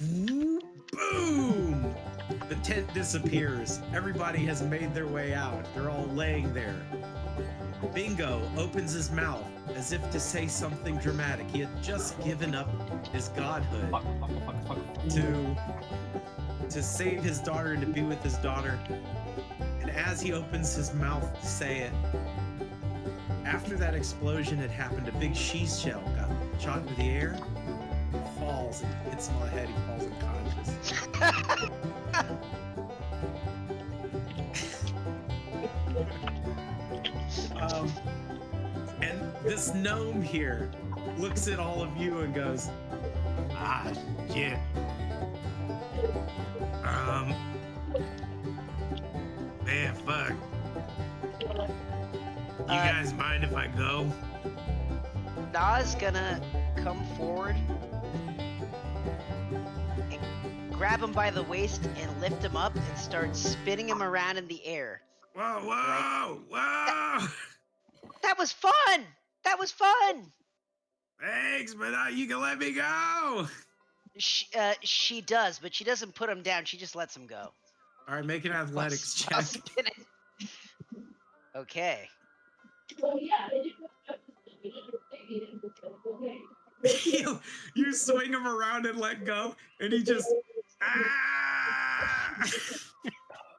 Boom! The tent disappears. Everybody has made their way out. They're all laying there. Bingo opens his mouth as if to say something dramatic. He had just given up his godhood to save his daughter and to be with his daughter. And as he opens his mouth to say it, after that explosion had happened, a big cheese shell got shot into the air, falls, and hits him on the head. He falls unconscious. And this gnome here looks at all of you and goes, "Ah, shit. Man, fuck. You guys mind if I go?" Na's gonna come forward and grab him by the waist and lift him up and start spinning him around in the air. Whoa, whoa, whoa! That was fun! That was fun! Thanks, but you can let me go! She does, but she doesn't put him down. She just lets him go. All right, make an athletics check. While spinning. Okay. You swing him around and let go, and he just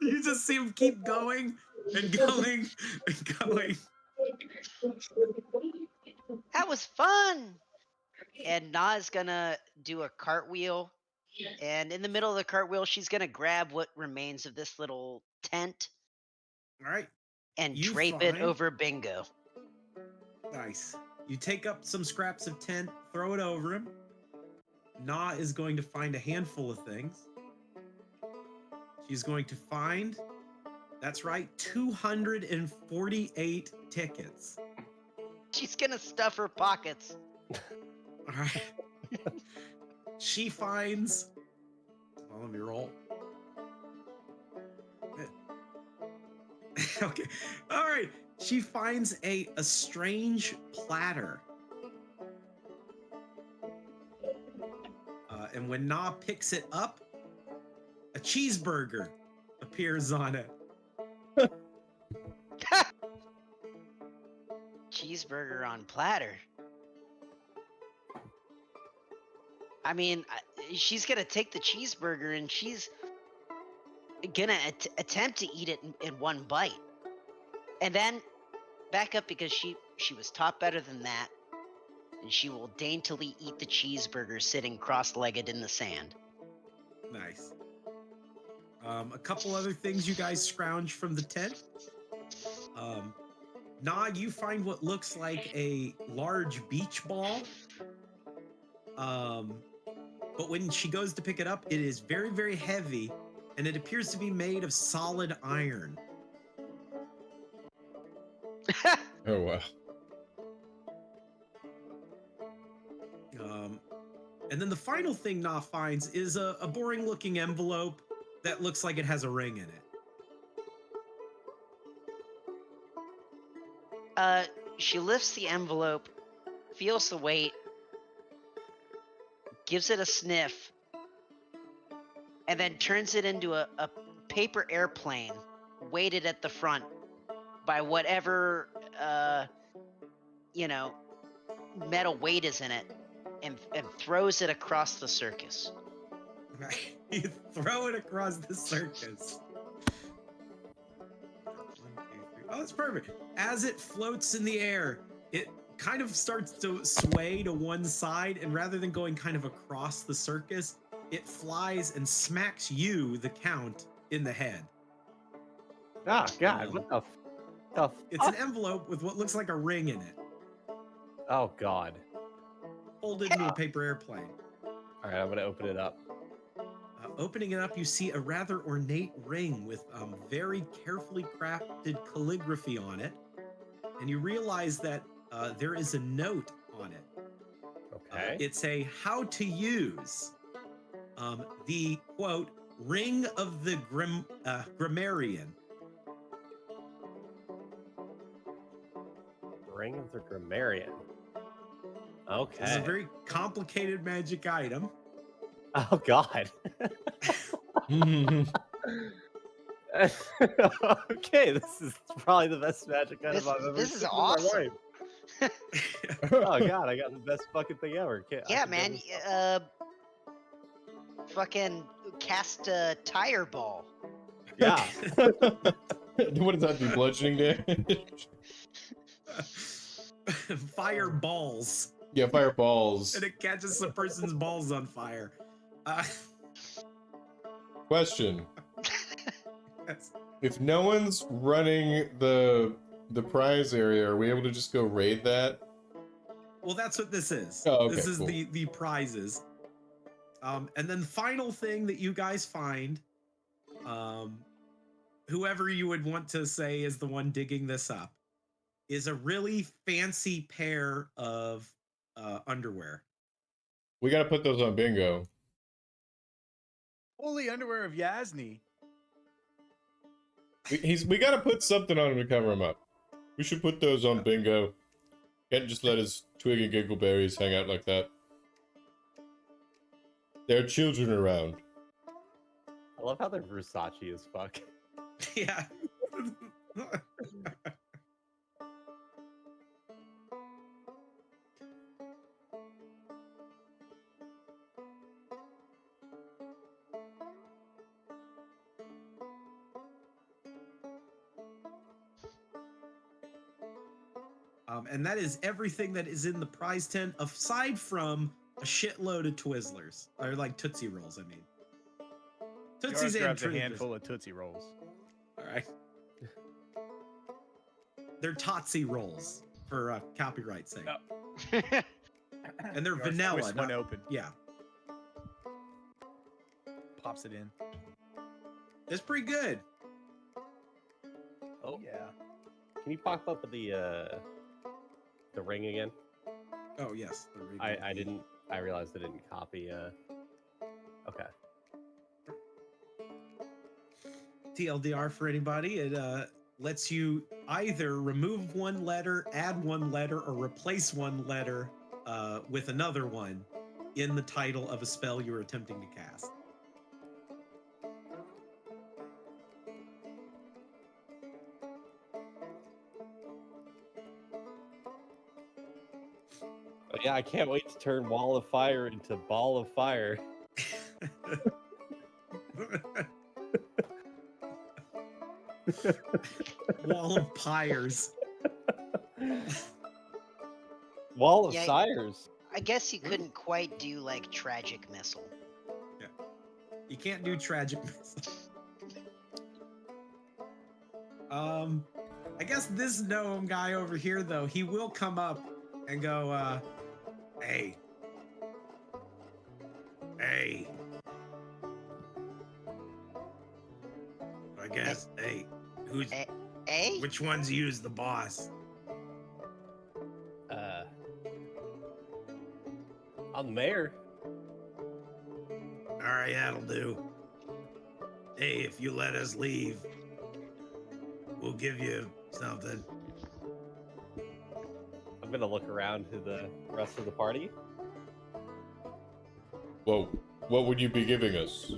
you just see him keep going and going and going. That was fun. And Na's gonna do a cartwheel, and in the middle of the cartwheel, she's gonna grab what remains of this little tent. All right. And drape it over Bingo. Nice. You take up some scraps of tent, throw it over him. Na is going to find a handful of things. She's going to find, that's right, 248 tickets. She's gonna stuff her pockets. All right. She finds, well, let me roll. Okay. All right. She finds a strange platter. And when Na picks it up, a cheeseburger appears on it. Cheeseburger on platter. I mean, she's gonna take the cheeseburger and she's gonna attempt to eat it in one bite, and then back up because she was taught better than that, and she will daintily eat the cheeseburger sitting cross-legged in the sand. Nice. A couple other things you guys scrounge from the tent. Na, you find what looks like a large beach ball. But when she goes to pick it up, it is very, very heavy, and it appears to be made of solid iron. Oh, wow. And then the final thing Na finds is a boring-looking envelope that looks like it has a ring in it. She lifts the envelope, feels the weight, gives it a sniff, and then turns it into a paper airplane weighted at the front by whatever, metal weight is in it, and throws it across the circus. Right. You throw it across the circus. 1, 2, 3. Oh, that's perfect. As it floats in the air, it kind of starts to sway to one side, and rather than going kind of across the circus, it flies and smacks you, the Count, in the head. Oh, God. What the fuck? It's an envelope with what looks like a ring in it. Oh, God. Folded into a paper airplane. All right, I'm going to open it up. Opening it up, you see a rather ornate ring with very carefully crafted calligraphy on it. And you realize that there is a note on it. Okay. It's a how to use. The, quote, Ring of the Grammarian. Ring of the Grammarian. Okay. This is a very complicated magic item. Oh God. Okay, this is probably the best magic item This- I've ever this is seen awesome. in my life. Oh God, I got the best fucking thing ever. Yeah, man. Fucking cast a tire ball. Yeah. What does that do? Bludgeoning damage? Fireballs. Yeah, fireballs. And it catches the person's balls on fire. Question. Yes. If no one's running the prize area, are we able to just go raid that? Well, that's what this is. Oh, okay, this is cool. the prizes. And then final thing that you guys find, whoever you would want to say is the one digging this up, is a really fancy pair of underwear. We gotta put those on bingo. Holy underwear of Yasni. We gotta put something on him to cover him up. We should put those on bingo. Can't just let his twig and giggleberries hang out like that. There are children around. I love how they're Versace as fuck. Yeah. And that is everything that is in the prize tent, aside from a shitload of Twizzlers, or like Tootsie Rolls. I mean, Tootsies and Grabs a Twizzlers. handful of Tootsie Rolls. All right. They're Tootsie Rolls for copyright sake. Oh. And they're Yours vanilla. twists one not- open. Yeah. Pops it in. It's pretty good. Oh, Yeah. can you pop up the ring again? Oh, yes. they're really good. I didn't. I realized I didn't copy. Okay. TLDR for anybody, it lets you either remove one letter, add one letter, or replace one letter with another one in the title of a spell you're attempting to cast. But yeah, I can't wait to turn Wall of Fire into Ball of Fire. Wall of Pyres. Wall of Yeah. Sires. I guess you couldn't quite do like tragic missile. You can't do tragic missile. I guess this gnome guy over here, though, he will come up and go, hey. Hey. I guess, hey, who's, Eh? which one's you is the boss? I'm the mayor. All right, that'll do. Hey, if you let us leave, we'll give you something. I'm gonna look around to the rest of the party. Whoa, what would you be giving us?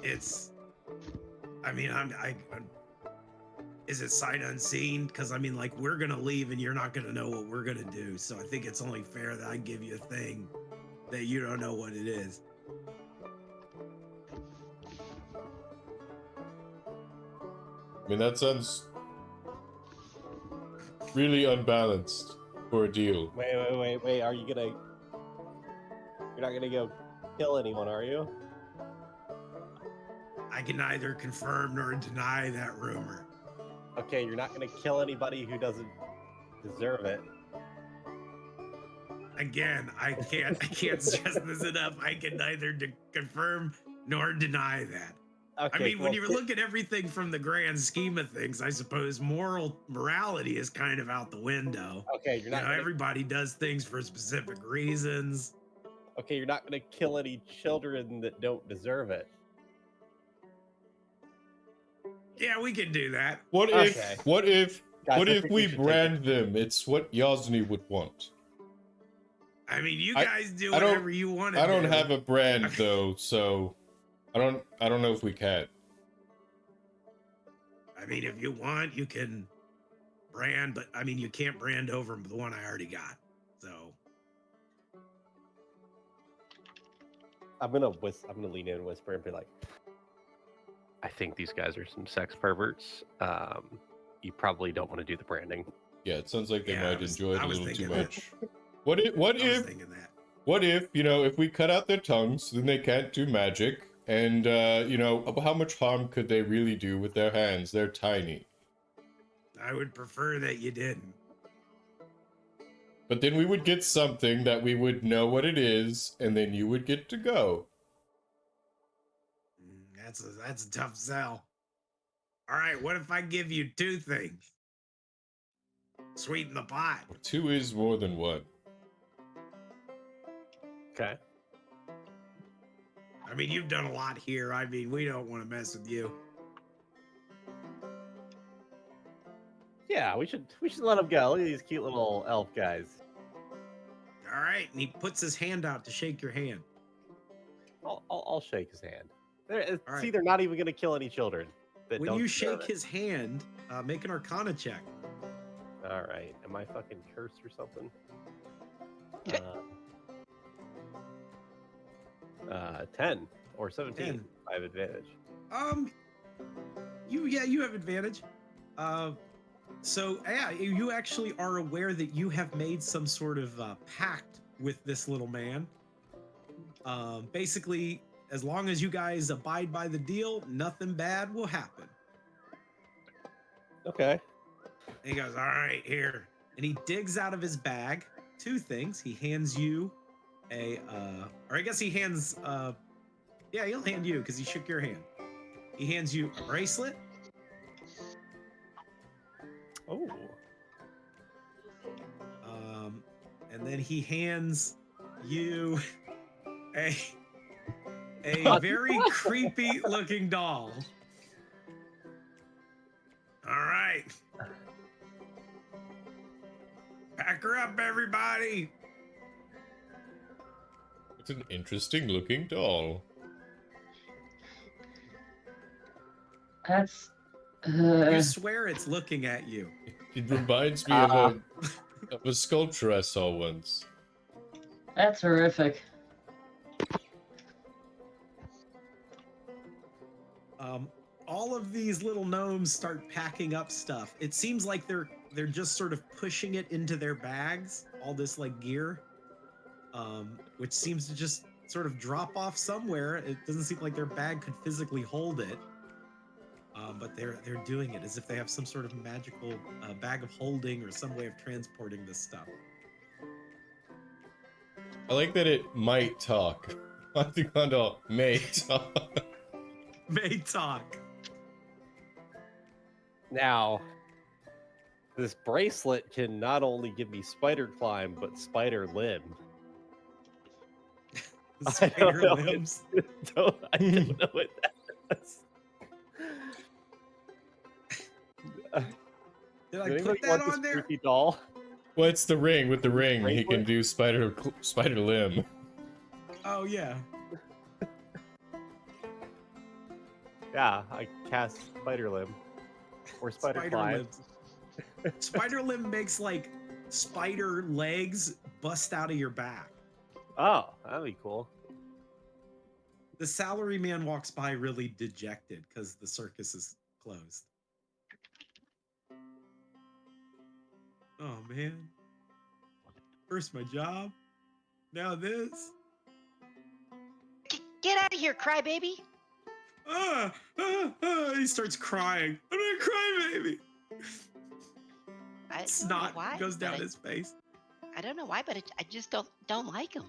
It's, I mean, I'm is it sight unseen? Because I mean, like, we're gonna leave and you're not gonna know what we're gonna do. So I think it's only fair that I give you a thing that you don't know what it is. I mean, that sounds really unbalanced for a deal. Wait. Are you gonna? You're not gonna go kill anyone, are you? I can neither confirm nor deny that rumor. Okay, you're not gonna kill anybody who doesn't deserve it. Again, I can't stress this enough. I can neither confirm nor deny that. Okay, I mean, when well, you look at everything from the grand scheme of things, I suppose morality is kind of out the window. okay, you're You not. know, Gonna, everybody does things for specific reasons. okay, you're not gonna kill any children that don't deserve it. Yeah, we can do that. What Okay. what if Guys, I we think we should take brand them? It's what Yasni would want. I mean, you I- guys do I don't- whatever you want to I do. don't have a brand though, so I don't know if we can. I mean, if you want, you can brand, but I mean, you can't brand over the one I already got. So I'm gonna lean in and whisper and be like, I think these guys are some sex perverts. You probably don't want to do the branding. Yeah, it sounds like they Yeah, might enjoy it I a was little too thinking that. much. What if I was thinking that. what if, you know, if we cut out their tongues, then they can't do magic, and you know, how much harm could they really do with their hands? They're tiny. I would prefer that you didn't. But then we would get something that we would know what it is, and then you would get to go. That's a tough sell. All right, what if I give you two things? Sweeten the pot. Two is more than one. Okay. I mean, you've done a lot here. I mean, we don't want to mess with you. Yeah, we should let them go. Look at these cute little elf guys. All right, and he puts his hand out to shake your hand. I'll shake his hand. They're right. they're not even gonna kill any children. That When don't you deserve shake it. his hand, make an Arcana check. All right. Am I fucking cursed or something? 10 or 17. 10. I have advantage. You have advantage. So yeah, you actually are aware that you have made some sort of pact with this little man. Basically, as long as you guys abide by the deal, nothing bad will happen. Okay. And he goes, all right, here. And he digs out of his bag two things. He hands you or I guess he hands, yeah, he'll hand you because he shook your hand. He hands you a bracelet. Oh. And then he hands you a very creepy looking doll. All right. Pack her up, everybody. It's an interesting looking doll. That's. You swear it's looking at you. It reminds me of a sculpture I saw once. That's horrific. All of these little gnomes start packing up stuff. It seems like they're just sort of pushing it into their bags, all this like gear, which seems to just sort of drop off somewhere. It doesn't seem like their bag could physically hold it, but they're doing it as if they have some sort of magical bag of holding or some way of transporting this stuff. I like that it might talk. I think on doll may talk. May talk. Now, this bracelet can not only give me spider climb, but spider limb. Spider know. limbs. I don't know what that is. Did I Does put anybody that want this on there? creepy doll? Well, it's the ring. With the ring, he can Bracelet? do spider limb. Oh yeah. Yeah, I cast spider limb. Or spider climb. limbs. Spider limb makes like spider legs bust out of your back. Oh, that'd be cool. The salary man walks by really dejected because the circus is closed. Oh man. First my job, now this. Get out of here, crybaby! He starts crying. I'm gonna cry, baby. I don't know Snot why, goes but down his face. I don't know why, but I just don't like him.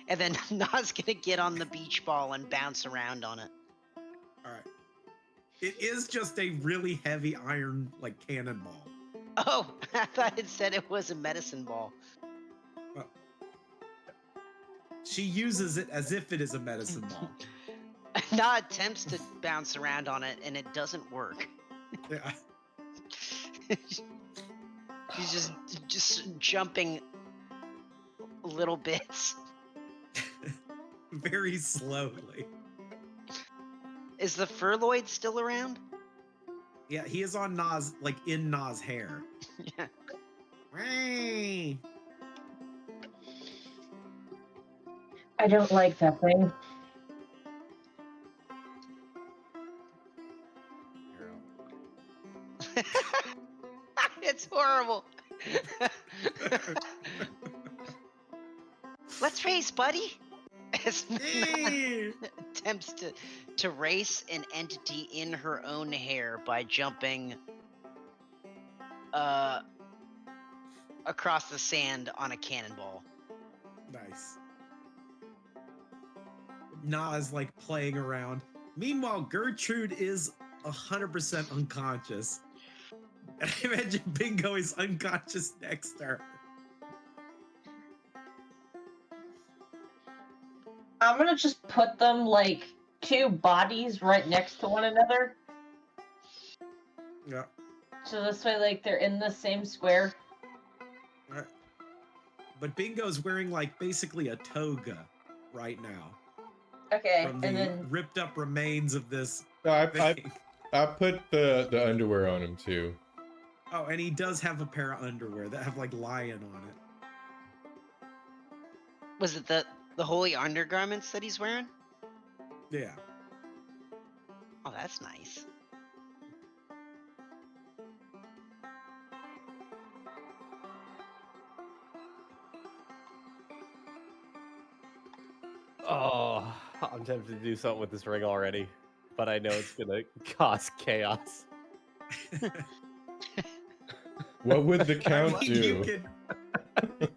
And then Na's gonna get on the beach ball and bounce around on it. All right. It is just a really heavy iron, like cannonball. Oh, I thought it said it was a medicine ball. She uses it as if it is a medicine ball. Na attempts to bounce around on it, and it doesn't work. Yeah. He's just jumping little bits. Very slowly. Is the furloid still around? Yeah, he is on Nas, like in Nas' hair. Yeah. Hey. I don't like that thing. It's horrible. Let's race, buddy. As Hey. attempts to race an entity in her own hair by jumping across the sand on a cannonball. Nice. Nas like playing around. Meanwhile, Gertrude is 100% unconscious. And I imagine Bingo is unconscious next to her. I'm gonna just put them like two bodies right next to one another. Yeah. So this way, like, they're in the same square. Right. But Bingo's wearing like basically a toga right now. Okay, From the and then ripped up remains of this No, I thing. put the underwear on him too. Oh, and he does have a pair of underwear that have like lion on it. Was it the holy undergarments that he's wearing? Yeah. Oh, that's nice. Oh, I'm tempted to do something with this ring already, but I know it's gonna cause chaos. What would the I count mean, you do? can.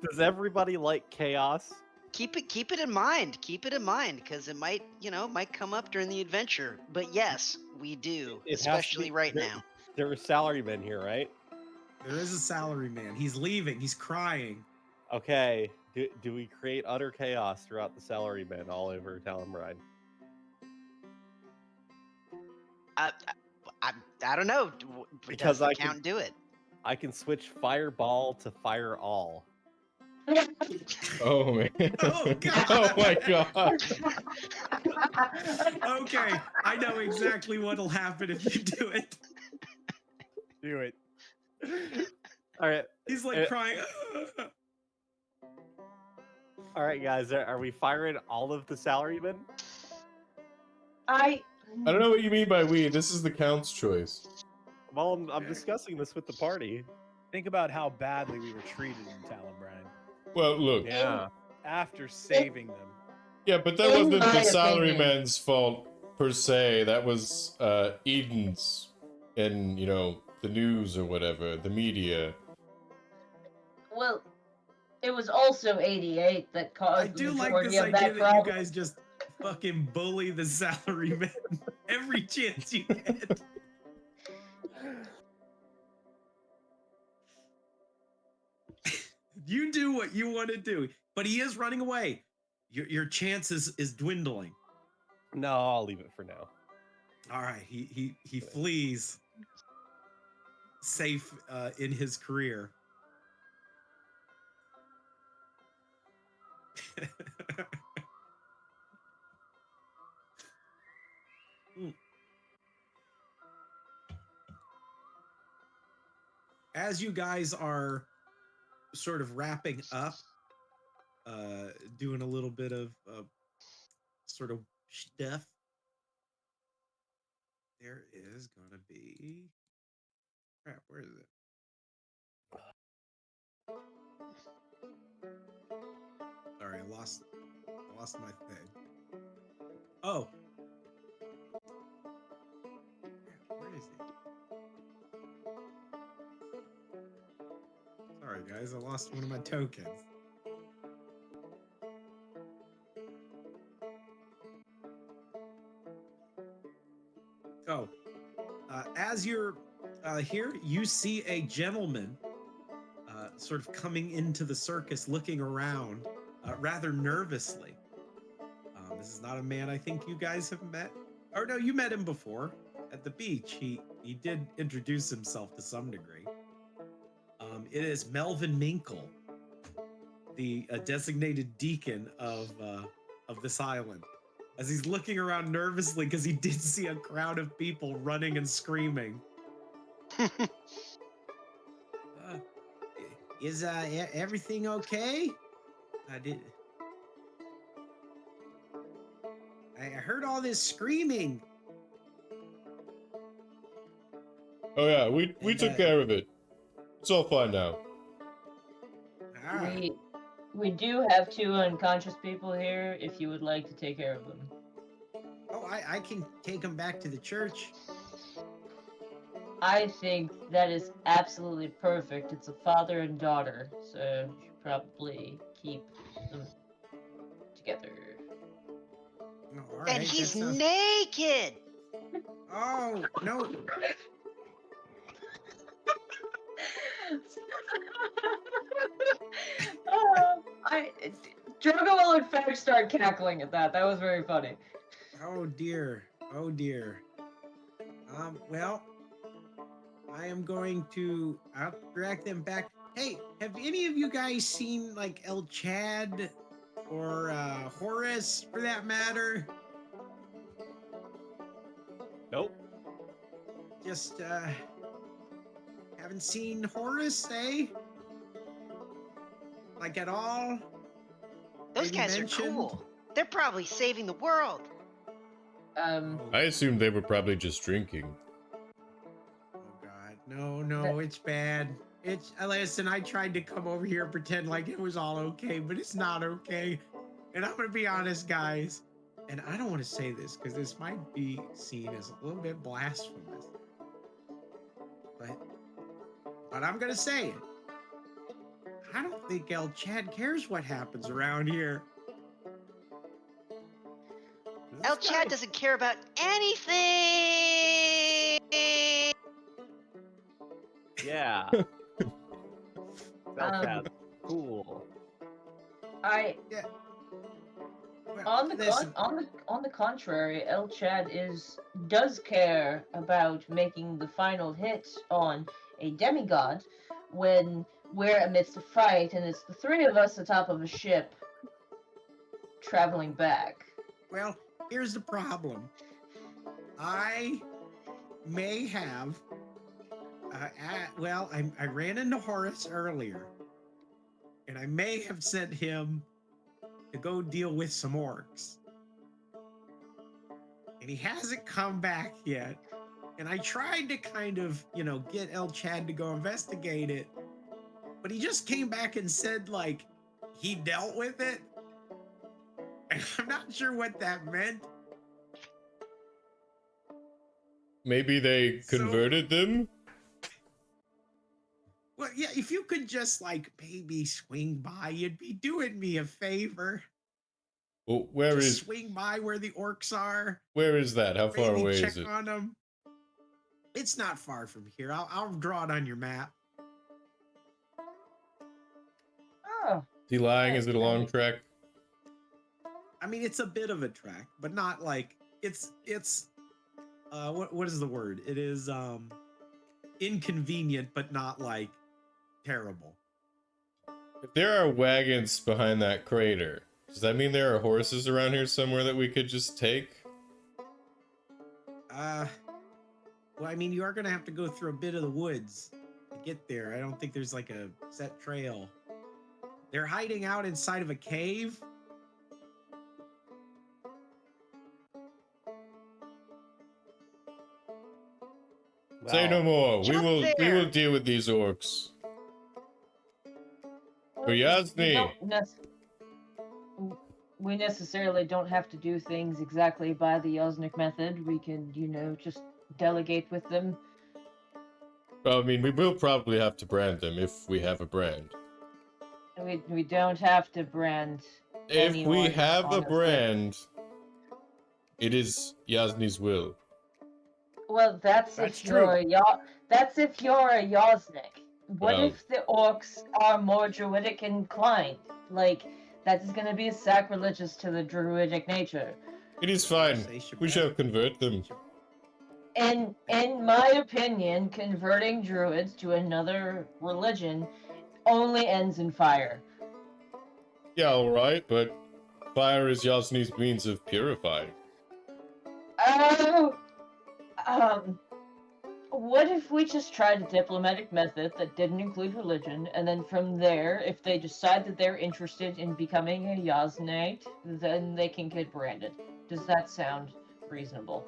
Does everybody like chaos? Keep it in mind. Keep it in mind, because it might, might come up during the adventure. But yes, we do, It has to especially be- right there- now. There are salarymen here, right? There is a salary man. He's leaving. He's crying. Okay. Do we create utter chaos throughout the salarymen all over Talonbride? I don't know. Because Does the I can- count do it? I can switch fireball to fire all. Oh man! Oh, God. Oh my god! Okay, I know exactly what'll happen if you do it. Do it. All right, He's like crying. all right, guys. Are we firing all of the salarymen? I don't know what you mean by we. This is the count's choice. Well, I'm discussing this with the party. Think about how badly we were treated in Talonbride Well, look. Yeah. after saving them. Yeah, but that In wasn't the my opinion. salaryman's fault per se. That was Eden's, and the news or whatever, the media. Well, it was also 88 that caused I do the like majority this of idea that that problem. you guys just fucking bully the salaryman every chance you get. You do what you want to do, but he is running away. Your chance is dwindling. No, I'll leave it for now. All right, he flees, safe in his career. As you guys are sort of wrapping up, doing a little bit of sort of stuff, there is gonna be crap. Where is it? Sorry, I lost my thing. Oh, where is he? Sorry, guys, I lost one of my tokens. Oh, as you're here, you see a gentleman sort of coming into the circus, looking around rather nervously. This is not a man I think you guys have met. Or no, you met him before at the beach. He did introduce himself to some degree. it is Melvin Minkle, the designated deacon of this island, as he's looking around nervously because he did see a crowd of people running and screaming. Is everything okay? I heard all this screaming. Oh yeah, we took care of it. It's all fine now. Ah, We do have 2 unconscious people here. If you would like to take care of them. oh, I can take him back to the church. I think that is absolutely perfect. It's a father and daughter, so you should probably keep them together. All right, And that he's sounds- naked. Oh no! Drogo will in fact start cackling at that. That was very funny. Oh dear! Oh dear! Well, I am going to drag them back. Hey, have any of you guys seen like El Chad or Horace, for that matter? Nope. Just haven't seen Horace, eh? Like at all? Those Maybe guys mentioned? are cool. They're probably saving the world. I assumed they were probably just drinking. Oh God, no, it's bad. It's listen. I tried to come over here and pretend like it was all okay, but it's not okay. And I'm gonna be honest, guys. And I don't want to say this because this might be seen as a little bit blasphemous, but I'm gonna say it. I don't think El Chad cares what happens around here. El Chad doesn't care about anything. Yeah. That's cool. On the contrary, El Chad does care about making the final hit on a demigod when we're amidst a fight and it's the 3 of us atop of a ship traveling back. Well, here's the problem. I may have. I ran into Horace earlier, and I may have sent him to go deal with some orcs. And he hasn't come back yet. And I tried to kind of, get El Chad to go investigate it. But he just came back and said, like, he dealt with it. And I'm not sure what that meant. Maybe they converted them? Well, yeah, if you could just, like, maybe swing by, you'd be doing me a favor. Well, swing by where the orcs are. Where is that? How far Maybe away check is it? on them. It's not far from here. I'll draw it on your map. Oh. Is he lying? Is it a long trek? I mean, it's a bit of a trek, but not like it's what is the word? It is inconvenient, but not like terrible. If there are wagons behind that crater, does that mean there are horses around here somewhere that we could just take? Well, I mean, you are gonna have to go through a bit of the woods to get there. I don't think there's like a set trail. They're hiding out inside of a cave. Say no more. We Jump will there. deal with these orcs. For Yasni. We necessarily don't have to do things exactly by the Yasnik method. We can, just delegate with them. Well, I mean, we will probably have to brand them if we have a brand. We don't have to brand. If we anyone, have a honestly. brand, it is Yasni's will. Well, that's if you're a Yasnik. What Well- if the orcs are more druidic inclined? Like, that is going to be sacrilegious to the druidic nature. It is fine. They should We brand- shall convert them. In my opinion, converting druids to another religion only ends in fire. Yeah, alright, but fire is Yasni's means of purifying. Oh, what if we just tried a diplomatic method that didn't include religion, and then from there, if they decide that they're interested in becoming a Yasnite, then they can get branded? Does that sound reasonable?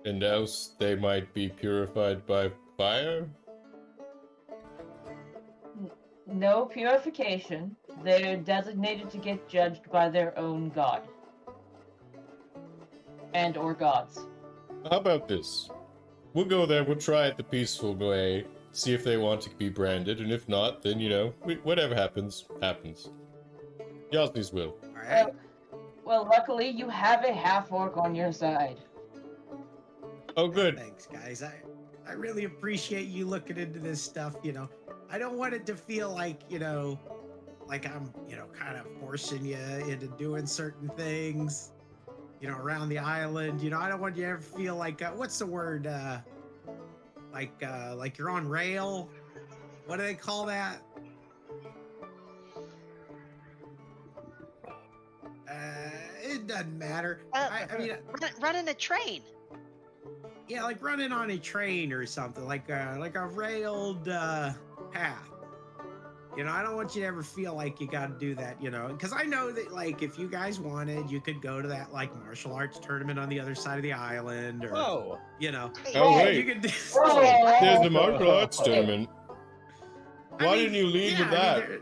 And else they might be purified by fire? No purification. They're designated to get judged by their own god. And or gods. How about this? We'll go there, we'll try it the peaceful way, see if they want to be branded, and if not, then, you know, whatever happens, happens. Yasni's will. Alright. Well, luckily you have a half-orc on your side. Oh, good. Thanks, guys. I really appreciate you looking into this stuff, you know. I don't want it to feel like, you know, like I'm, you know, kind of forcing you into doing certain things, you know, around the island. You know, I don't want you to ever feel like, what's the word? Like you're on rail. What do they call that? It doesn't matter. I mean, running a train. yeah, like running on a train or something, like a railed path. You know, I don't want you to ever feel like you got to do that, you know, because I know that, like, if you guys wanted, you could go to that, like, martial arts tournament on the other side of the island, or, Whoa. you know. Oh, you wait. could do. There's the martial arts tournament. I Why mean, didn't you lead yeah, with I mean, that? there-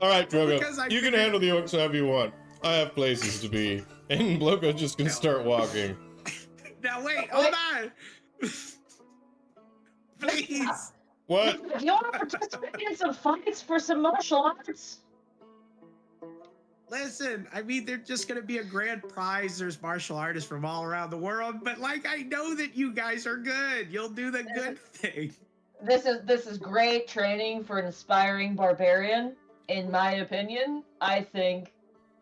Alright, because I Drogo, you can figured- handle the orcs however you want. I have places to be. And Bloko's just gonna start walking. Now, wait, hold on. Please. What? Do you want to participate in some fights for some martial arts? Listen, I mean, they're just going to be a grand prize. There's martial artists from all around the world, but, like, I know that you guys are good. You'll do the good thing. This is great training for an aspiring barbarian. In my opinion, I think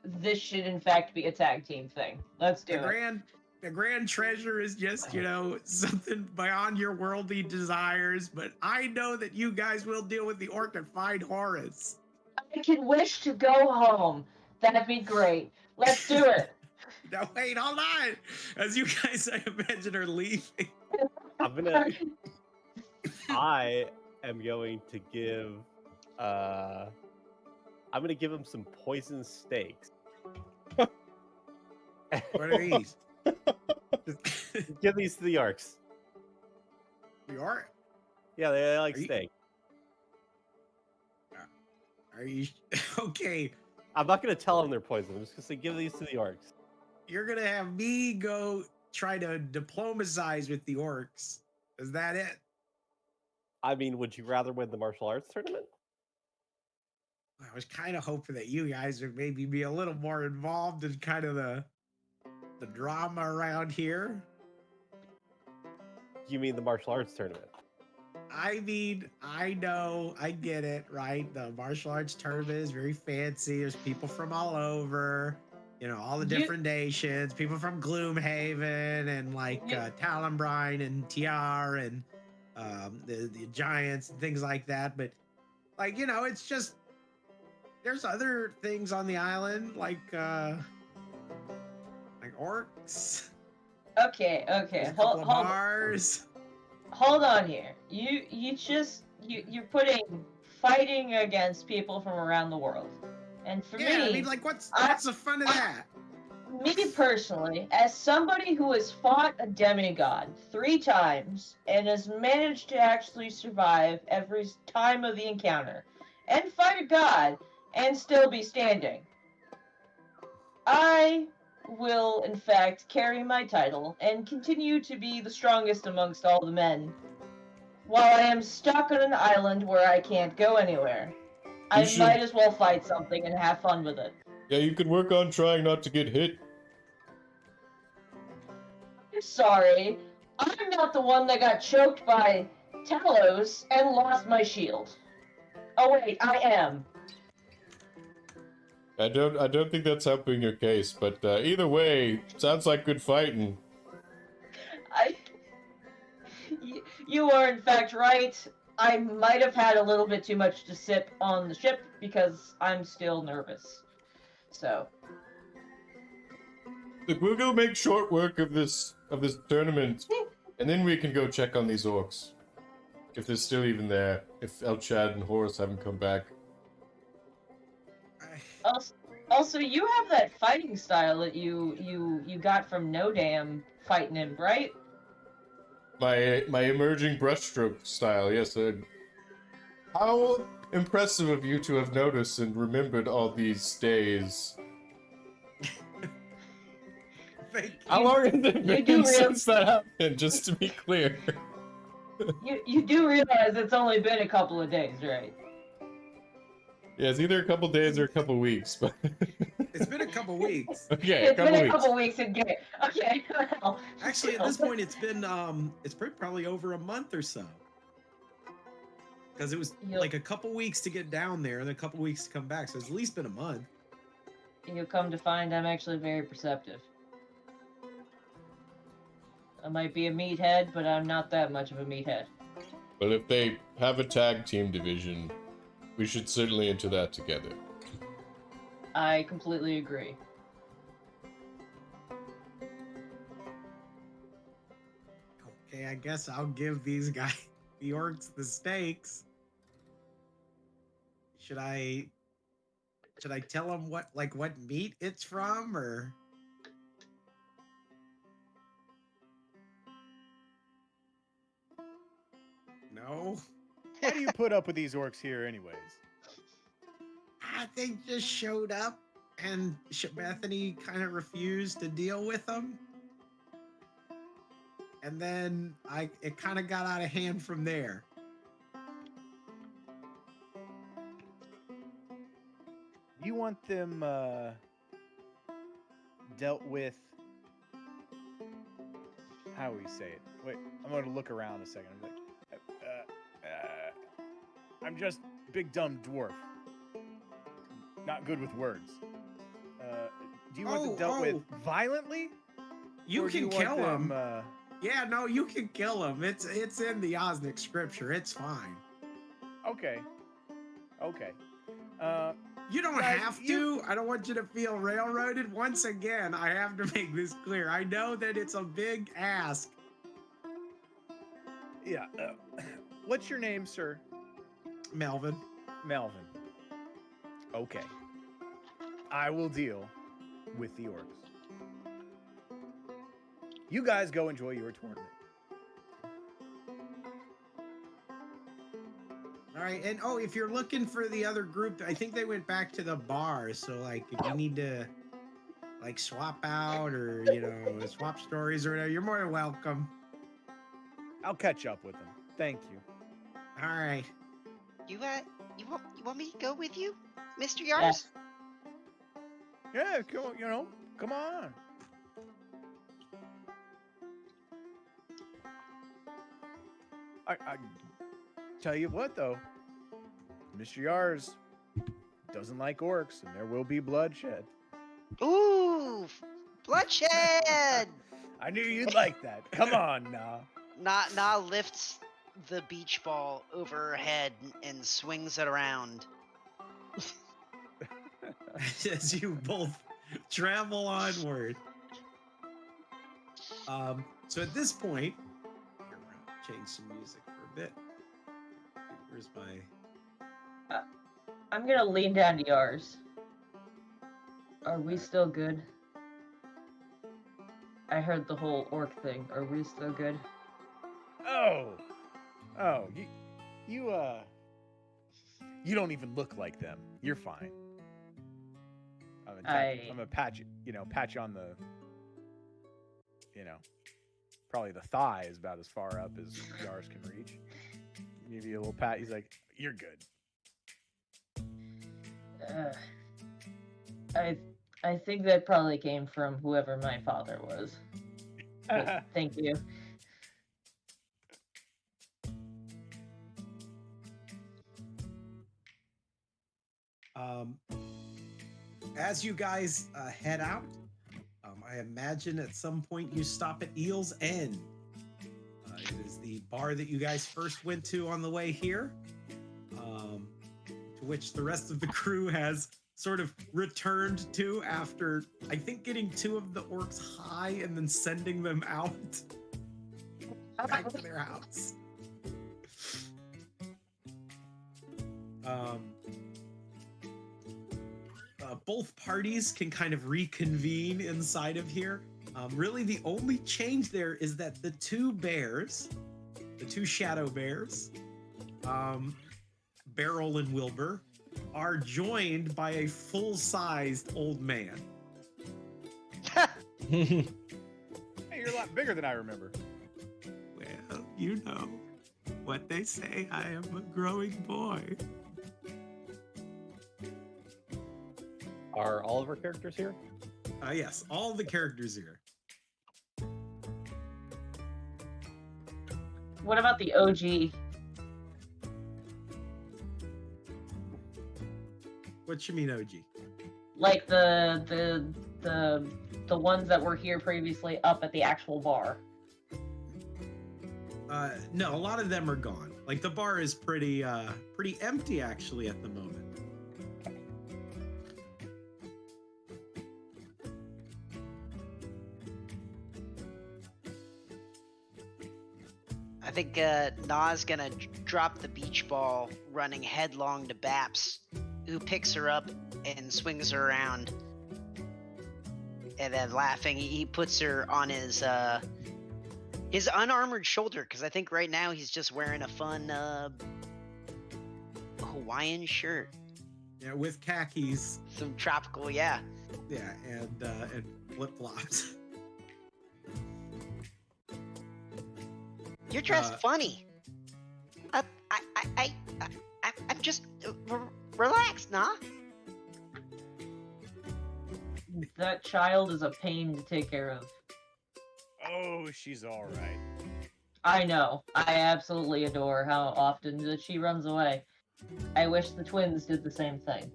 this should in fact be a tag team thing. Let's do it. The grand treasure is just, you know, something beyond your worldly desires, but I know that you guys will deal with the orc and find Horus. I can wish to go home. That'd be great. Let's do it. Now, wait, hold on. As you guys, I imagine, are leaving. I am going to give I'm gonna give him some poison steaks. What are these? Give these to the orcs. The orc? Yeah, they like Are you- steak. Are you okay? I'm not gonna tell them they're poison. I'm just gonna say give these to the orcs. You're gonna have me go try to diplomatize with the orcs. Is that it? I mean, would you rather win the martial arts tournament? I was kind of hoping that you guys would maybe be a little more involved in kind of the drama around here. You mean the martial arts tournament? I mean, I know, I get it, right? The martial arts tournament is very fancy. There's people from all over, you know, all the different nations, people from Gloomhaven and like Talonbrine and TR and the giants and things like that. But like, you know, it's just, there's other things on the island like orcs. Okay. There's a couple of bars. Hold on here. You're putting fighting against people from around the world. And for Yeah, me, I mean, like, what's the fun of that? me personally, as somebody who has fought a demigod 3 times and has managed to actually survive every time of the encounter and fight a god and still be standing, I will in fact carry my title and continue to be the strongest amongst all the men while I am stuck on an island where I can't go anywhere. I might as well fight something and have fun with it. Yeah, you could work on trying not to get hit. I'm sorry, I'm not the one that got choked by Talos and lost my shield. Oh wait, I am. I don't think that's helping your case, but either way, sounds like good fighting. You are in fact right. I might have had a little bit too much to sip on the ship because I'm still nervous. So Look, we'll go make short work of this tournament, and then we can go check on these orcs. If they're still even there. If El Chad and Horus haven't come back. also you have that fighting style that you got from No Damn fighting him, right? My emerging brushstroke style, yes. How impressive of you to have noticed and remembered all these days. How long has it been since that happened, just to be clear? You do realize it's only been a couple of days, right? Yeah, it's either a couple days or a couple weeks, but... It's been a couple weeks. Okay, It's been a couple weeks in game. Okay, well, Actually, at this point, it's been probably over a month or so. Because it was like a couple weeks to get down there and a couple weeks to come back, so it's at least been a month. You'll come to find I'm actually very perceptive. I might be a meathead, but I'm not that much of a meathead. Well, if they have a tag team division, we should certainly enter that together. I completely agree. Okay, I guess I'll give these guys, the orcs, the steaks. Should I tell them what meat it's from, or? No? Why do you put up with these orcs here anyways? They just showed up and Bethany kind of refused to deal with them. And then it kind of got out of hand from there. You want them dealt with, how do we say it? Wait, I'm going to look around a second. I'm like, I'm just big dumb dwarf. Not good with words. Do you want them dealt with violently? You can kill them. Yeah, no, you can kill them. It's in the Osnic scripture. It's fine. Okay. Okay. You don't have to. I don't want you to feel railroaded. Once again, I have to make this clear. I know that it's a big ask. Yeah. What's your name, sir? Melvin. Melvin. Okay. I will deal with the orcs. You guys go enjoy your tournament. All right, and if you're looking for the other group, I think they went back to the bar. So if you need to swap out or swap stories or whatever, you're more than welcome. I'll catch up with them. Thank you. All right. You want me to go with you, Mr. Yars? Yeah, come on. I tell you what, though, Mr. Yars doesn't like orcs, and there will be bloodshed. Ooh, bloodshed! I knew you'd like that. Come on, now. Na lifts the beach ball over her head and swings it around. As you both travel onward. So at this point, here, we're gonna change some music for a bit. Where's my? I'm gonna lean down to yours. Are we still good? I heard the whole orc thing. Are we still good? Oh, you don't even look like them. You're fine. I'm gonna patch you on the, probably the thigh is about as far up as Yars can reach. Give you a little pat. He's like, "You're good." I think that probably came from whoever my father was. But thank you. As you guys head out, I imagine at some point you stop at Eel's End. the bar that you guys first went to on the way here, to which the rest of the crew has sort of returned to after, I think, getting 2 of the orcs high and then sending them out back to their house. Both parties can kind of reconvene inside of here. Really, the only change there is that the 2 bears, the 2 shadow bears, Beryl and Wilbur, are joined by a full-sized old man. Hey, you're a lot bigger than I remember. Well, you know what they say, I am a growing boy. Are all of our characters here? Yes, all the characters here. What about the OG? What you mean, OG? Like the ones that were here previously up at the actual bar. No, a lot of them are gone. Like, the bar is pretty empty actually at the moment. I think Na's gonna drop the beach ball, running headlong to Baps, who picks her up and swings her around. And then laughing, he puts her on his unarmored shoulder, because I think right now he's just wearing a fun Hawaiian shirt. Yeah, with khakis. Some tropical, yeah. Yeah, and flip-flops. You're dressed funny. I'm just relax, nah. That child is a pain to take care of. Oh, she's all right. I know. I absolutely adore how often that she runs away. I wish the twins did the same thing.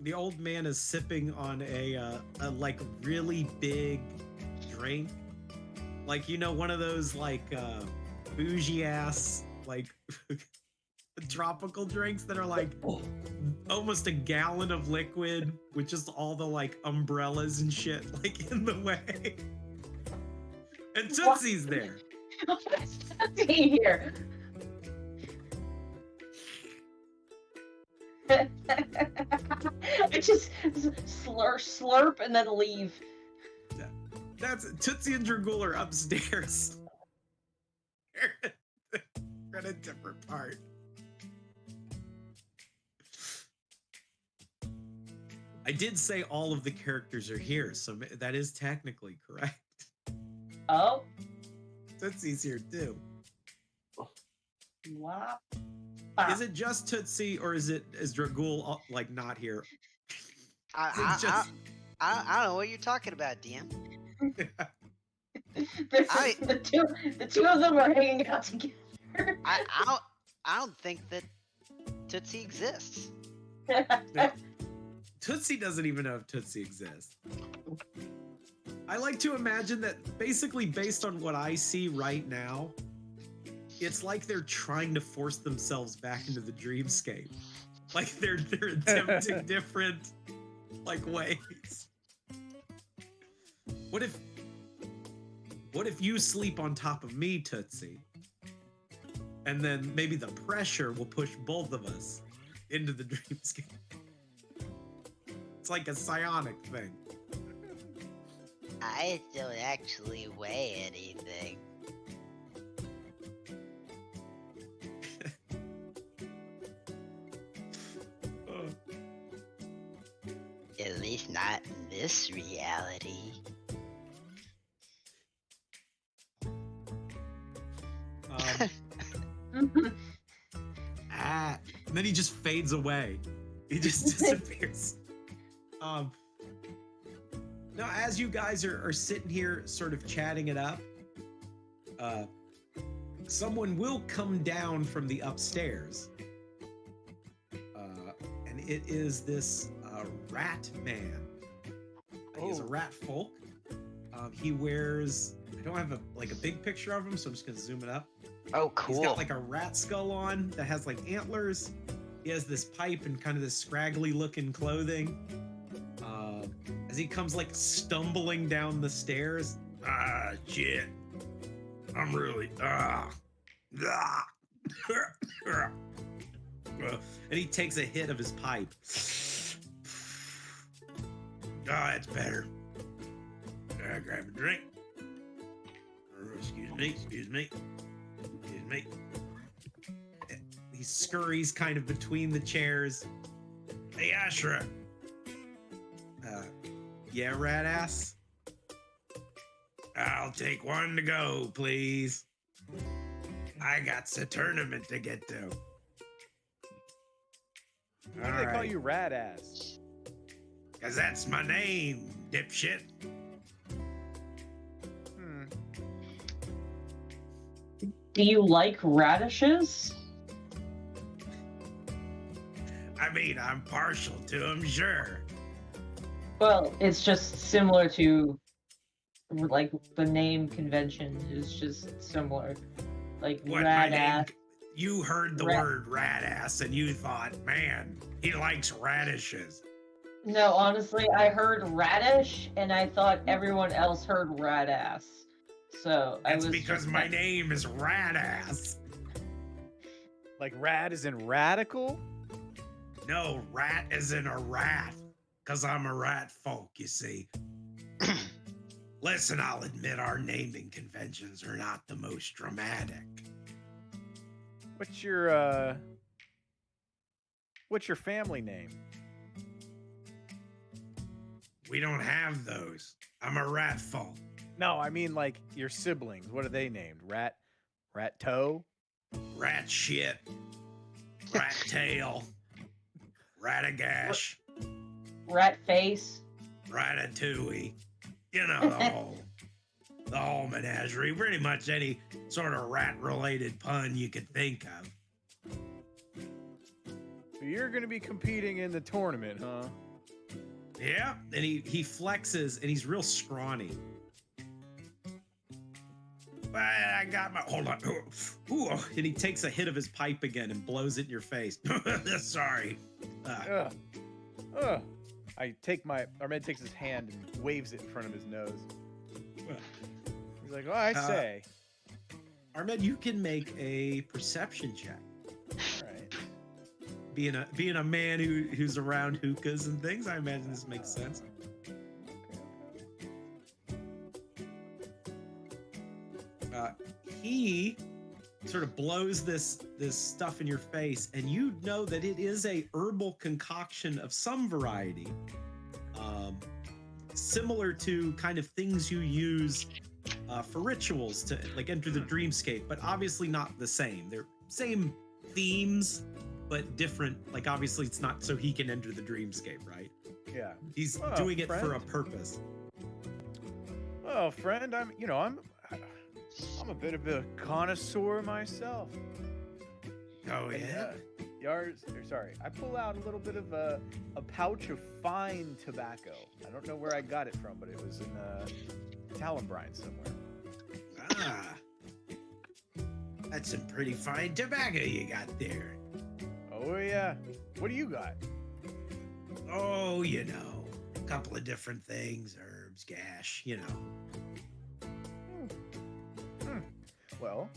The old man is sipping on a like really big drink, like, you know, one of those like bougie ass like tropical drinks that are like almost a gallon of liquid with just all the like umbrellas and shit like in the way. And Tootsie's there. Tootsie here. I just slurp and then leave. That's Tootsie and Dragool are upstairs. We're at a different part. I did say all of the characters are here, so that is technically correct. Oh? Tootsie's here too. Wow. Is it just Tootsie, or is Dragool like not here? I don't know what you're talking about, DM. The two of them are hanging out together. I don't think that Tootsie exists. Tootsie doesn't even know if Tootsie exists. I like to imagine that basically based on what I see right now, it's like they're trying to force themselves back into the dreamscape. Like they're attempting different like ways. What if you sleep on top of me, Tootsie? And then maybe the pressure will push both of us into the dreamscape. It's like a psionic thing. I don't actually weigh anything. At least not in this reality. And then he just fades away. He just disappears. Now, as you guys are sitting here sort of chatting it up, someone will come down from the upstairs. And it is this a rat man. He's a Oh. rat folk. He wears. I don't have a big picture of him, so I'm just gonna zoom it up. Oh, He's cool. got like a rat skull on that has like antlers. He has this pipe and kind of this scraggly looking clothing. As he comes like stumbling down the stairs. Ah, shit. I'm really and he takes a hit of his pipe. It's better. Grab a drink. Excuse me. He scurries kind of between the chairs. Hey, Ashra. Yeah, rat ass? I'll take one to go, please. I got a tournament to get to. Why do they call you rat ass? Cause that's my name, dipshit. Do you like radishes? I mean, I'm partial to them, sure. Well, it's just similar to, like, the name convention is just similar. Like, What, rat my name? ass. You heard the word rat ass and you thought, man, he likes radishes. No, honestly, I heard radish, and I thought everyone else heard rat ass. So I That's was because just my like, name is rat ass. Like rad is in radical? No, rat is in a rat. Cause I'm a rat folk, you see. Listen, I'll admit our naming conventions are not the most dramatic. What's your family name? We don't have those. I'm a rat folk. No, I mean like your siblings. What are they named? Rat toe? Rat shit. Rat tail. Ratagash. rat face. Ratatouille. You know, the whole menagerie. Pretty much any sort of rat-related pun you could think of. So you're gonna be competing in the tournament, huh? Yeah, and he flexes, and he's real scrawny. But I got my... Hold on. Ooh, and he takes a hit of his pipe again and blows it in your face. Sorry. Armed takes his hand and waves it in front of his nose. He's like, oh, I say. Armed, you can make a perception check. All right. Being a man who's around hookahs and things, I imagine this makes sense. He sort of blows this stuff in your face, and you know that it is a herbal concoction of some variety, similar to kind of things you use for rituals to like enter the dreamscape, but obviously not the same. They're same themes, but different. Like obviously it's not so he can enter the dreamscape, right? Yeah. He's Oh, doing it for a friend. purpose. Oh, friend, I'm a bit of a connoisseur myself. Oh And, yeah. I pull out a little bit of a pouch of fine tobacco. I don't know where I got it from, but it was in Talonbrine somewhere. Ah, that's some pretty fine tobacco you got there. Oh yeah. What do you got? Oh, you know, a couple of different things, herbs, gash, you know. Well,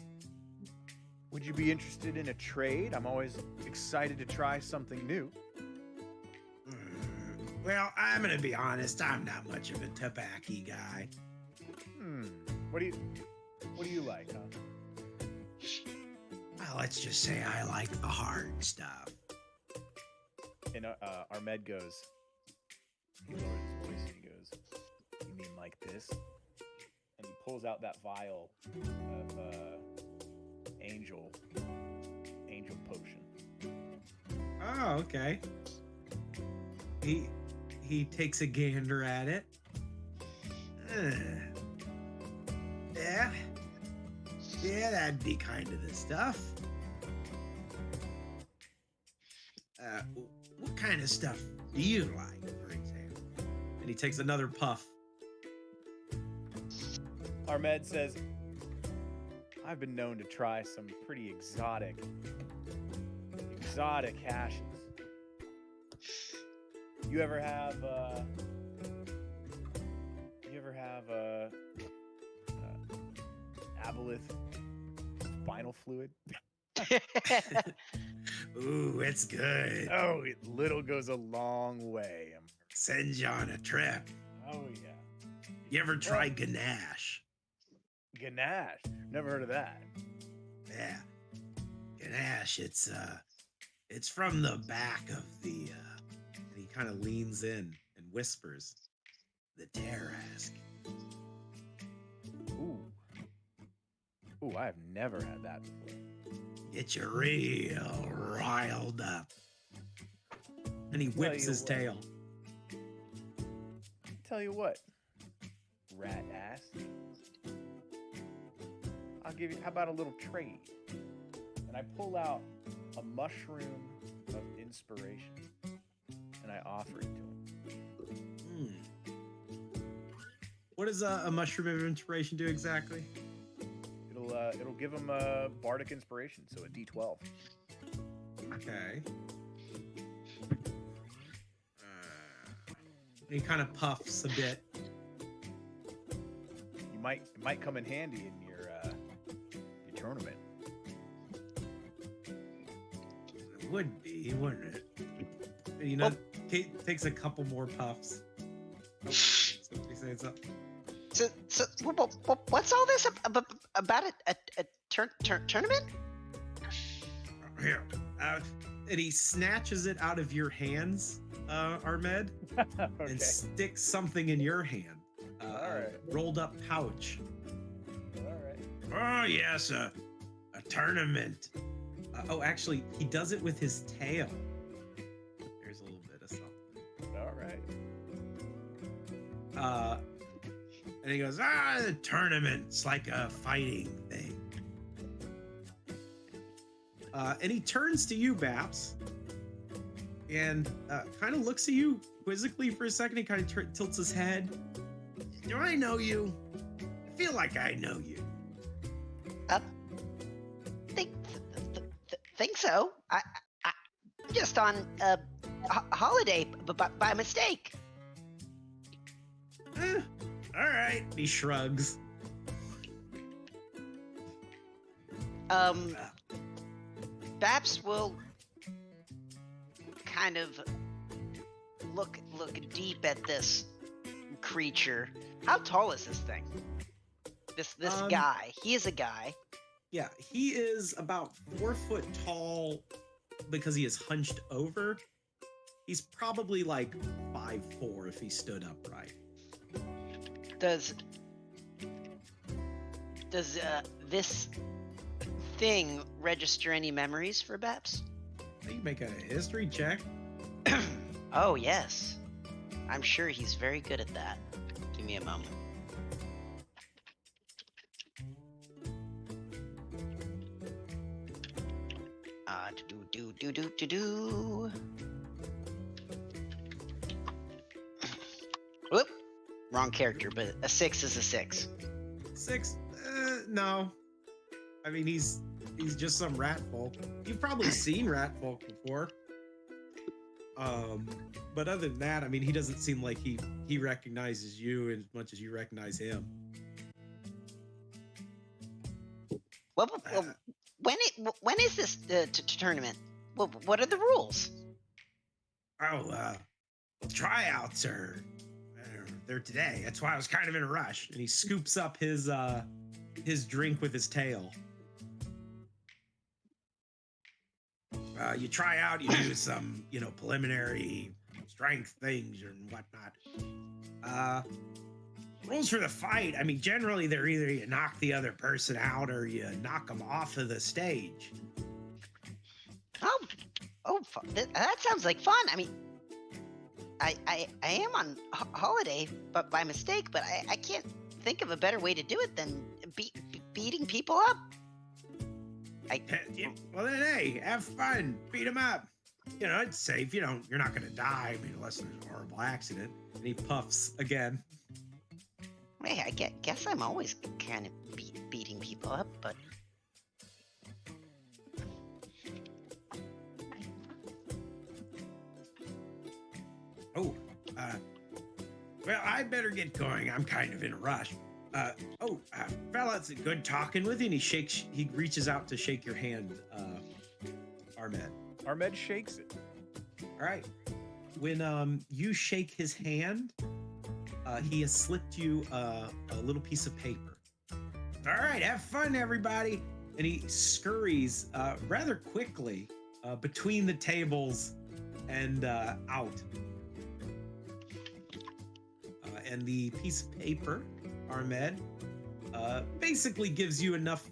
would you be interested in a trade? I'm always excited to try something new. Well, I'm gonna be honest, I'm not much of a tobacco guy. What do you like, huh? Well, let's just say I like the hard stuff. And Armed goes, he lowers his voice and he goes, you mean like this? And he pulls out that vial of angel potion. Oh, okay. He takes a gander at it. Yeah, that'd be kind of the stuff. What kind of stuff do you like, for example? And he takes another puff. Ahmed says, I've been known to try some pretty exotic hashes. You ever have aboleth spinal fluid? Ooh, it's good. Oh, it little goes a long way. Send you on a trip. Oh yeah. You ever tried ganache? Ganache? Never heard of that. Yeah. Ganache, it's from the back of the and he kind of leans in and whispers, the Tarask. Ooh, I have never had that before. Get you real riled up. And he whips his tail. Tell you what, rat ass. I'll give you, how about a little trade? And I pull out a mushroom of inspiration and I offer it to him. What does a mushroom of inspiration do exactly? It'll give him a bardic inspiration, so a D12. Okay. He kind of puffs a bit. It might come in handy in your tournament. It would be, wouldn't it? You know, Kate takes a couple more puffs. Oh, somebody saying something. So what's all this about a tournament? Here, and he snatches it out of your hands, Ahmed, Okay. and sticks something in your hand. All right. Rolled up pouch. All right. Oh yes, a tournament. Actually, he does it with his tail. There's a little bit of something. All right. And he goes, the tournament's like a fighting thing. And he turns to you, Baps, and kind of looks at you quizzically for a second. He kind of tilts his head. Do I know you? I feel like I know you. Think so. I'm just on a holiday by mistake. All right. He shrugs. Babs will kind of look deep at this creature. How tall is this thing? This guy. He is a guy. Yeah, he is about 4 foot tall because he is hunched over. He's probably like 5'4" if he stood upright. Does this thing register any memories for Babs? You can make a history check. Oh yes, I'm sure he's very good at that. Give me a moment. Do. Whoop. Wrong character, but a 6 is a 6. 6? No. I mean, he's just some rat folk. You've probably seen rat folk before. But other than that, I mean, he doesn't seem like he recognizes you as much as you recognize him. Well, when is this tournament? What are the rules? Tryouts are they're today. That's why I was kind of in a rush. And he scoops up his drink with his tail. You try out, you do some, preliminary strength things and whatnot. Rules for the fight, I mean, generally they're either you knock the other person out or you knock them off of the stage. That sounds like fun. I mean, I am on holiday, but by mistake, but I can't think of a better way to do it than beating people up. Well then, hey, have fun, beat them up. You know, it's safe. You're not gonna die. I mean, unless there's a horrible accident. And he puffs again. Hey, I guess I'm always kind of beating people up, but Oh, well, I better get going. I'm kind of in a rush. Fella, it's good talking with you. And he reaches out to shake your hand, Ahmed. Ahmed shakes it. All right. When you shake his hand, he has slipped you a little piece of paper. All right, have fun, everybody. And he scurries rather quickly between the tables and out. And the piece of paper, Ahmed, basically gives you enough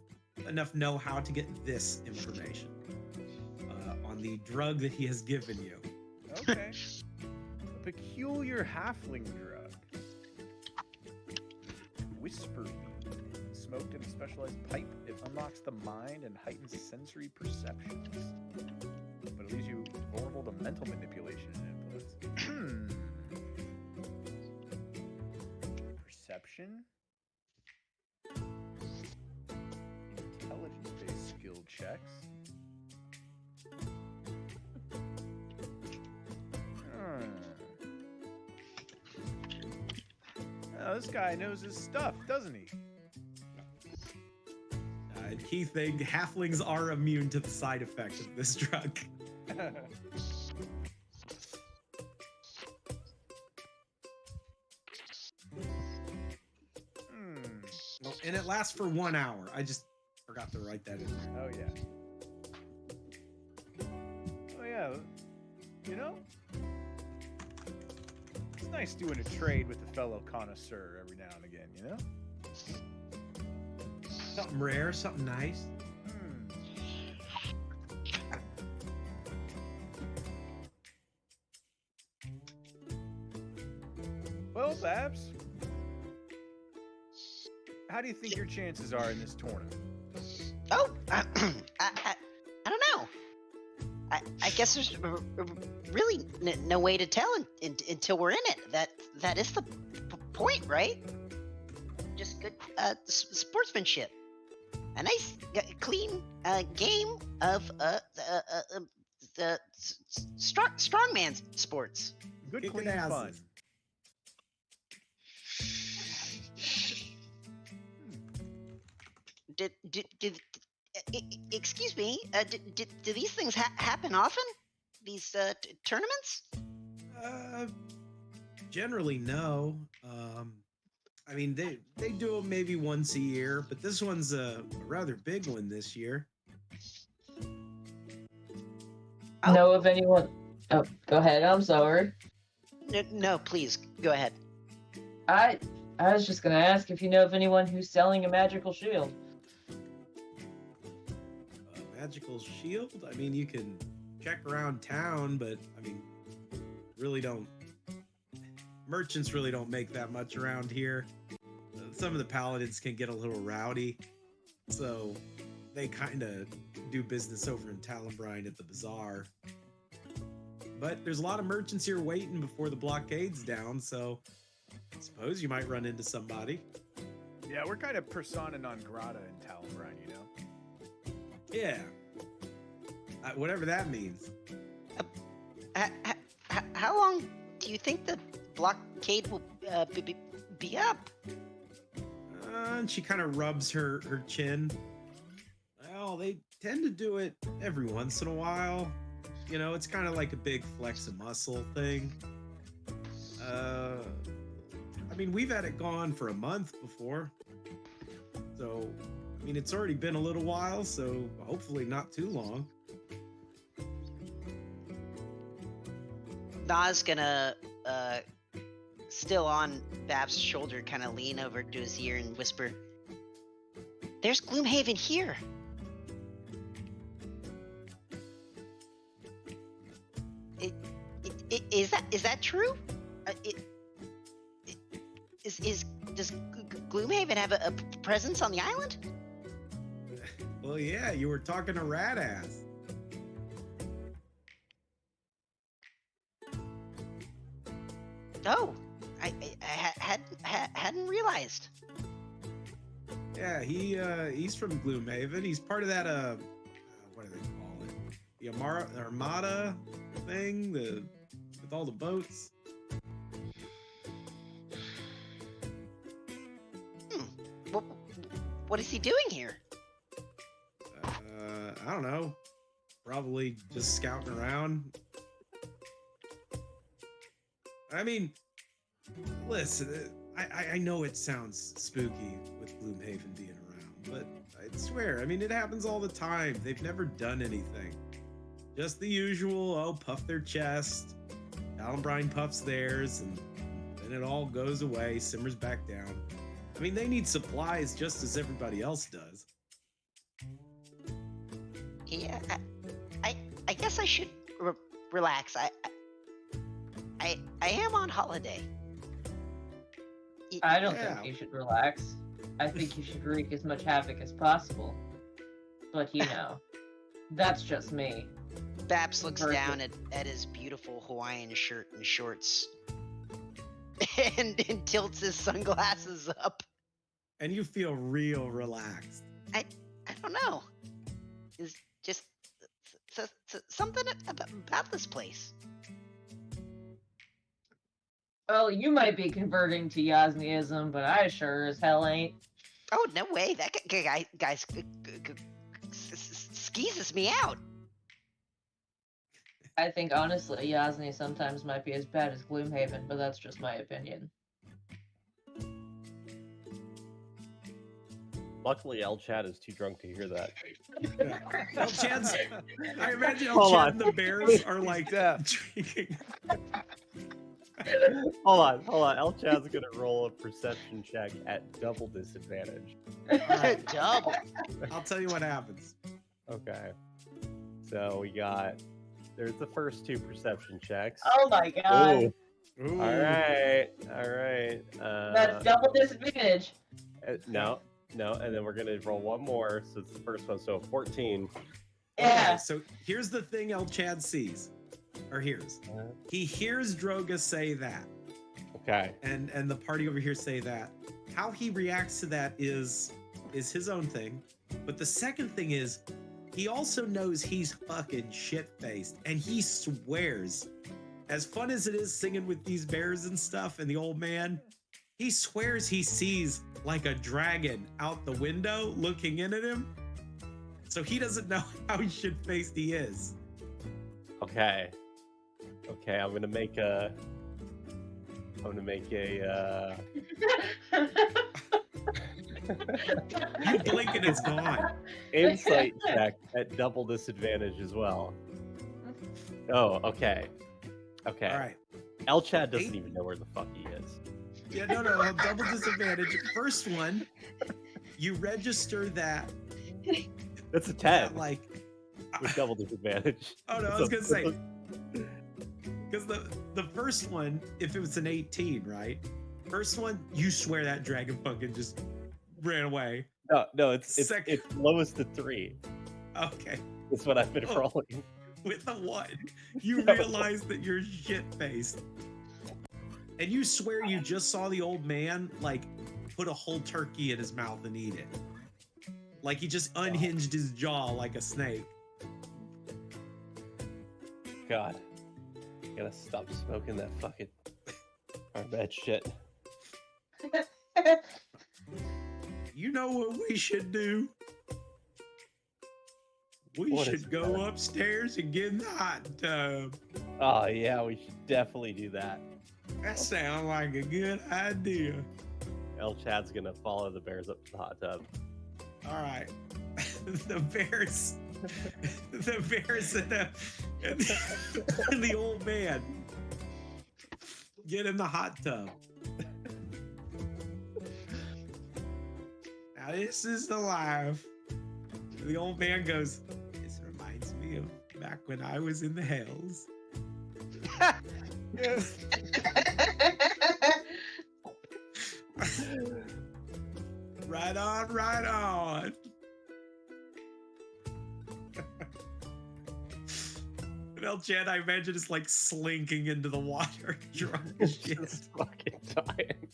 know-how to get this information on the drug that he has given you. Okay. A peculiar halfling drug. Whisper weed. Smoked in a specialized pipe, it unlocks the mind and heightens sensory perceptions. But it leaves you vulnerable to mental manipulation and influence. Perception? Intelligence-based skill checks. Oh, this guy knows his stuff, doesn't he? Key thing, halflings are immune to the side effect of this drug. And it lasts for 1 hour. I just forgot to write that in there. Oh, yeah. Oh, yeah. You know? It's nice doing a trade with a fellow connoisseur every now and again, you know? Something rare, something nice. Well, Babs, how do you think your chances are in this tournament? oh, I don't know. I guess there's really no way to tell until we're in it. That is the point, right? Just good sportsmanship. A nice, clean game of the strongman sports. Good, Kick clean asses. fun. Excuse me, do these things happen often? These tournaments? Generally, no. I mean, they do them maybe once a year, but this one's a rather big one this year. Know of anyone? Oh, go ahead. I'm sorry. No, please go ahead. I was just gonna ask if you know of anyone who's selling a magical shield. Magical shield? I mean, you can check around town, but I mean, merchants really don't make that much around here. Some of the paladins can get a little rowdy, so they kind of do business over in Talonbrine at the bazaar. But there's a lot of merchants here waiting before the blockade's down, so I suppose you might run into somebody. Yeah, we're kind of persona non grata in Talonbrine, you know? Yeah. Whatever that means. How long do you think the blockade will be up? And she kind of rubs her chin. Well, they tend to do it every once in a while. You know, it's kind of like a big flex of muscle thing. I mean, we've had it gone for a month before. So, I mean, it's already been a little while, so hopefully not too long. Na's gonna, still on Bab's shoulder, kind of lean over to his ear and whisper, "There's Gloomhaven here." Is that true? Does Gloomhaven have a presence on the island? Well, yeah, you were talking to Radass. Oh, hadn't realized. Yeah, he's from Gloomhaven. He's part of that what do they call it? The Armada thing, with all the boats. What is he doing here? I don't know. Probably just scouting around. I mean, listen, I know it sounds spooky with Gloomhaven being around, but I swear, I mean, it happens all the time. They've never done anything. Just the usual, puff their chest. Alan puffs theirs, and then it all goes away, simmers back down. I mean, they need supplies just as everybody else does. Yeah, I guess I should relax. I am on holiday. I don't think you should relax. I think you should wreak as much havoc as possible. But that's just me. Babs looks down at his beautiful Hawaiian shirt and shorts and tilts his sunglasses up. And you feel real relaxed. I don't know. It's just something about this place. Well, you might be converting to Yasniism, but I sure as hell ain't. Oh, no way. That guy skeezes me out. I think, honestly, Yasni sometimes might be as bad as Gloomhaven, but that's just my opinion. Luckily, El Chad is too drunk to hear that. El Chad's, I imagine El Hold Chad on. and the bears are like drinking. Hold on. El Chad's gonna roll a perception check at double disadvantage. Alright, Double. I'll tell you what happens. Okay. So there's the first two perception checks. Oh my god. Ooh. Ooh. All right. That's double disadvantage. No, and then we're gonna roll one more. So it's the first one. So 14. Yeah. Okay, so here's the thing El Chad sees, or hears. He hears Droga say that, Okay. and the party over here say that. How he reacts to that is his own thing. But the second thing is, he also knows he's fucking shit-faced, and he swears. As fun as it is singing with these bears and stuff, and the old man, he swears he sees like a dragon out the window looking in at him. So he doesn't know how shit-faced he is. Okay. I'm gonna make a. You blink and it's gone. Insight check at double disadvantage as well. Oh, okay. All right. El Chad doesn't even know where the fuck he is. Yeah, no, double disadvantage. First one, you register that. That's a 10 Like, with double disadvantage. oh no, I was gonna say, because the first one, if it was an 18, right? First one, you swear that dragon fucking just ran away. No, it's Second- lowest of 3. Okay, That's what I've been Oh. rolling. with the one, you No. realize that you're shit-faced, and you swear you just saw the old man like put a whole turkey in his mouth and eat it. Like he just unhinged his jaw like a snake. God, gotta stop smoking that fucking bad shit. You know what we should do? We What is should go that? upstairs and get in the hot tub. Oh yeah, we should definitely do that. That sounds like a good idea. El Chad's gonna follow the bears up to the hot tub. All right. The bears and the old man get in the hot tub. Now this is the life. The old man goes, this reminds me of back when I was in the hells. Right on, right on. And El Chan, I imagine, is like slinking into the water, drunk as shit. Just fucking dying.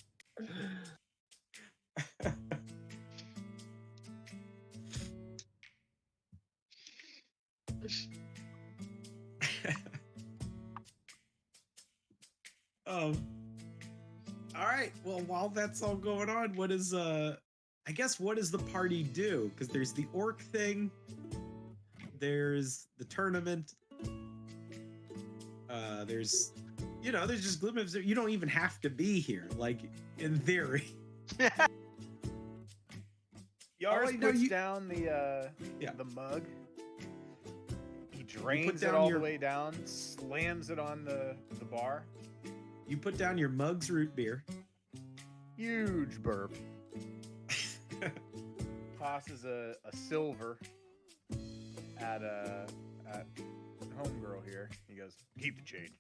All right. Well, while that's all going on, what is I guess what does the party do? Because there's the orc thing, there's the tournament, there's there's just glimmers. You don't even have to be here, like in theory. Yars no, puts down the mug. He drains it down all the way down, slams it on the bar. You put down your mug's root beer. Huge burp. Tosses a silver at homegirl here. He goes, keep the change.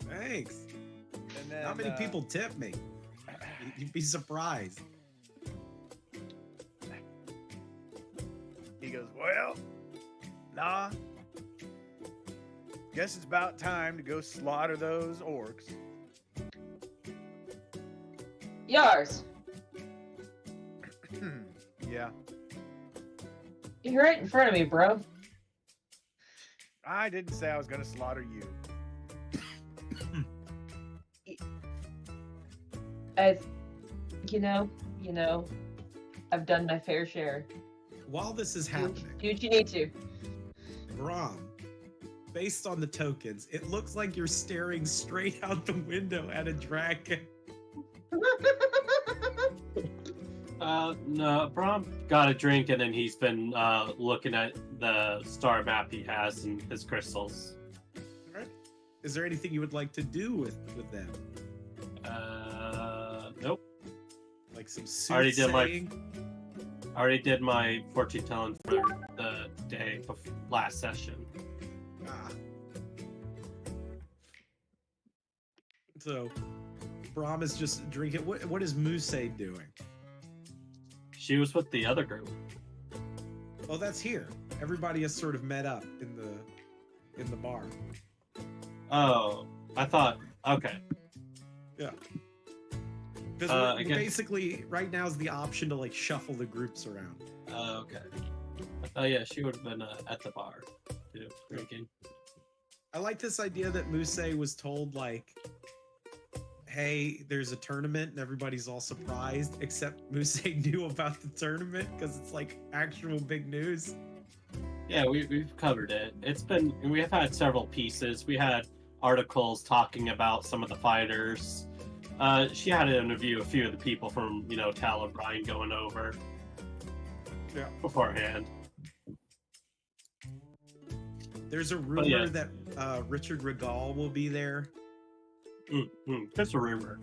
Thanks. And then, Not many people tip me. You'd be surprised. He goes, well, nah. Guess it's about time to go slaughter those orcs. Yars, Yeah. you're right in front of me, bro. I didn't say I was gonna slaughter you. I've, I've done my fair share. While this is Do happening, what you need to. Brom, based on the tokens, it looks like you're staring straight out the window at a dragon. No, Brom got a drink and then he's been looking at the star map he has and his crystals. All right. Is there anything you would like to do with them? Nope. Like some Already did my- soothsaying? Already did my fortune telling for the day last session. Ah. So, Brom is just drinking. What is Muse doing? She was with the other group. Oh, that's here. Everybody has sort of met up in the bar. Oh, I thought. Okay. Yeah. Because I guess- basically, right now is the option to like shuffle the groups around. Okay. Oh yeah, she would have been at the bar, too, drinking. I like this idea that Muse was told like, hey, there's a tournament and everybody's all surprised, except Muse knew about the tournament because it's like actual big news. Yeah, we've covered it. We have had several pieces. We had articles talking about some of the fighters. She had an interview a few of the people from, Tal and Brian going over. Yeah. Beforehand. There's a rumor that Richard Regal will be there. Just a rumor.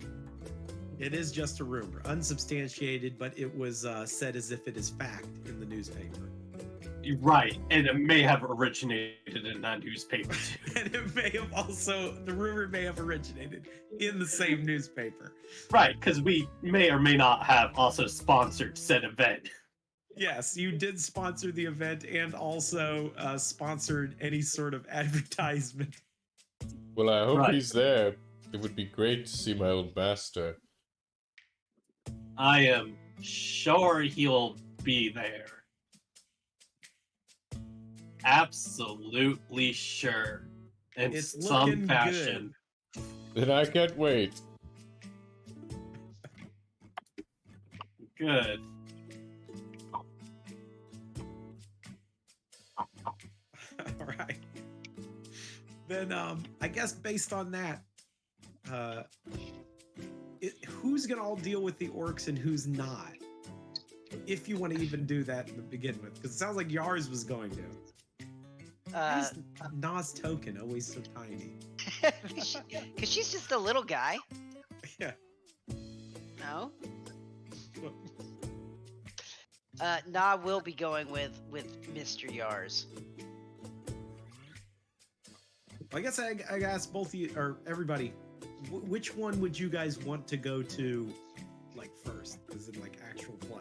It is just a rumor, unsubstantiated, but it was said as if it is fact in the newspaper. You're right, and it may have originated in that newspaper too. And it may have the rumor may have originated in the same newspaper. Right, because we may or may not have also sponsored said event. Yes, you did sponsor the event and also sponsored any sort of advertisement. Well, I hope Right. he's there. It would be great to see my old master. I am sure he'll be there. Absolutely sure. In It's some looking fashion. Then I can't wait. Good. All right. Then I guess based on that, who's gonna all deal with the orcs and who's not? If you want to even do that to begin with, because it sounds like Yars was going to. Why is Na's token always so tiny? Because she's just a little guy. Yeah. No. Nah will be going with Mr. Yars. I guess I asked both of you or everybody, which one would you guys want to go to, like first, as in like actual play?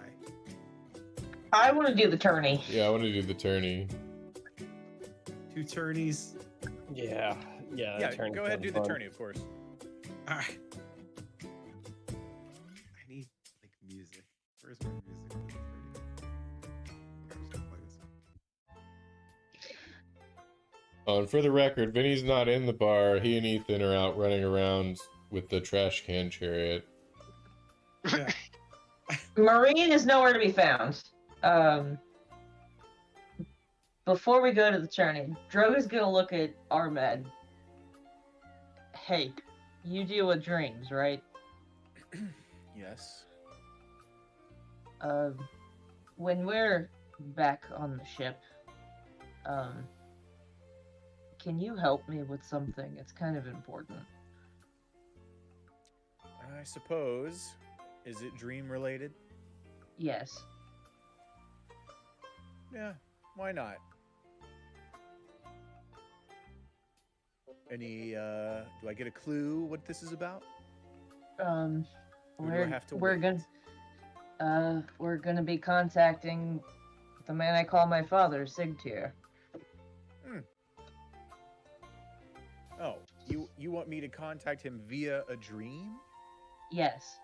I want to do the tourney. Yeah, I want to do the tourney. 2 tourneys. Yeah. Yeah, attorney go ahead and do sounds the fun. tourney, of course. All right. I need like music. Where's my music? I'm just gonna play this. Oh, and for the record, Vinny's not in the bar. He and Ethan are out running around with the trash can chariot. Yeah. Marine is nowhere to be found. Before we go to the tourney, Drogo's gonna look at Armed. Hey, you deal with dreams, right? Yes. When we're back on the ship, can you help me with something? It's kind of important. I suppose. Is it dream related? Yes. Yeah, why not? Any, do I get a clue what this is about? Or do I have to we're wait? we're gonna be contacting the man I call my father, Sigtyr. Oh, you want me to contact him via a dream? Yes.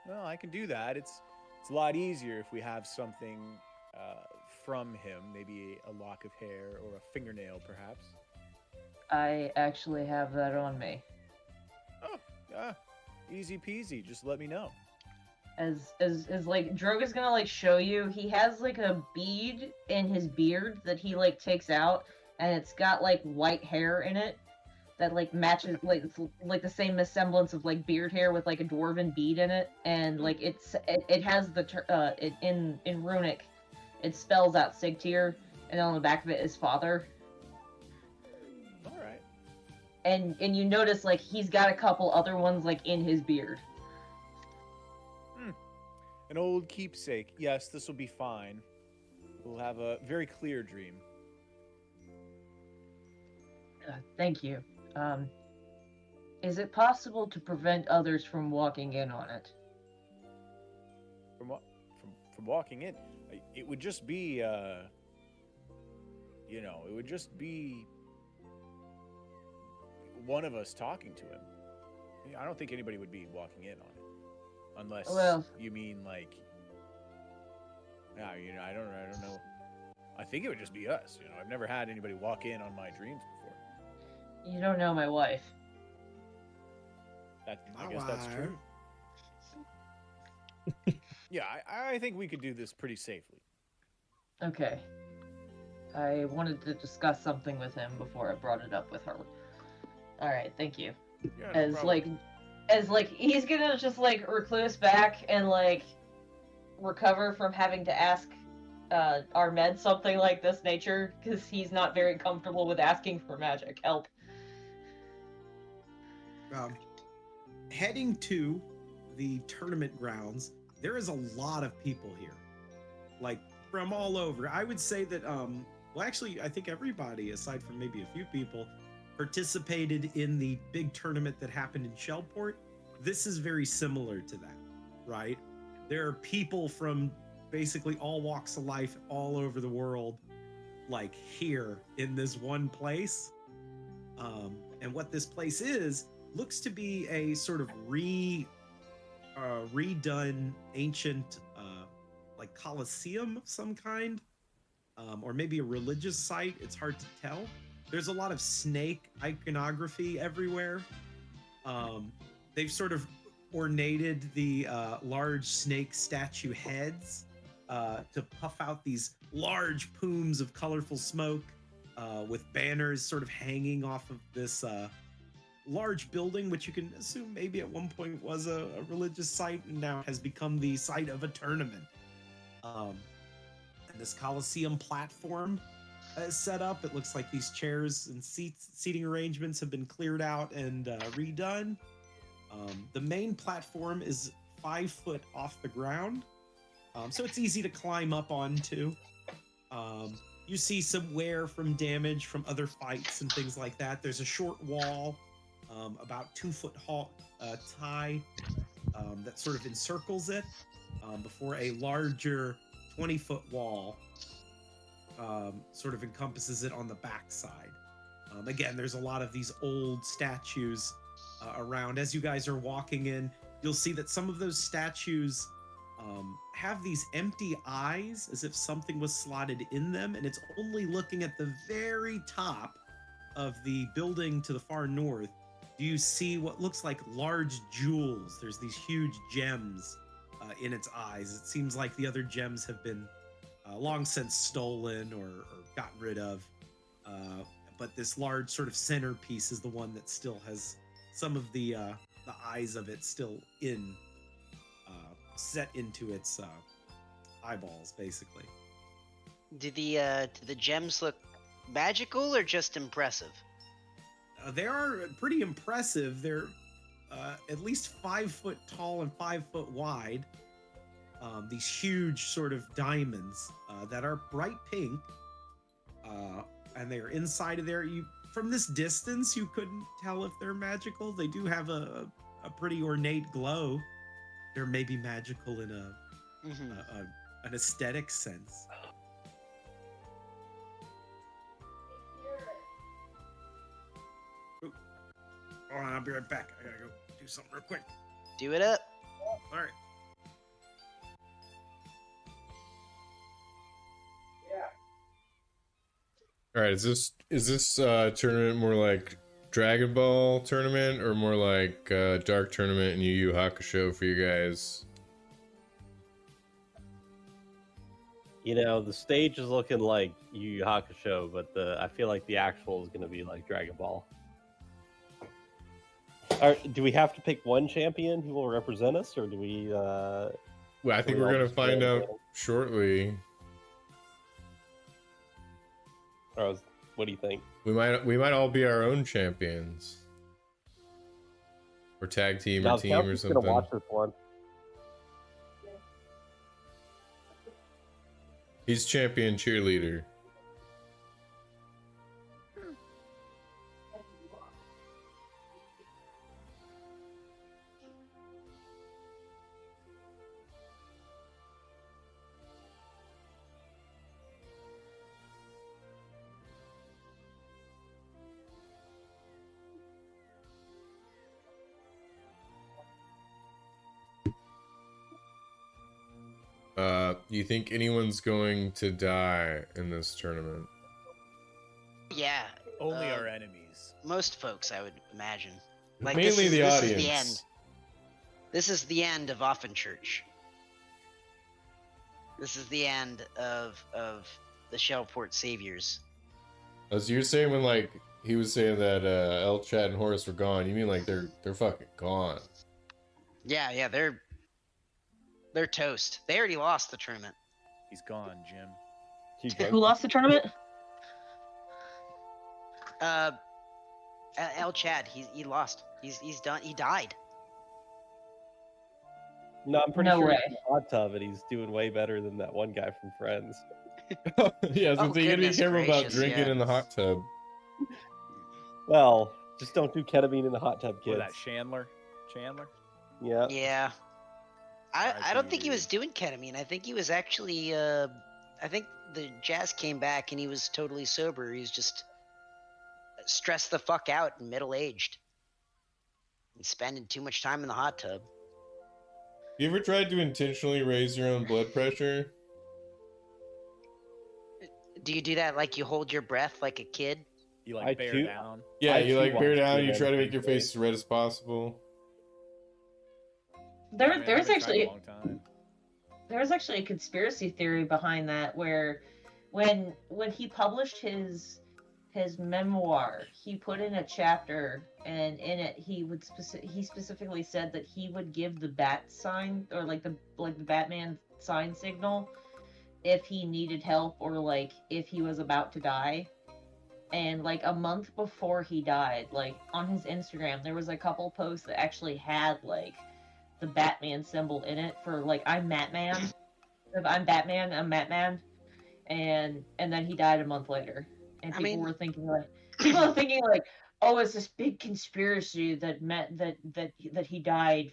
Well, I can do that. It's a lot easier if we have something from him, maybe a lock of hair or a fingernail, perhaps. I actually have that on me. Oh, easy peasy. Just let me know. As like Drogo's gonna like show you, he has like a bead in his beard that he like takes out, and it's got like white hair in it that like matches like it's like the same semblance of like beard hair with like a dwarven bead in it, and like it has the in runic, it spells out Sigtyr, and on the back of it is father. All right. And you notice like he's got a couple other ones like in his beard. An old keepsake. Yes, this will be fine. We'll have a very clear dream. Thank you. Is it possible to prevent others from walking in on it? From what? From walking in, it would just be, it would just be one of us talking to him. I don't think anybody would be walking in on it, unless you mean like, I don't know. I think it would just be us. I've never had anybody walk in on my dreams before. You don't know my wife. I guess that's true. Yeah, I think we could do this pretty safely. Okay. I wanted to discuss something with him before I brought it up with her. Alright, thank you. Yeah, no problem. As he's gonna just like recluse back and like recover from having to ask Armed something like this nature, because he's not very comfortable with asking for magic help. Heading to the tournament grounds, there is a lot of people here, like from all over. I would say that, well, actually, I think everybody, aside from maybe a few people, participated in the big tournament that happened in Shellport. This is very similar to that, right? There are people from basically all walks of life all over the world, like here in this one place. And what this place is, looks to be a sort of redone ancient like Colosseum of some kind, or maybe a religious site. It's hard to tell. There's a lot of snake iconography everywhere. They've sort of ornated the large snake statue heads to puff out these large plumes of colorful smoke, with banners sort of hanging off of this large building, which you can assume maybe at one point was a religious site and now has become the site of a tournament. And this Colosseum platform is set up. It looks like these chairs and seating arrangements have been cleared out and redone. The main platform is 5 foot off the ground, so it's easy to climb up onto. You see some wear from damage from other fights and things like that. There's a short wall, about 2 foot high, that sort of encircles it, before a larger 20-foot wall sort of encompasses it on the backside. Again, there's a lot of these old statues around. As you guys are walking in, you'll see that some of those statues have these empty eyes as if something was slotted in them, and it's only looking at the very top of the building to the far north do you see what looks like large jewels. There's these huge gems in its eyes. It seems like the other gems have been long since stolen or gotten rid of, but this large sort of centerpiece is the one that still has some of the eyes of it still in set into its eyeballs, basically. Do the gems look magical or just impressive? They are pretty impressive. They're at least 5 foot tall and 5 foot wide. These huge sort of diamonds that are bright pink, and they are inside of there. From this distance, you couldn't tell if they're magical. They do have a pretty ornate glow. They're maybe magical in an aesthetic sense. Hold on, I'll be right back. I gotta go do something real quick. Do it up. All right. All right, is this tournament more like Dragon Ball tournament or more like Dark Tournament and Yu Yu Hakusho for you guys? You know, the stage is looking like Yu Yu Hakusho, but I feel like the actual is going to be like Dragon Ball. Do we have to pick one champion who will represent us, or do we? Well, I think we're gonna find out shortly. Or what do you think? We might all be our own champions, or tag team or team or something. Gonna watch this one. He's champion cheerleader. Do you think anyone's going to die in this tournament? Yeah. Only our enemies. Most folks, I would imagine. Like, Mainly the audience. This is the end. This is the end of offenchurch. This is the end of the shellportsaviors. As you're saying, when like he was saying that El Chad and Horace were gone, you mean like they're fucking gone? Yeah, they're toast. They already lost the tournament. He's gone, Jim. Who lost the tournament? El Chad. He lost. He's done. He died. No, I'm pretty No sure way. he's in the hot tub, and he's doing way better than that one guy from Friends. Yeah, so Oh, you gotta be goodness careful about gracious, drinking yeah. in the hot tub. Well, just don't do ketamine in the hot tub, What, kids. that Chandler? Yeah. Yeah. I R.I.P. don't think he was dude. doing ketamine. I think he was actually. I think the Jazz came back and he was totally sober. He was just stressed the fuck out and middle aged, and spending too much time in the hot tub. You ever tried to intentionally raise your own blood pressure? Do you do that like you hold your breath like a kid? You I like bear too- down. Yeah, I you too like want bear to down, do you that try to every make your day. face as red as possible. I mean, There's I've been trying actually a long time. there's actually a conspiracy theory behind that, where when he published his memoir, he put in a chapter, and in it he specifically said that he would give the bat sign, or like the Batman sign signal, if he needed help, or like if he was about to die. And like a month before he died, like on his Instagram, there was a couple posts that actually had like the Batman symbol in it for like I'm Batman. If I'm Batman, I'm Batman. And then he died a month later. And I people mean- were thinking like, oh, it's this big conspiracy that he died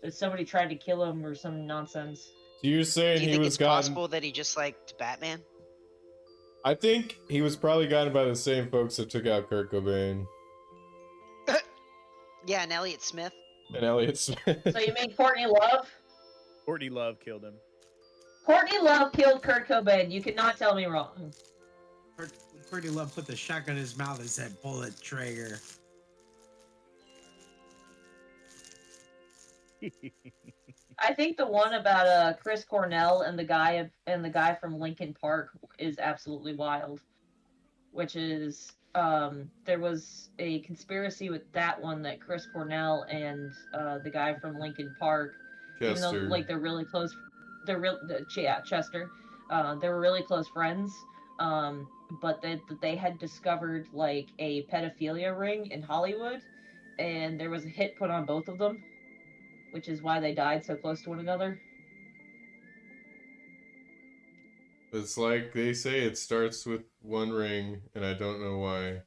that somebody tried to kill him or some nonsense. So you're saying Do you he think was it's gotten... possible that he just liked Batman? I think he was probably gotten by the same folks that took out Kurt Cobain Yeah, and Elliot Smith. and Elliot Smith. So you mean Courtney Love? Courtney Love killed him. Courtney Love killed Kurt Cobain. You cannot tell me wrong. Courtney Love put the shotgun in his mouth and said, "Pull the trigger." I think the one about Chris Cornell and the guy from Lincoln Park is absolutely wild. Which is there was a conspiracy with that one that Chris Cornell and the guy from Lincoln Park, even though Chester. like they're really close, Chester, they were really close friends. But they had discovered like a pedophilia ring in Hollywood, and there was a hit put on both of them, which is why they died so close to one another. It's like they say it starts with one ring, and I don't know why.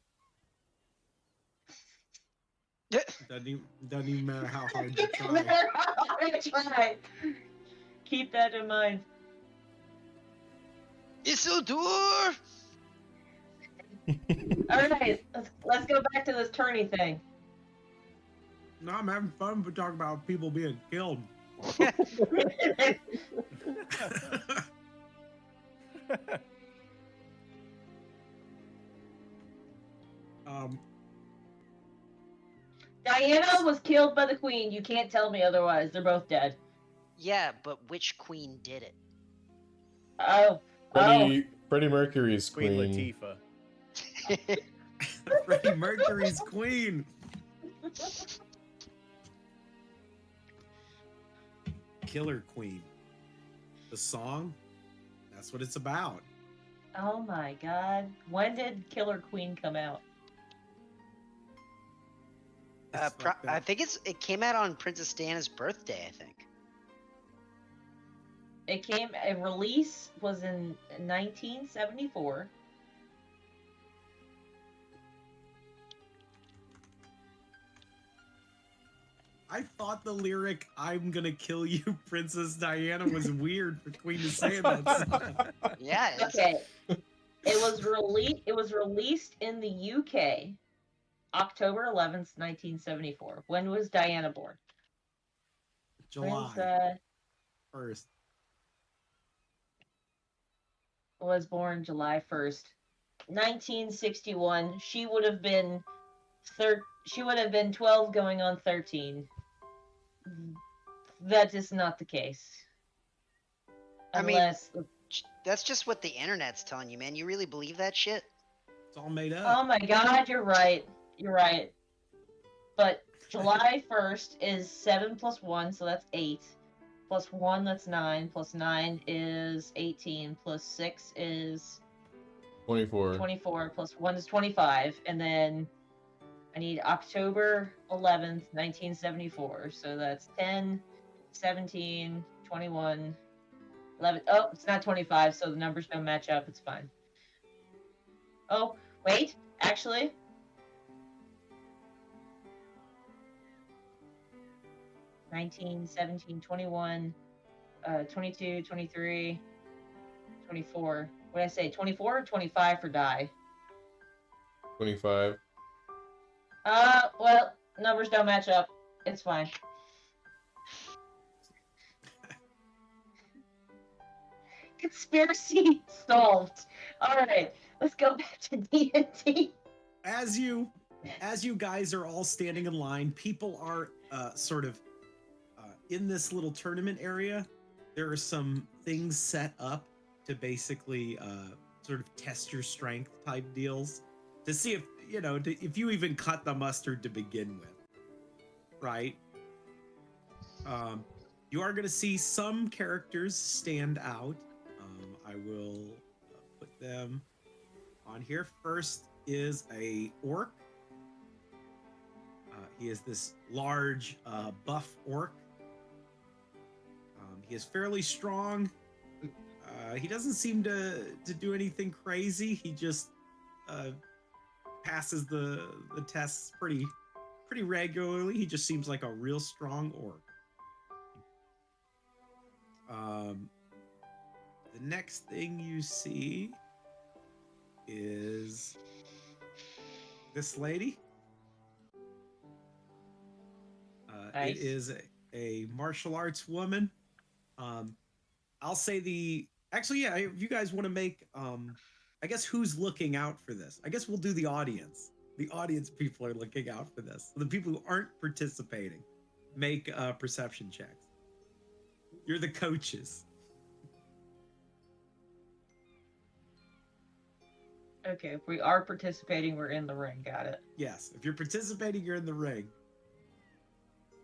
Doesn't even matter how hard you No matter try. how hard I try. Keep that in mind. Isildur! All right, let's go back to this tourney thing. No, I'm having fun, but talking about people being killed. Diana was killed by the queen. You can't tell me otherwise. They're both dead. Yeah, but which queen did it? Oh. Freddie Mercury's Queen queen. Latifah. Freddie Mercury's queen. Killer Queen. The song, that's what it's about. Oh my god. When did Killer Queen come out? It's fucked I up. think it came out on Princess Diana's birthday. I think. A release was in 1974. I thought the lyric "I'm gonna kill you, Princess Diana" was weird for Queen to say that song. Yeah. Okay. It was released in the UK October 11th, 1974. When was Diana born? July 1st. Was born July 1st, 1961. She would have been 12 going on 13. That is not the case. I mean- Unless That's just what the internet's telling you, man. You really believe that shit? It's all made up. oh my god, you're right. You're right. But July 1st is 7 plus 1, so that's 8. Plus 1, that's 9. Plus 9 is 18. Plus 6 is 24. 24. Plus 1 is 25. And then I need October 11th, 1974. So that's 10, 17, 21, 11. Oh, it's not 25, so the numbers don't match up. It's fine. Oh, wait. Actually, (19, 17, 21, 22, 23, 24. What did I say? 24 or 25 for die? 25. Well, numbers don't match up. It's fine. Conspiracy solved. All right, let's go back to D&D. As you guys are all standing in line, people are sort of in this little tournament area. There are some things set up to basically sort of test your strength type deals to see if if you even cut the mustard to begin with, right? You are going to see some characters stand out. I will put them on here. First is a orc. He is this large buff orc. He is fairly strong. He doesn't seem to do anything crazy. He just passes the tests pretty regularly. He just seems like a real strong orc. The next thing you see is this lady. Nice. It is a martial arts woman. I'll say actually, yeah, if you guys want to make, I guess who's looking out for this? I guess we'll do the audience. The audience people are looking out for this. The people who aren't participating make perception checks. You're the coaches. Okay, if we are participating, we're in the ring. Got it. Yes, if you're participating, you're in the ring.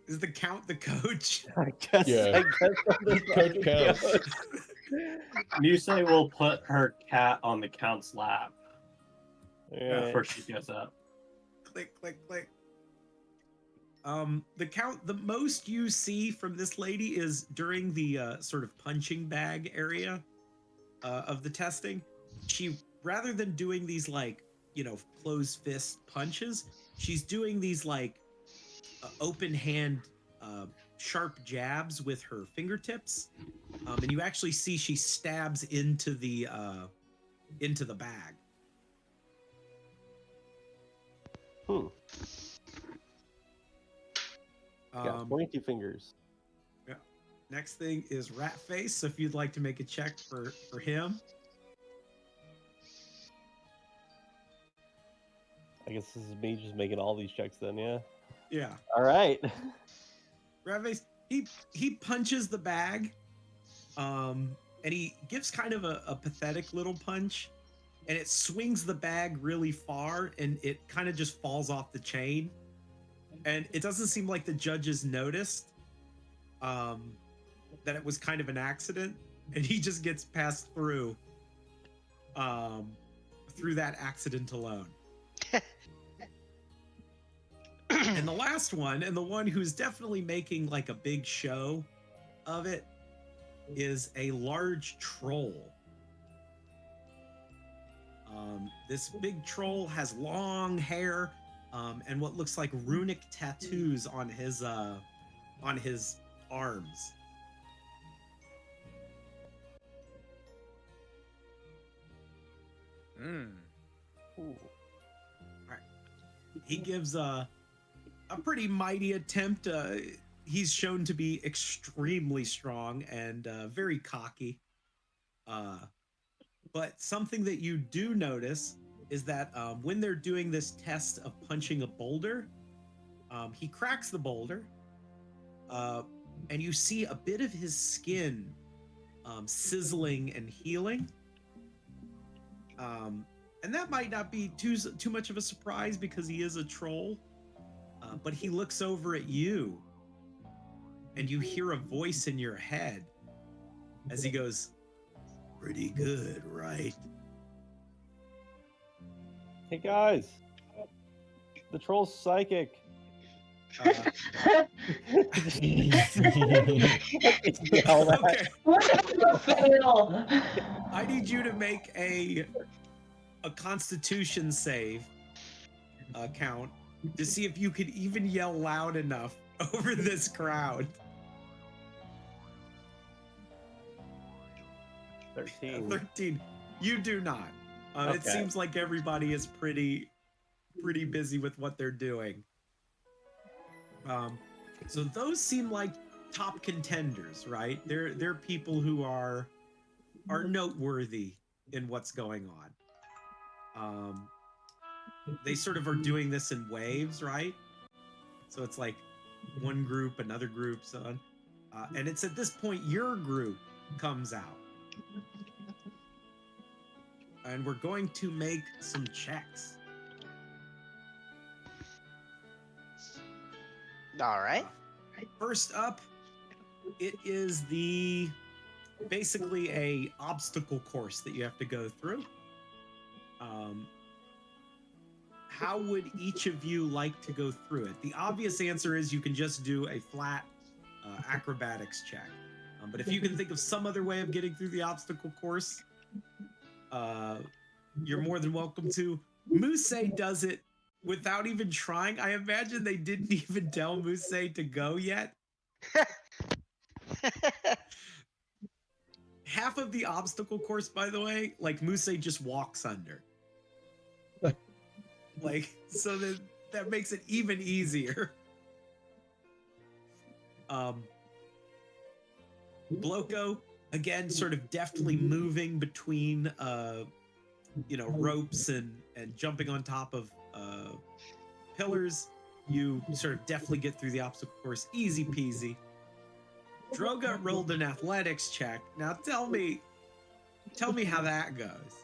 Is the count the coach? I guess. Yeah. Coach counts. Muse will put her cat on the count's lap Yeah. before she gets up. Click, click, click. The most you see from this lady is during the sort of punching bag area of the testing. She, rather than doing these like, closed fist punches, she's doing these like open hand sharp jabs with her fingertips. And you actually see she stabs into the bag. Got pointy fingers. Yeah. Next thing is Rat Face. So if you'd like to make a check for him. I guess this is me just making all these checks then, yeah? Yeah. All right. Rat Face, he punches the bag. And he gives kind of a pathetic little punch. And it swings the bag really far and it kind of just falls off the chain. And it doesn't seem like the judges noticed that it was kind of an accident, and he just gets passed through that accident alone. And the last one, and the one who's definitely making like a big show of it, is a large troll. This big troll has long hair. And what looks like runic tattoos on his arms. Mm. All right. He gives a pretty mighty attempt. He's shown to be extremely strong and very cocky. But something that you do notice is that when they're doing this test of punching a boulder, he cracks the boulder, and you see a bit of his skin sizzling and healing. And that might not be too much of a surprise because he is a troll, but he looks over at you, and you hear a voice in your head as he goes, "Pretty good, right?" Hey guys, the troll's psychic. Okay. Fail. I need you to make a Constitution save count to see if you could even yell loud enough over this crowd. 13. 13. You do not. It Okay. seems like everybody is pretty busy with what they're doing. So those seem like top contenders, right? They're people who are noteworthy in what's going on. They sort of are doing this in waves, right? So it's like one group, another group, so on. And it's at this point your group comes out. And we're going to make some checks. All right. First up, it is basically a obstacle course that you have to go through. How would each of you like to go through it? The obvious answer is you can just do a flat acrobatics check. But if you can think of some other way of getting through the obstacle course, you're more than welcome to. Muse does it without even trying. I imagine they didn't even tell Muse to go yet. Half of the obstacle course, by the way, like Muse just walks under. like so that makes it even easier. Bloko again, sort of deftly moving between ropes and jumping on top of pillars. You sort of deftly get through the obstacle course, easy peasy. Droga rolled an athletics check. Now tell me how that goes.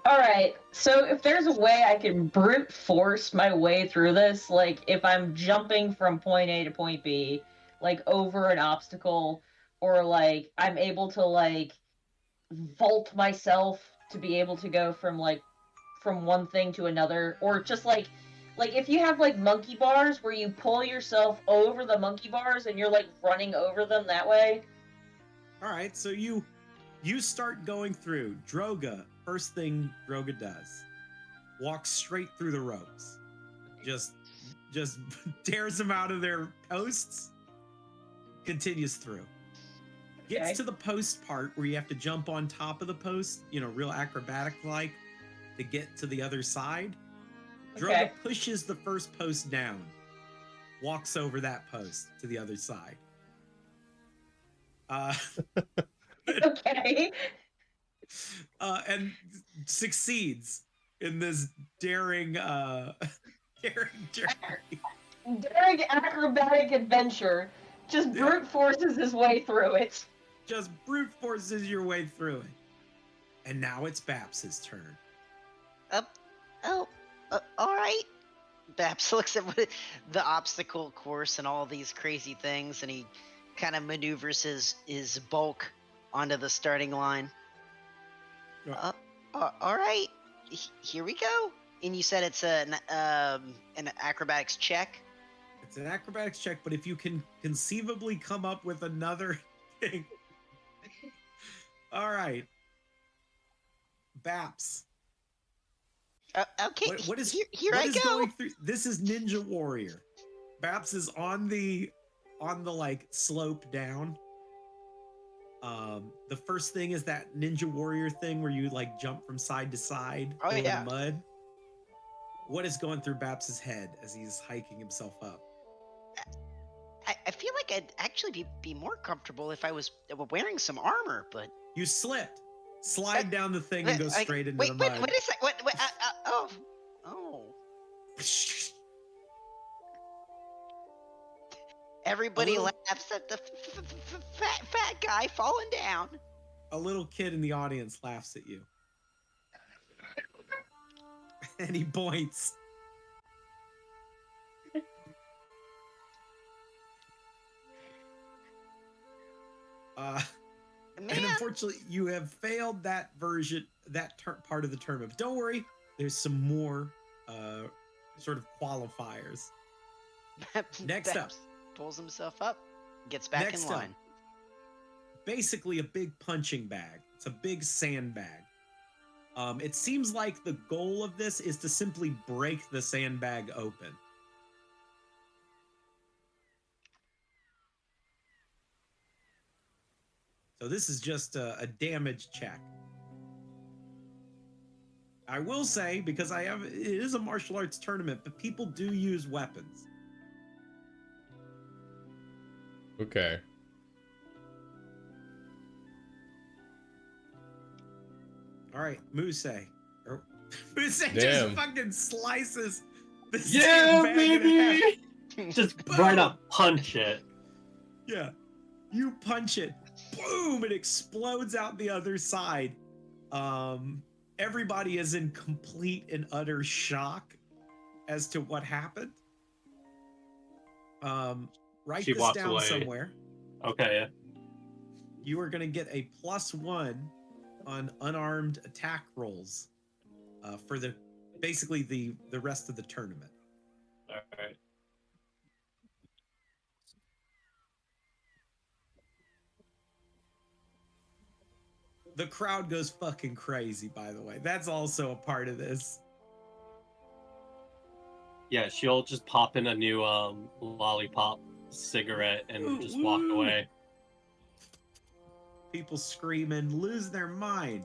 All right, so if there's a way I can brute force my way through this, like if I'm jumping from point A to point B, like over an obstacle, or like I'm able to like vault myself to be able to go from one thing to another, or just like if you have like monkey bars where you pull yourself over the monkey bars and you're like running over them that way. All right, so you start going through. Droga, first thing Droga does, walks straight through the ropes. Just tears them out of their posts, continues through. Gets to the post part where you have to jump on top of the post, real acrobatic-like, to get to the other side. Droga pushes the first post down, walks over that post to the other side. Okay. And succeeds in this daring acrobatic adventure. Just brute forces his way through it. Just brute forces your way through it. And now it's Babs' turn. All right. Babs looks at the obstacle course and all these crazy things, and he kind of maneuvers his bulk onto the starting line. All right, here we go. And you said it's an acrobatics check? It's an acrobatics check, but if you can conceivably come up with another thing. All right. Babs. Okay, what is here what I is go. Going through, this is Ninja Warrior. Babs is on the like slope down. The first thing is that Ninja Warrior thing where you like jump from side to side over the mud. What is going through Babs' head as he's hiking himself up? I feel like I'd actually be more comfortable if I was wearing some armor, but you slipped. Slide down the thing and go straight into the mud. Wait a sec. What? Oh. Everybody laughs at the fat guy falling down. A little kid in the audience laughs at you. And he points. And unfortunately, you have failed that version, part of the tournament. But don't worry, there's some more sort of qualifiers. Next up. Pulls himself up, gets back in line. Basically a big punching bag. It's a big sandbag. It seems like the goal of this is to simply break the sandbag open. So this is just a damage check. I will say, because it is a martial arts tournament, but people do use weapons. Okay. All right, Muse. Muse just fucking slices the sandbag in half. Just right up, punch it. Yeah. You punch it. Boom! It explodes out the other side. Everybody is in complete and utter shock as to what happened. Write she this down away. somewhere. Okay, yeah. You are going to get a +1 on unarmed attack rolls for basically the rest of the tournament. All right. The crowd goes fucking crazy, by the way. That's also a part of this. Yeah, she'll just pop in a new lollipop cigarette and just walk away. People scream and lose their mind.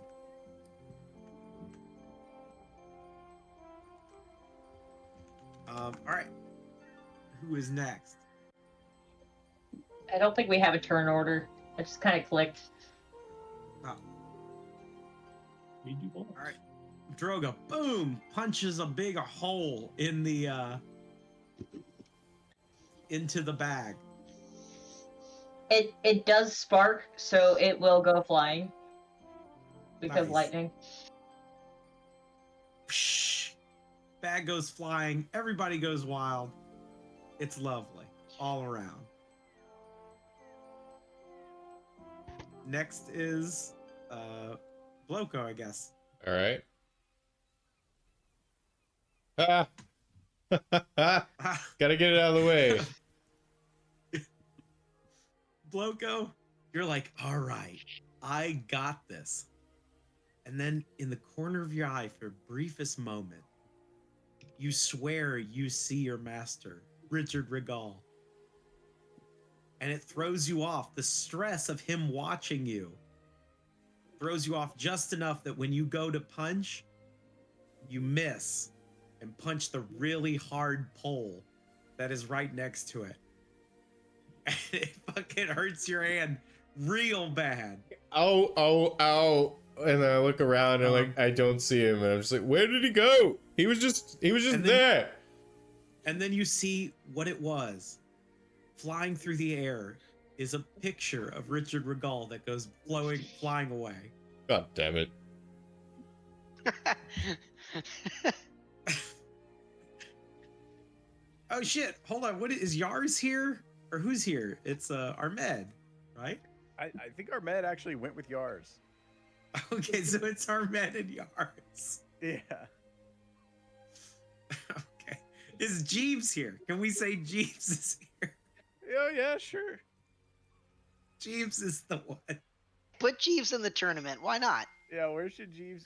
All right. Who is next? I don't think we have a turn order. It just kind of clicked. Oh, We do both. all right. Droga, boom, punches a big hole in the into the bag. It does spark, so it will go flying because Nice. lightning. Psh, bag goes flying. Everybody goes wild. It's lovely all around. Next is Bloko, I guess. All right. Ah. Gotta get it out of the way. Bloko, you're like, all right, I got this. And then in the corner of your eye, for a briefest moment, you swear you see your master, Richard Regal. And it throws you off. The stress of him watching you throws you off just enough that when you go to punch, you miss and punch the really hard pole that is right next to it. And it fucking hurts your hand real bad. Ow, ow, ow. And I look around and like I don't see him, and I'm just like, where did he go? He was just And then- there. And then you see what it was. Flying through the air is a picture of Richard Regal that goes flying away. God damn it. Oh shit, hold on. What is Yars here? Or who's here? It's Ahmed, right? I think our med actually went with Yars. Okay, so it's Ahmed and Yars. Yeah. Okay. Is Jeeves here? Can we say Jeeves is here? Oh yeah, sure. Jeeves is the one. Put Jeeves in the tournament. Why not? Yeah, where should Jeeves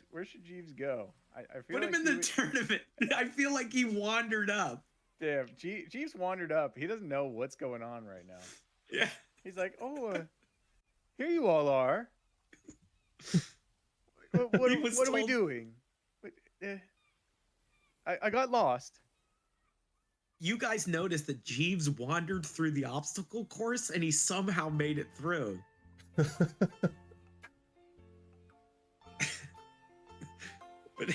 go? I feel Put him like in he the would- tournament. I feel like he wandered up. Damn, Jeeves wandered up. He doesn't know what's going on right now. Yeah. He's like, here you all are. What He was are we told- doing? I got lost. You guys noticed that Jeeves wandered through the obstacle course and he somehow made it through. But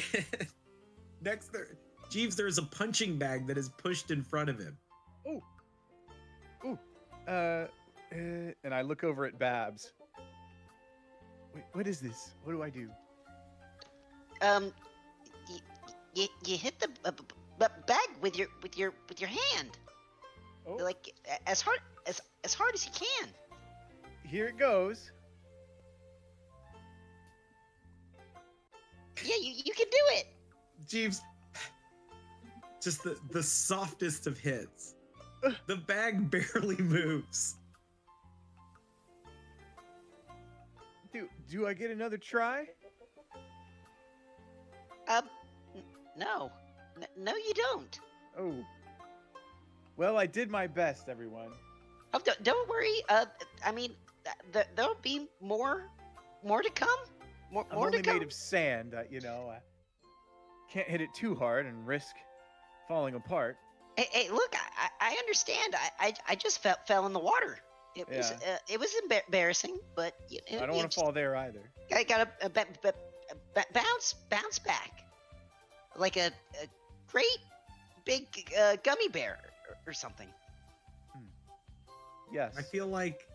next there, Jeeves, there's a punching bag that is pushed in front of him. And I look over at Babs. Wait, what is this? What do I do? You hit the bag with your hand, Oh, like as hard as you can. here it goes. Yeah, you can do it. Jeeves, just the softest of hits. The bag barely moves. Do I get another try? No, no, you don't. Oh. Well, I did my best, everyone. Oh, don't worry. I mean, there'll be more to come. More I'm to only come. made of sand, I can't hit it too hard and risk falling apart. Hey, look, I understand. I just fell in the water. It was embarrassing, but I don't want to fall there either. I got to bounce back, like a great big gummy bear or something. Yes. I feel like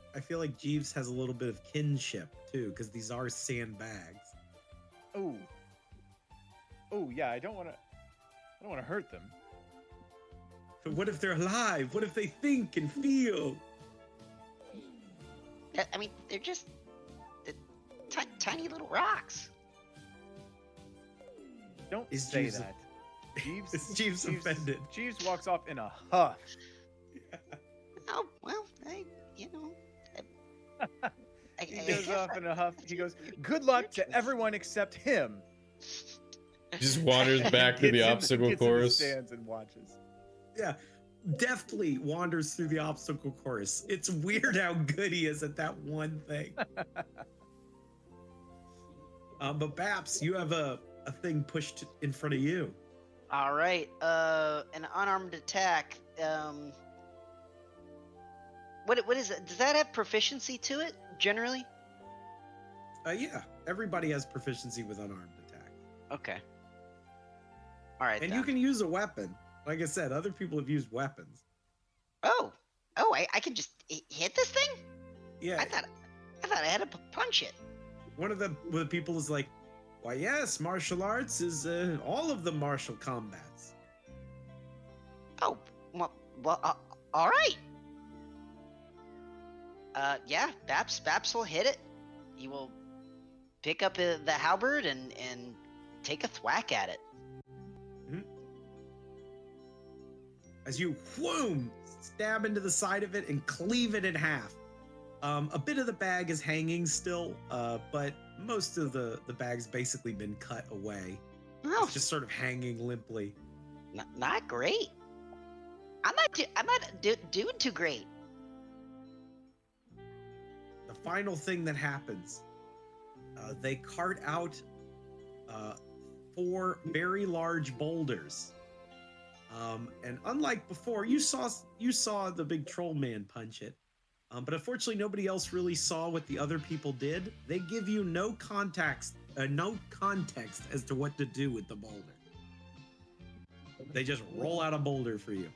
Jeeves has a little bit of kinship too, because these are sandbags. Oh. Oh yeah. I don't want to hurt them. But what if they're alive? What if they think and feel? I mean, they're just tiny little rocks. Don't Is say Jeeves- that. Jeeves. Is Jeeves offended? Jeeves walks off in a huff. Oh well, He goes off in a huff. He goes, "Good luck to everyone except him." Just wanders back to the obstacle gets in the course. stands and watches. Yeah, deftly wanders through the obstacle course. It's weird how good he is at that one thing. But Baps, you have a thing pushed in front of you. All right. An unarmed attack. What is it? Does that have proficiency to it generally? Yeah, everybody has proficiency with unarmed attack. Okay. All right. And then. you can use a weapon. Like I said, other people have used weapons. Oh, I can just hit this thing? Yeah. I thought I had to punch it. One of the people is like, why, yes, martial arts is all of the martial combats. Oh, well, all right. Yeah, Baps will hit it. He will pick up the halberd and take a thwack at it. As you whoom, stab into the side of it and cleave it in half. A bit of the bag is hanging still, but most of the bag's basically been cut away. Oh, It's just sort of hanging limply. not great. I'm not doing too great. The final thing that happens, they cart out 4 very large boulders. And unlike before, you saw the big troll man punch it. But unfortunately, nobody else really saw what the other people did. They give you no context as to what to do with the boulder. They just roll out a boulder for you.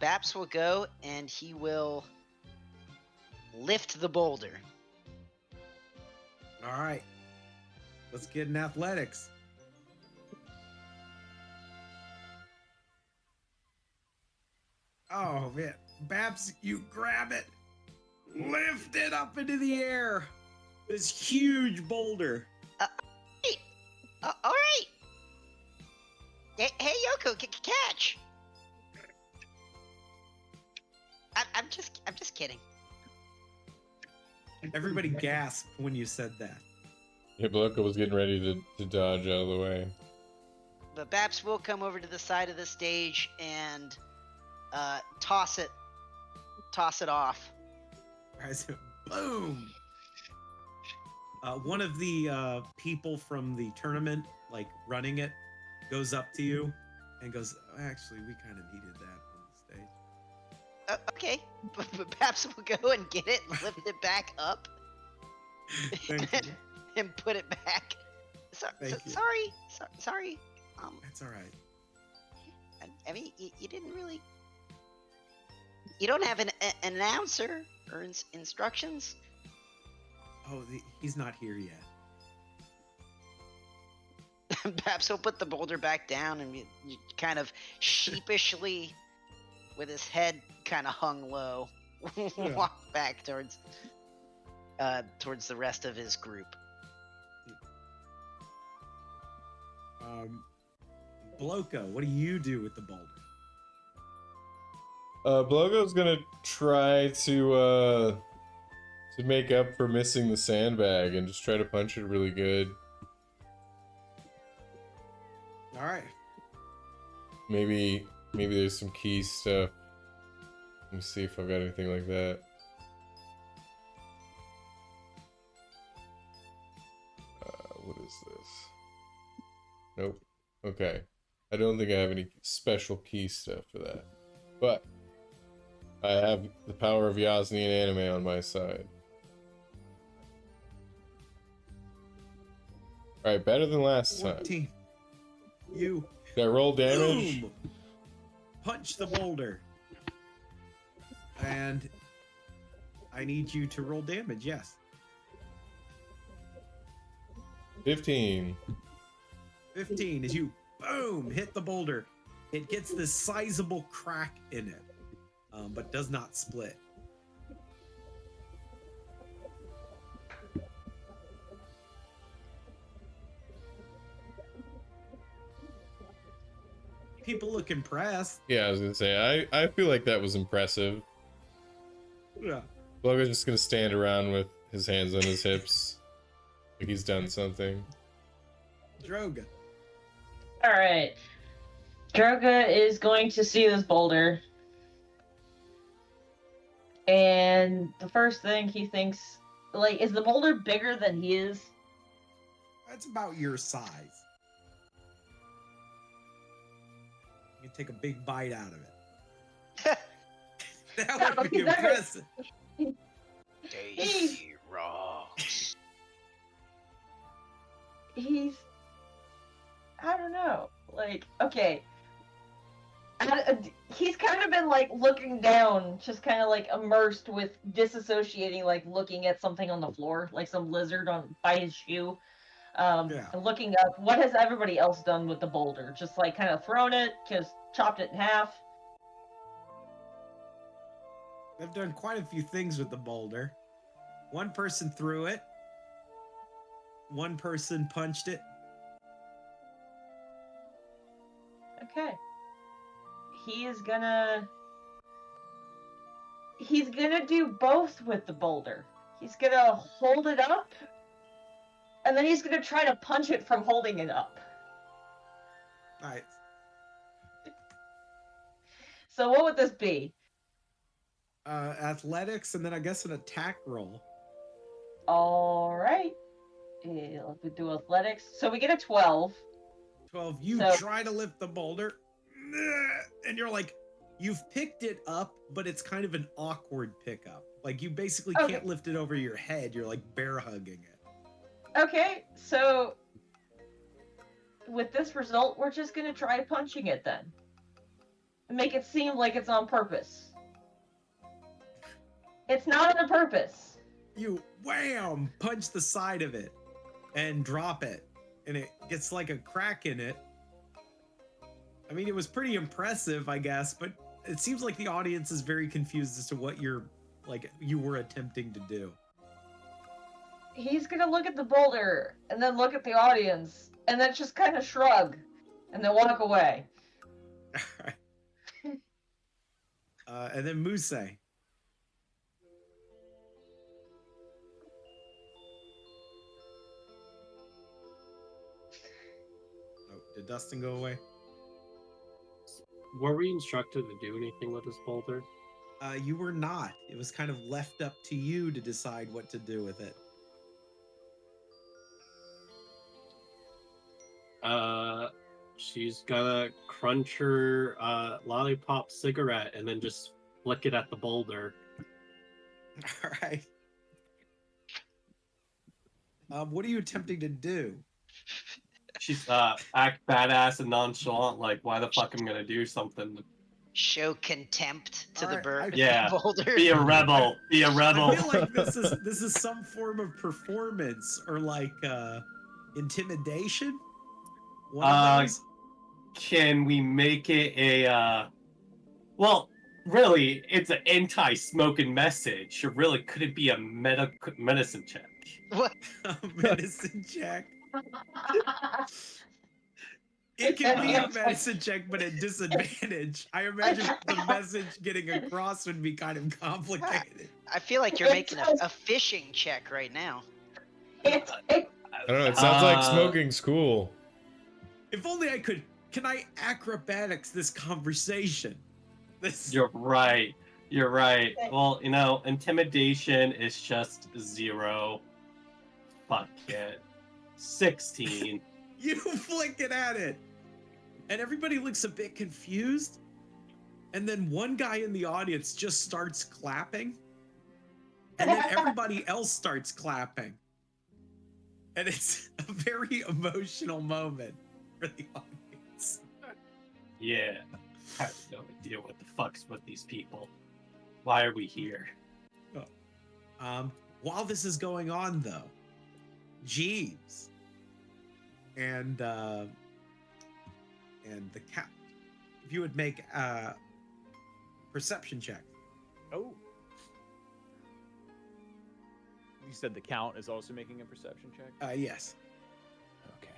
Baps will go and he will lift the boulder. All right, let's get in athletics. Oh man, Babs, you grab it, lift it up into the air. This huge boulder. All right. Hey Yoko, catch. I'm just kidding. Everybody gasped when you said that. Yeah, Bloka was getting ready to dodge out of the way. But Baps will come over to the side of the stage and toss it off. All right, so boom. One of the people from the tournament, like running it, goes up to you and goes, actually, we kind of needed that on the stage. Okay, but Baps will go and get it, lift it back up, Thank you. and put it back. Thank you. Sorry. That's all right. I mean, you didn't really. You don't have an announcer or instructions. Oh, he's not here yet. Baps will put the boulder back down and you kind of sheepishly, with his head kind of hung low, walk back towards the rest of his group. Bloka, what do you do with the boulder? Blogo's gonna try to make up for missing the sandbag and just try to punch it really good. All right. Maybe there's some key stuff. Let me see if I've got anything like that. What is this? Nope. Okay. I don't think I have any special key stuff for that. But I have the power of Yasni and anime on my side. Alright, better than last time. 14. You Did I roll damage? boom, punch the boulder. And I need you to roll damage, yes. 15. 15 as you boom hit the boulder. It gets this sizable crack in it, but does not split. People look impressed. Yeah, I was gonna say, I feel like that was impressive. Yeah. Blogo's just gonna stand around with his hands on his hips. Like he's done something. Droga. All right. Droga is going to see this boulder. And the first thing he thinks, like, is the boulder bigger than he is? That's about your size. You can take a big bite out of it. That would be impressive. Tasty rocks. He's, I don't know, like, okay. He's kind of been like looking down, just kind of like immersed with disassociating, like looking at something on the floor, like some lizard on by his shoe. And looking up, what has everybody else done with the boulder? Just like kind of thrown it, just chopped it in half. They've done quite a few things with the boulder. One person threw it. One person punched it. Okay. He's gonna do both with the boulder. He's gonna hold it up, and then he's gonna try to punch it from holding it up. All right. So what would this be? Athletics, and then I guess an attack roll. All right. Let's do athletics. So we get a 12. 12. You try to lift the boulder, and you're like, you've picked it up, but it's kind of an awkward pickup. Like, you basically can't lift it over your head. You're like bear hugging it. Okay, so with this result, we're just gonna try punching it then. And make it seem like it's on purpose. It's not on purpose. You wham, punch the side of it and drop it, and it gets like a crack in it. I mean, it was pretty impressive, I guess, but it seems like the audience is very confused as to what you were attempting to do. He's gonna look at the boulder and then look at the audience and then just kind of shrug and then walk away. All right. And then Muse. Did Dustin go away? Were we instructed to do anything with this boulder? You were not. It was kind of left up to you to decide what to do with it. She's gonna crunch her lollipop cigarette and then just flick it at the boulder. All right. What are you attempting to do? She's act badass and nonchalant, like, why the fuck I'm gonna do something? Show contempt to All the right, bird. Yeah. Boulder. Be a rebel. Be a rebel. I feel like this is some form of performance or like intimidation. One of those? Can we make it a well, really, it's an anti-smoking message. It really could it be a medicine check? What? A medicine check. It can be a medicine check, but at disadvantage. I imagine the message getting across would be kind of complicated. I feel like you're making a fishing check right now. I don't know. It sounds like smoking's cool. If only I could. Can I acrobatics this conversation? You're right. You're right. Well, you know, intimidation is just 0. Fuck it. 16. You flick it at it, and everybody looks a bit confused. And then one guy in the audience just starts clapping, and then everybody else starts clapping. And it's a very emotional moment for the audience. Yeah. I have no idea what the fuck's with these people. Why are we here? While this is going on, though, Jeeves and the cat, if you would make a perception check. Oh. You said the Count is also making a perception check? Yes. Okay.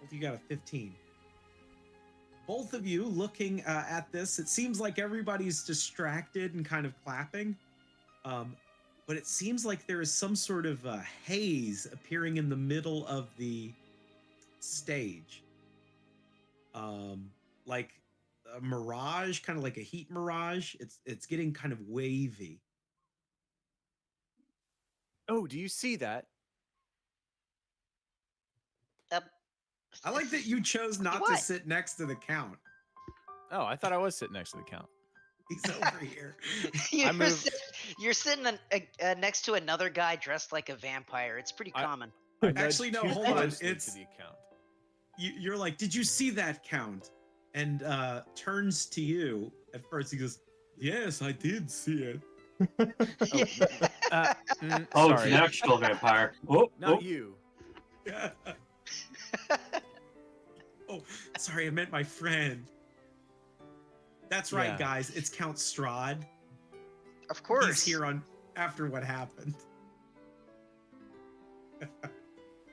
You got a 15. Both of you looking at this, it seems like everybody's distracted and kind of clapping. But it seems like there is some sort of haze appearing in the middle of the stage. Like a mirage, kind of like a heat mirage. It's getting kind of wavy. Oh, do you see that? I like that you chose not to What? sit next to the count. Oh, I thought I was sitting next to the count. He's over here. You're, moved. you're sitting next to another guy dressed like a vampire. It's pretty common. I nudged Actually, no, too hold on. closely It's- to the account. You're like, did you see that count? And turns to you. At first, he goes, yes, I did see it. Oh, it's Sorry, an actual vampire. Oh, not oh. you. Oh, sorry, I meant my friend. That's right, Yeah. guys. It's Count Strahd. Of course. He's here on after what happened.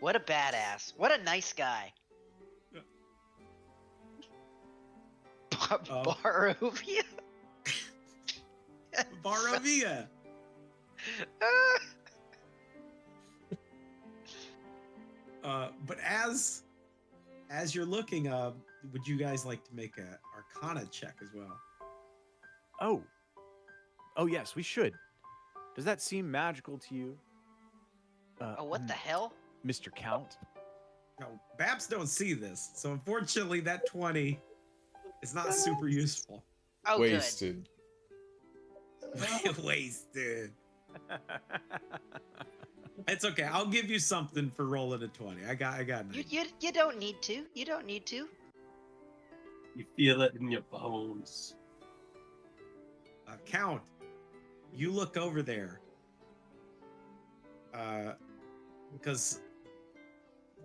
What a badass. What a nice guy. Barovia? Barovia. But as you're looking, would you guys like to make a Arcana check as well? Oh yes, we should. Does that seem magical to you? Oh, what the hell? Mr. Count? No, Babs don't see this, so unfortunately that 20 is not super useful. Oh, Wasted. Wasted. It's okay. I'll give you something for rolling a 20. I got good. it. You don't need to. You don't need to. You feel it in your bones. Count, you look over there. Because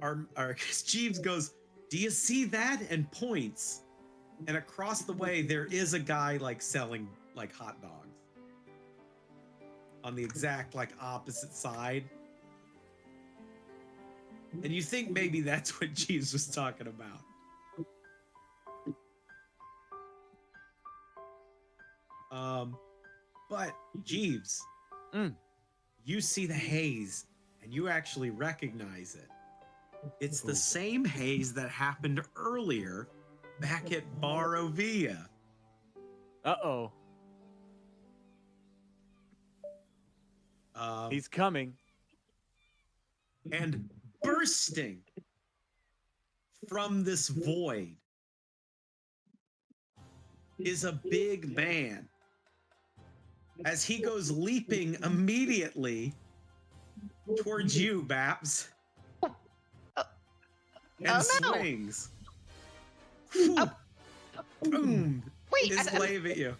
our Jeeves goes, do you see that? And points. And across the way, there is a guy like selling like hot dogs. On the exact like opposite side. And you think maybe that's what Jeeves was talking about. But Jeeves, you see the haze and you actually recognize it. It's the same haze that happened earlier back at Barovia. Uh-oh. He's coming. And bursting from this void is a big man. As he goes leaping immediately towards you, Baps. And no. swings. Boom! Wait, His glaive at you.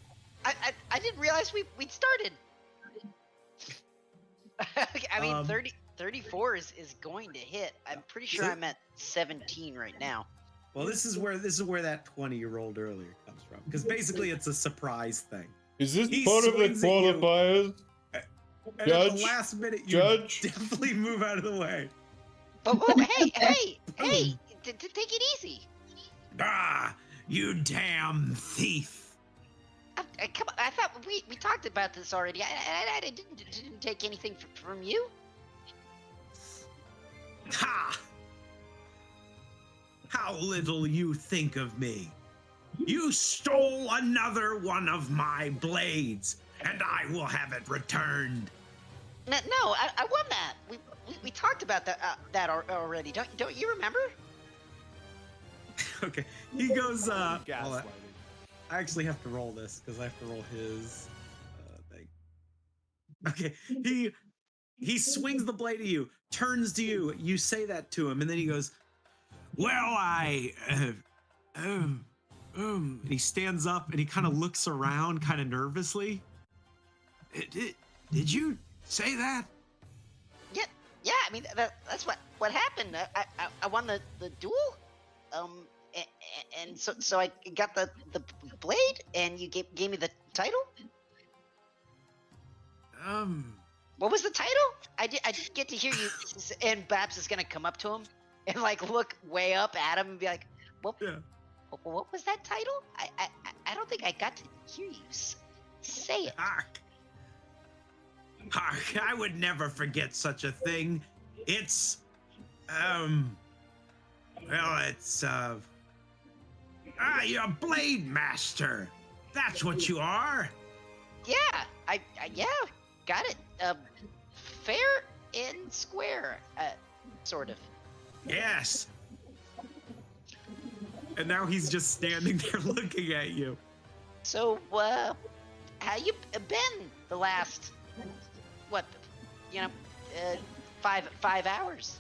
I didn't realize we'd started. I mean, 34 is going to hit. I'm pretty sure I'm at 17 right now. Well, this is where that 20 you rolled earlier comes from. Because basically it's a surprise thing. Is this He part of the swings at you. qualifiers? And at Judge? the last minute, you Judge? definitely move out of the way. Oh, hey, take it easy. Ah, you damn thief. Come on, I thought we talked about this already. I didn't take anything from you. Ha! How little you think of me. You stole another one of my blades, and I will have it returned. No, I won that. We talked about that already. Don't you remember? Okay, he goes, Gaslighted. well, I actually have to roll this, because I have to roll his thing. Okay, he swings the blade at you, turns to you, you say that to him, and then he goes, well, and he stands up and he kind of looks around kind of nervously. Did you say that? Yeah. I mean, that's what happened. I won the duel. And so I got the blade, and you gave me the title. What was the title? I did get to hear you. And Babs is gonna come up to him and like look way up at him and be like, "What? Yeah. What was that title? I don't think I got to hear you say it." Hark, I would never forget such a thing. It's, well, Ah, you're a blade master. That's what you are. Yeah, I yeah, got it. Fair and square, sort of. Yes. And now he's just standing there looking at you. So, how you been the last, what, you know, 5 hours?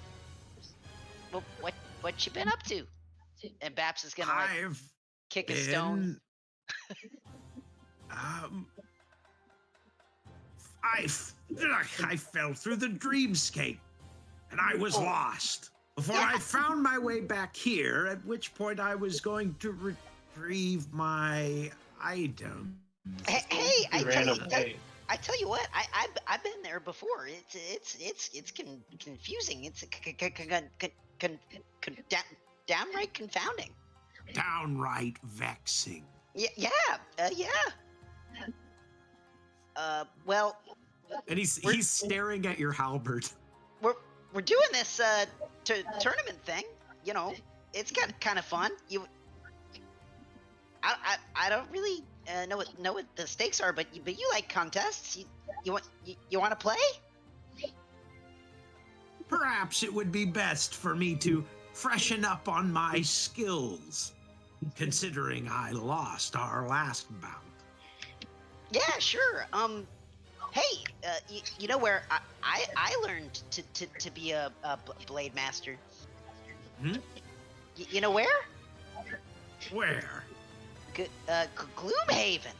What you been up to? And Baps is gonna like I've kick a stone. I fell through the dreamscape, and I was lost. Before I found my way back here, at which point I was going to retrieve my item. Hey, I Ran tell you, away. I tell you what, I've been there before. It's confusing. It's downright confounding. Downright vexing. Yeah. Well, And he's staring at your halberd. we're doing this tournament thing. You know, it's kind of fun. I don't really know what the stakes are, but you like contests. You want to play? Perhaps it would be best for me to freshen up on my skills, considering I lost our last bout. Yeah, sure. Hey, you know where I learned to be a blade master? Hmm? You know where? Where? Gloomhaven.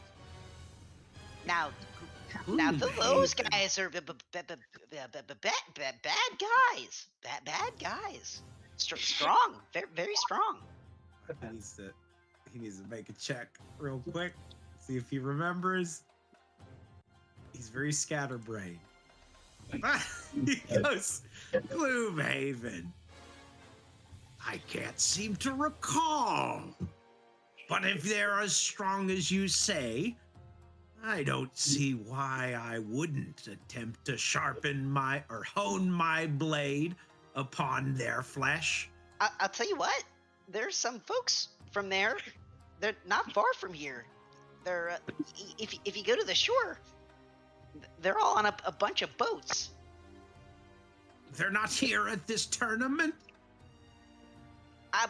Now those guys are bad guys. Bad guys. Strong, very strong. He needs to make a check real quick. See if he remembers. He's very scatterbrained. He goes, Gloomhaven. I can't seem to recall. But if they're as strong as you say, I don't see why I wouldn't attempt to hone my blade upon their flesh. I'll tell you what. There's some folks from there. They're not far from here. They're if you go to the shore, they're all on a bunch of boats. They're not here at this tournament? I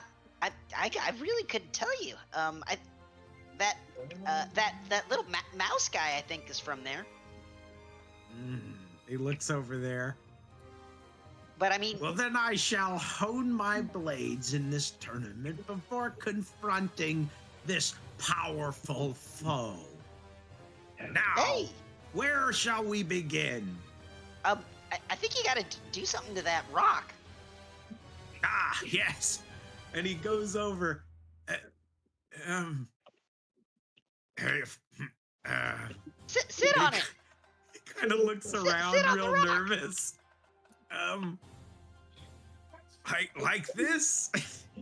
really couldn't tell you. That little mouse guy I think is from there. He looks over there. But I mean, Well, then I shall hone my blades in this tournament before confronting this powerful foe. Now, hey, where shall we begin? I think you got to do something to that rock. Ah, yes. And he goes over. Sit on it. He kind of looks around sit on the real rock. nervous. Like this?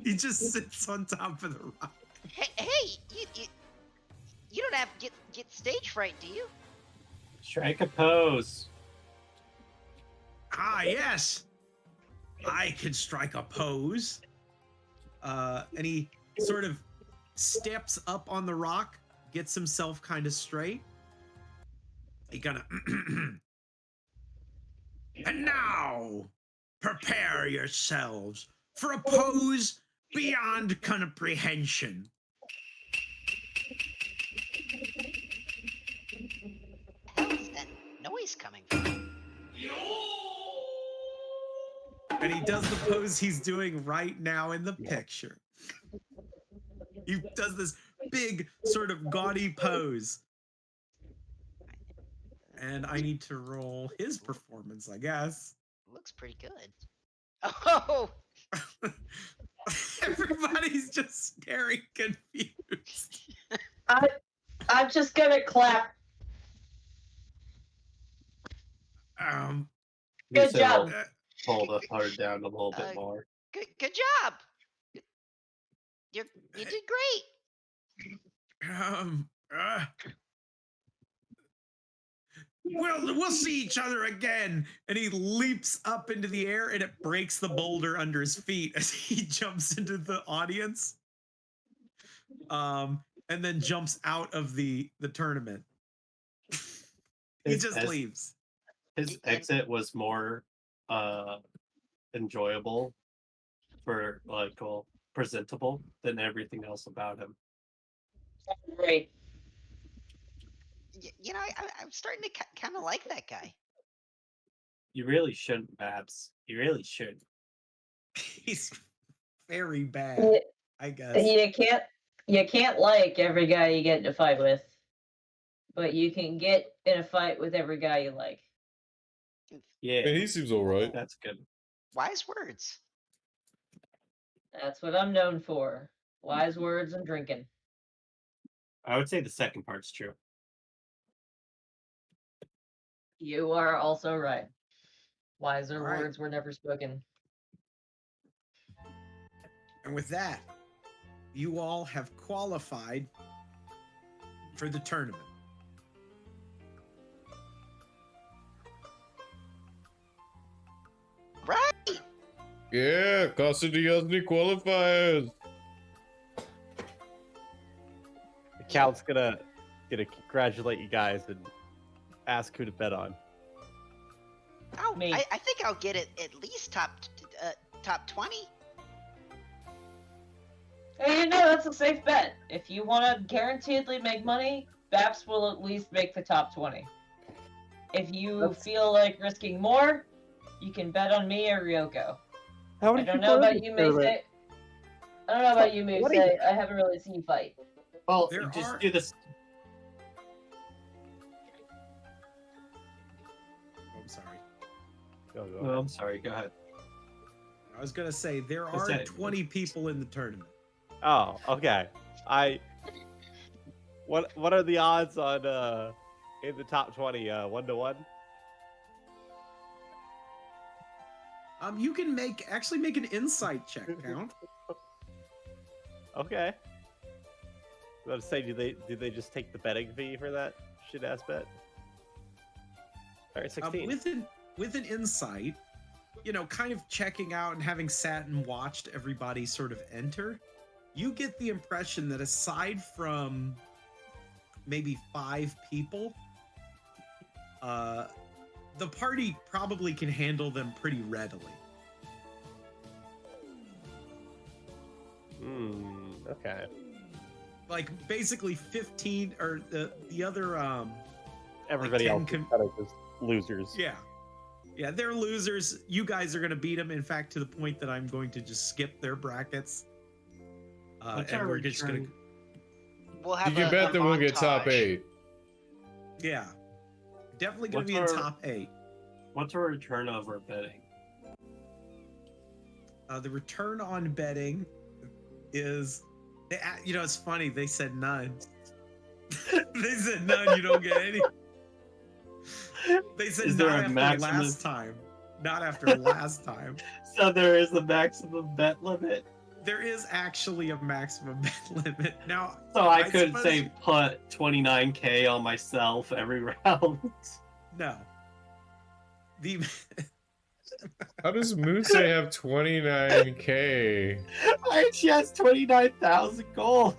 He just sits on top of the rock. Hey, you don't have to get stage fright, do you? Strike a pose. Ah, yes. I can strike a pose. And he sort of steps up on the rock, gets himself kind of straight. He gonna. And now, prepare yourselves for a pose beyond comprehension. Hell is that noise coming from? And he does the pose he's doing right now in the picture. He does this big, sort of gaudy pose. And I need to roll his performance, I guess. Looks pretty good. Oh, Everybody's just staring confused. I'm just gonna clap. Good So job. Pull the card down a little bit more. good job. You did great. We'll see each other again. And he leaps up into the air and it breaks the boulder under his feet as he jumps into the audience. and then jumps out of the tournament. He just leaves. His exit was more enjoyable for presentable than everything else about him. Right. I'm starting to kind of like that guy. You really shouldn't, Babs. You really should. He's very bad, Yeah. I guess. You can't like every guy you get in a fight with, but you can get in a fight with every guy you like. Yeah, he seems alright. That's good. Wise words. That's what I'm known for. Wise words and drinking. I would say the second part's true. You are also right. Wiser All right. words were never spoken. And with that, you all have qualified for the tournament. Right. Yeah, Casa de Yasni qualifiers. The count's gonna congratulate you guys and ask who to bet on. Oh, Me. I think I'll get it at least top 20. Hey, that's a safe bet. If you want to guaranteedly make money, Baps will at least make the top 20. If you feel like risking more, you can bet on me or Ryoko. How I don't know about you, Mace. I don't know about you, Mace. What are you- I haven't really seen you fight. Well, There just are- do this. Oh, I'm sorry. Go. Oh, I'm sorry. Go ahead. I was gonna say there Just are say it. 20 people in the tournament. Oh, okay. What are the odds on in the top 20? 1-1? You can actually make an insight check, Count. Okay. I was about to say, do they just take the betting fee for that shit ass bet? All right, 16. With an insight, kind of checking out and having sat and watched everybody sort of enter, you get the impression that aside from maybe 5 people, the party probably can handle them pretty readily. Okay. Like basically 15 or the other Everybody 10 else is kind of just losers. Yeah, they're losers. You guys are going to beat them. In fact, to the point that I'm going to just skip their brackets. And we're just going to... We'll have You can bet that we'll get top montage. 8. Yeah. Definitely going to be in top 8. What's a return over betting? The return on betting is... it's funny. They said none. They said none. You don't get any. They said Is there not a after maximum? last time. Not after last time. So there is a maximum bet limit. There is actually a maximum bet limit. Now, So I I could suppose- say put 29K on myself every round. no. The How does Moose have 29k? She has 29,000 gold.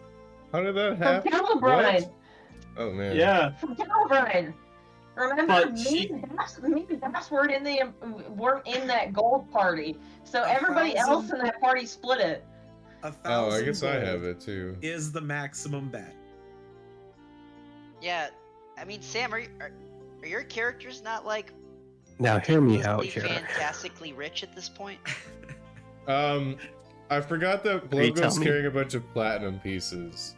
How did that From happen? Calibrine. What? Oh man. Yeah. From Calibrine. Remember, But me and Bass weren't in that gold party, so everybody 1,000 else in that party split it. 1,000 Oh, I guess I gold have it too. is the maximum bet. Yeah, I mean, Sam, are your characters not like Now hear me out ridiculously here. fantastically rich at this point? I forgot that Are you Blogo's telling me- carrying a bunch of platinum pieces.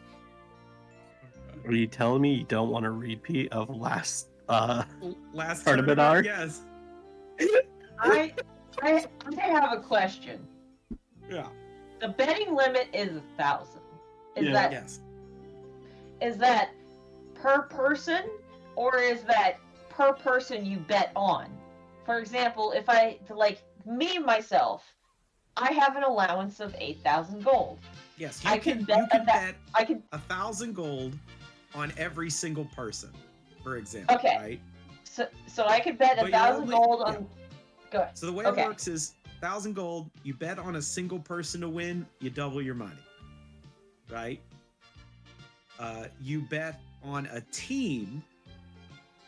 Are you telling me you don't want a repeat of last Last Tournament tournament, arc? yes. I have a question. Yeah. The betting limit is 1,000. Yeah. Yes. Is that per person, or is that per person you bet on? For example, if myself, I have an allowance of 8,000 gold. Yes. I can bet that- I can 1,000 gold on every single person, for example. Okay. Right. so I could bet But you 1,000 only- gold on. yeah. Go ahead. So the way Okay. it works is 1,000 gold. You bet on a single person to win, you double your money. Right. you bet on a team,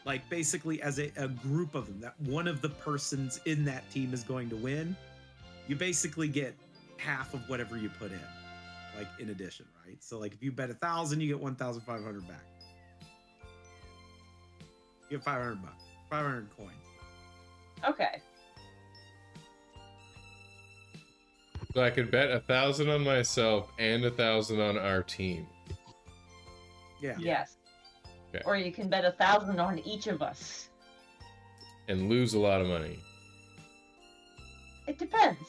like basically as a group of them, that one of the persons in that team is going to win. You basically get half of whatever you put in, like in addition, right? So like if you bet 1,000, you get 1,500 back. You get 500 bucks, 500 coins. Okay. So I could bet 1,000 on myself and 1,000 on our team. Yeah. Yes. Okay. Or you can bet 1,000 on each of us. And lose a lot of money. It depends.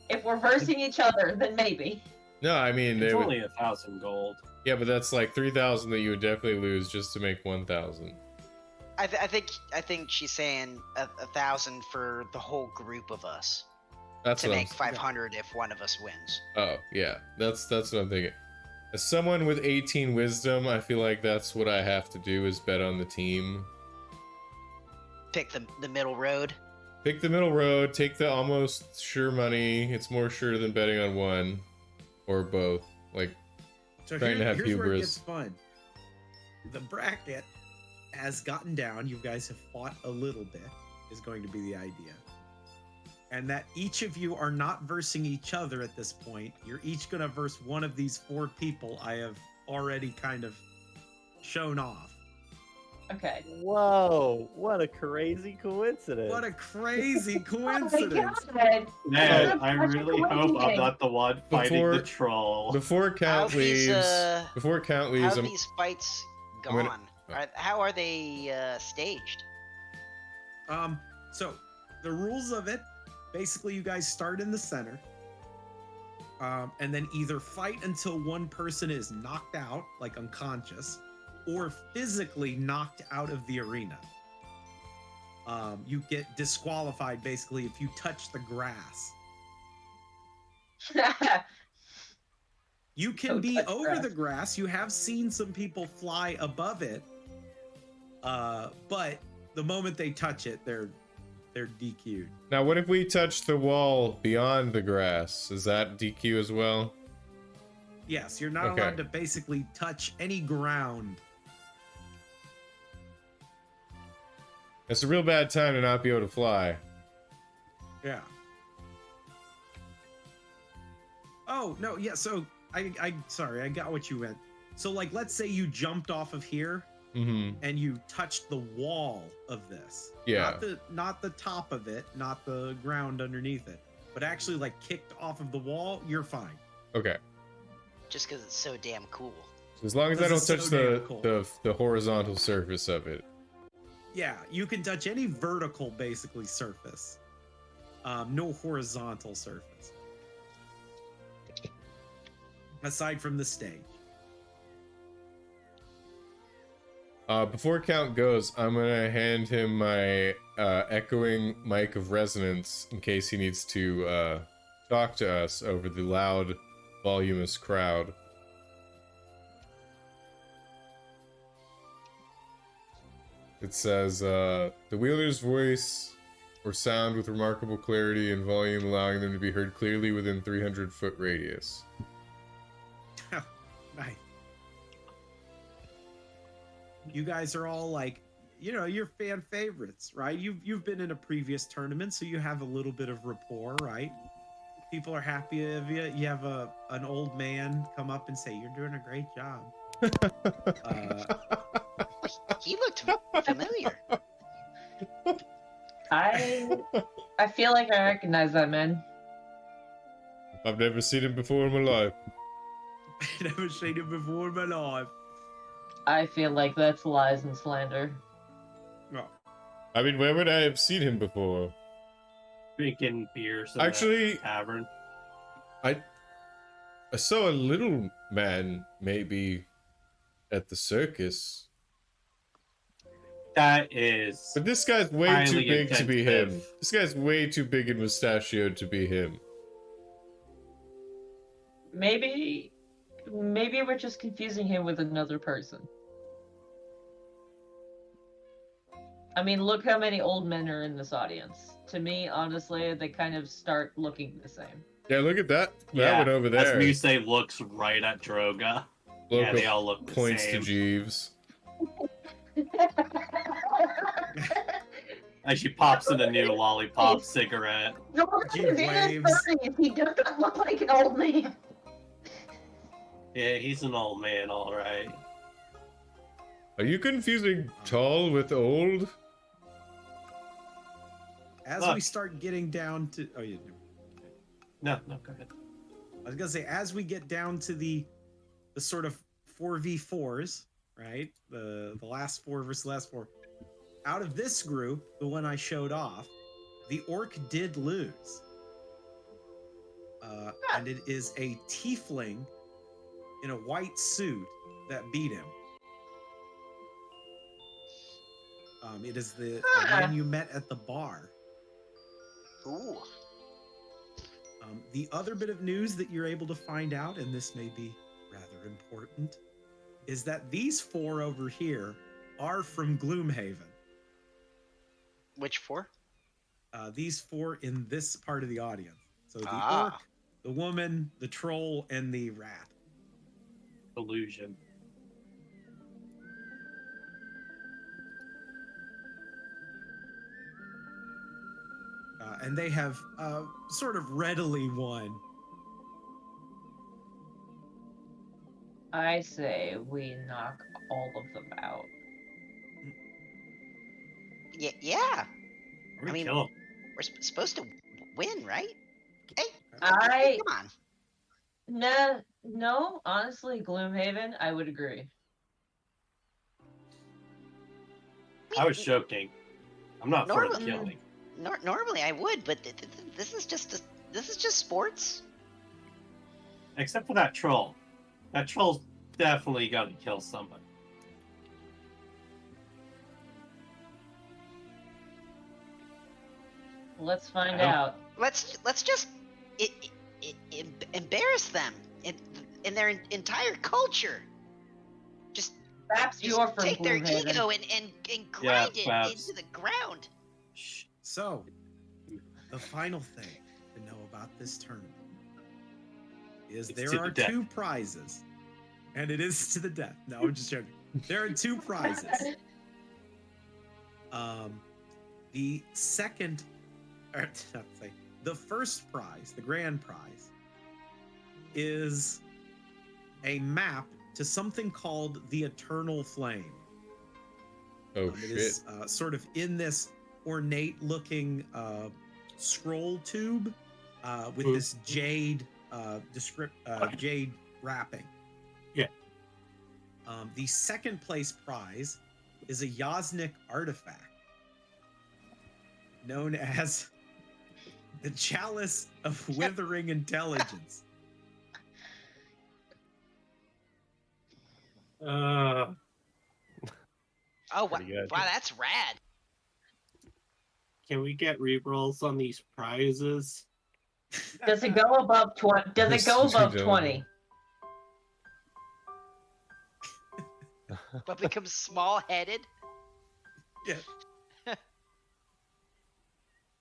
If we're versing each other, then maybe. No, I mean, It's they would... only 1,000 gold. Yeah, but that's like 3,000 that you would definitely lose just to make 1,000. I think she's saying 1,000 for the whole group of us That's to what make I'm... 500 if one of us wins. Oh, yeah. That's what I'm thinking. As someone with 18 wisdom, I feel like that's what I have to do is bet on the team. Pick the middle road. Pick the middle road, take the almost sure money. It's more sure than betting on one or both. Like, So trying to have here's where it hubris. gets fun. The bracket has gotten down. You guys have fought a little bit, is going to be the idea. And that each of you are not versing each other at this point. You're each going to verse one of these 4 people I have already kind of shown off. Okay. Whoa! What a crazy coincidence! What a crazy Oh my coincidence. God. Man, What I a really hope I'm coincidence. not the one fighting Before- the troll. Before count How's these, leaves, before count How leaves, are these fights I'm gonna- gone? How are they staged? So the rules of it, basically you guys start in the center. And then either fight until one person is knocked out, like unconscious, or physically knocked out of the arena. You get disqualified basically if you touch the grass. You can Don't be touch over grass. the grass. You have seen some people fly above it. But the moment they touch it, they're DQ'd. Now, what if we touch the wall beyond the grass? Is that DQ as well? Yes, you're not Okay. allowed to basically touch any ground. It's a real bad time to not be able to fly. Yeah. Oh, no, yeah, so I sorry, I got what you meant. So like let's say you jumped off of here Mm-hmm. and you touched the wall of this. Yeah. Not the top of it, not the ground underneath it, but actually like kicked off of the wall, you're fine. Okay. Just because it's so damn cool. As long as I don't This is touch so damn cool. the horizontal surface of it. Yeah, you can touch any vertical basically surface. No horizontal surface. Aside from the stage. Before count goes, I'm gonna hand him my echoing mic of resonance in case he needs to talk to us over the loud, voluminous crowd. It says, the wielder's voice or sound with remarkable clarity and volume, allowing them to be heard clearly within 300-foot radius. Nice. You guys are all like, you know, you're fan favorites, right? You've been in a previous tournament, so you have a little bit of rapport, right? People are happy of you. You have an old man come up and say, "You're doing a great job." He looked familiar. I feel like I recognize that man. I've never seen him before in my life. I never seen him before in my life. I feel like that's lies and slander. No. I mean, where would I have seen him before? Drinking beers in Actually, the tavern. I saw a little man maybe at the circus. That is... But this guy's way too Highly big to be him. intensive. This guy's way too big and mustachioed to be him. Maybe we're just confusing him with another person. I mean, look how many old men are in this audience. To me, honestly, they kind of start looking the same. Yeah, look at that. That Yeah, one over As there. Muse looks right at Droga. Loco they all look the points same. to Jeeves. As she pops in a new lollipop cigarette. He waves. He doesn't look like an old man. Yeah, he's an old man, all right. Are you confusing tall with old? As Look. we start getting down to, No, go ahead. I was gonna say, as we get down to the sort of 4v4s, right? The last 4 versus the last 4. Out of this group, the one I showed off, the orc did lose. And it is a tiefling in a white suit that beat him. It is the man you met at the bar. Ooh. The other bit of news that you're able to find out, and this may be rather important, is that these 4 over here are from Gloomhaven. Which 4? These 4 in this part of the audience. So the Ah. orc, the woman, the troll, and the rat. Illusion. And they have sort of readily won. I say we knock all of them out. Yeah. Or we I mean, kill him. we're supposed to win, right? Hey, I come on. no, honestly, Gloomhaven, I would agree. I was joking. I'm not for the Normally- killing. Normally I would, but this is just sports. Except for that troll. That troll's definitely got to kill somebody. Let's find I don't- out. Let's just embarrass them in their entire culture. Just Perhaps you're from take their Gloomhaven. ego and grind it perhaps. into the ground. Shh. So, the final thing to know about this tournament is It's there to are the death. 2 prizes, and it is to the death. No, I'm just joking. There are 2 prizes. The second, or not say, the first prize, the grand prize, is a map to something called the Eternal Flame. Oh It shit. is sort of in this ornate-looking scroll tube with this jade jade wrapping. Yeah. The second place prize is a Yasnik artifact known as the Chalice of Withering Intelligence. Oh, wow, Pretty good. wow, that's rad. Can we get rerolls on these prizes? Does it go above 20? Does it go Yes, you above don't. 20? But becomes small-headed. Yeah.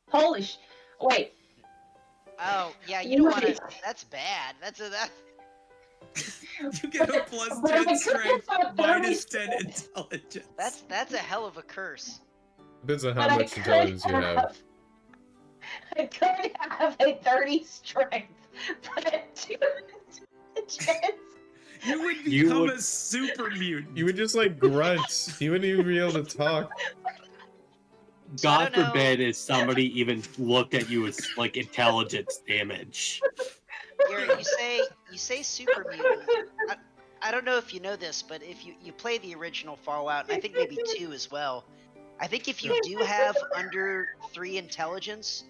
Holy wait. Oh, yeah, you You don't know, want to. it's- That's bad. That. You get a plus But I 10 strength, could've minus done 10 intelligence. That's a hell of a curse. Depends on But how I much could intelligence you have. I could have a 30 strength, but a 2 chance. You would You become would- a super mutant. You would just like grunt. You wouldn't even be able to talk. So I God don't know. forbid if somebody even looked at you as like intelligence damage. You say super mutant. I don't know if you know this, but if you play the original Fallout, and I think maybe 2 as well, I think if you do have under 3 intelligence,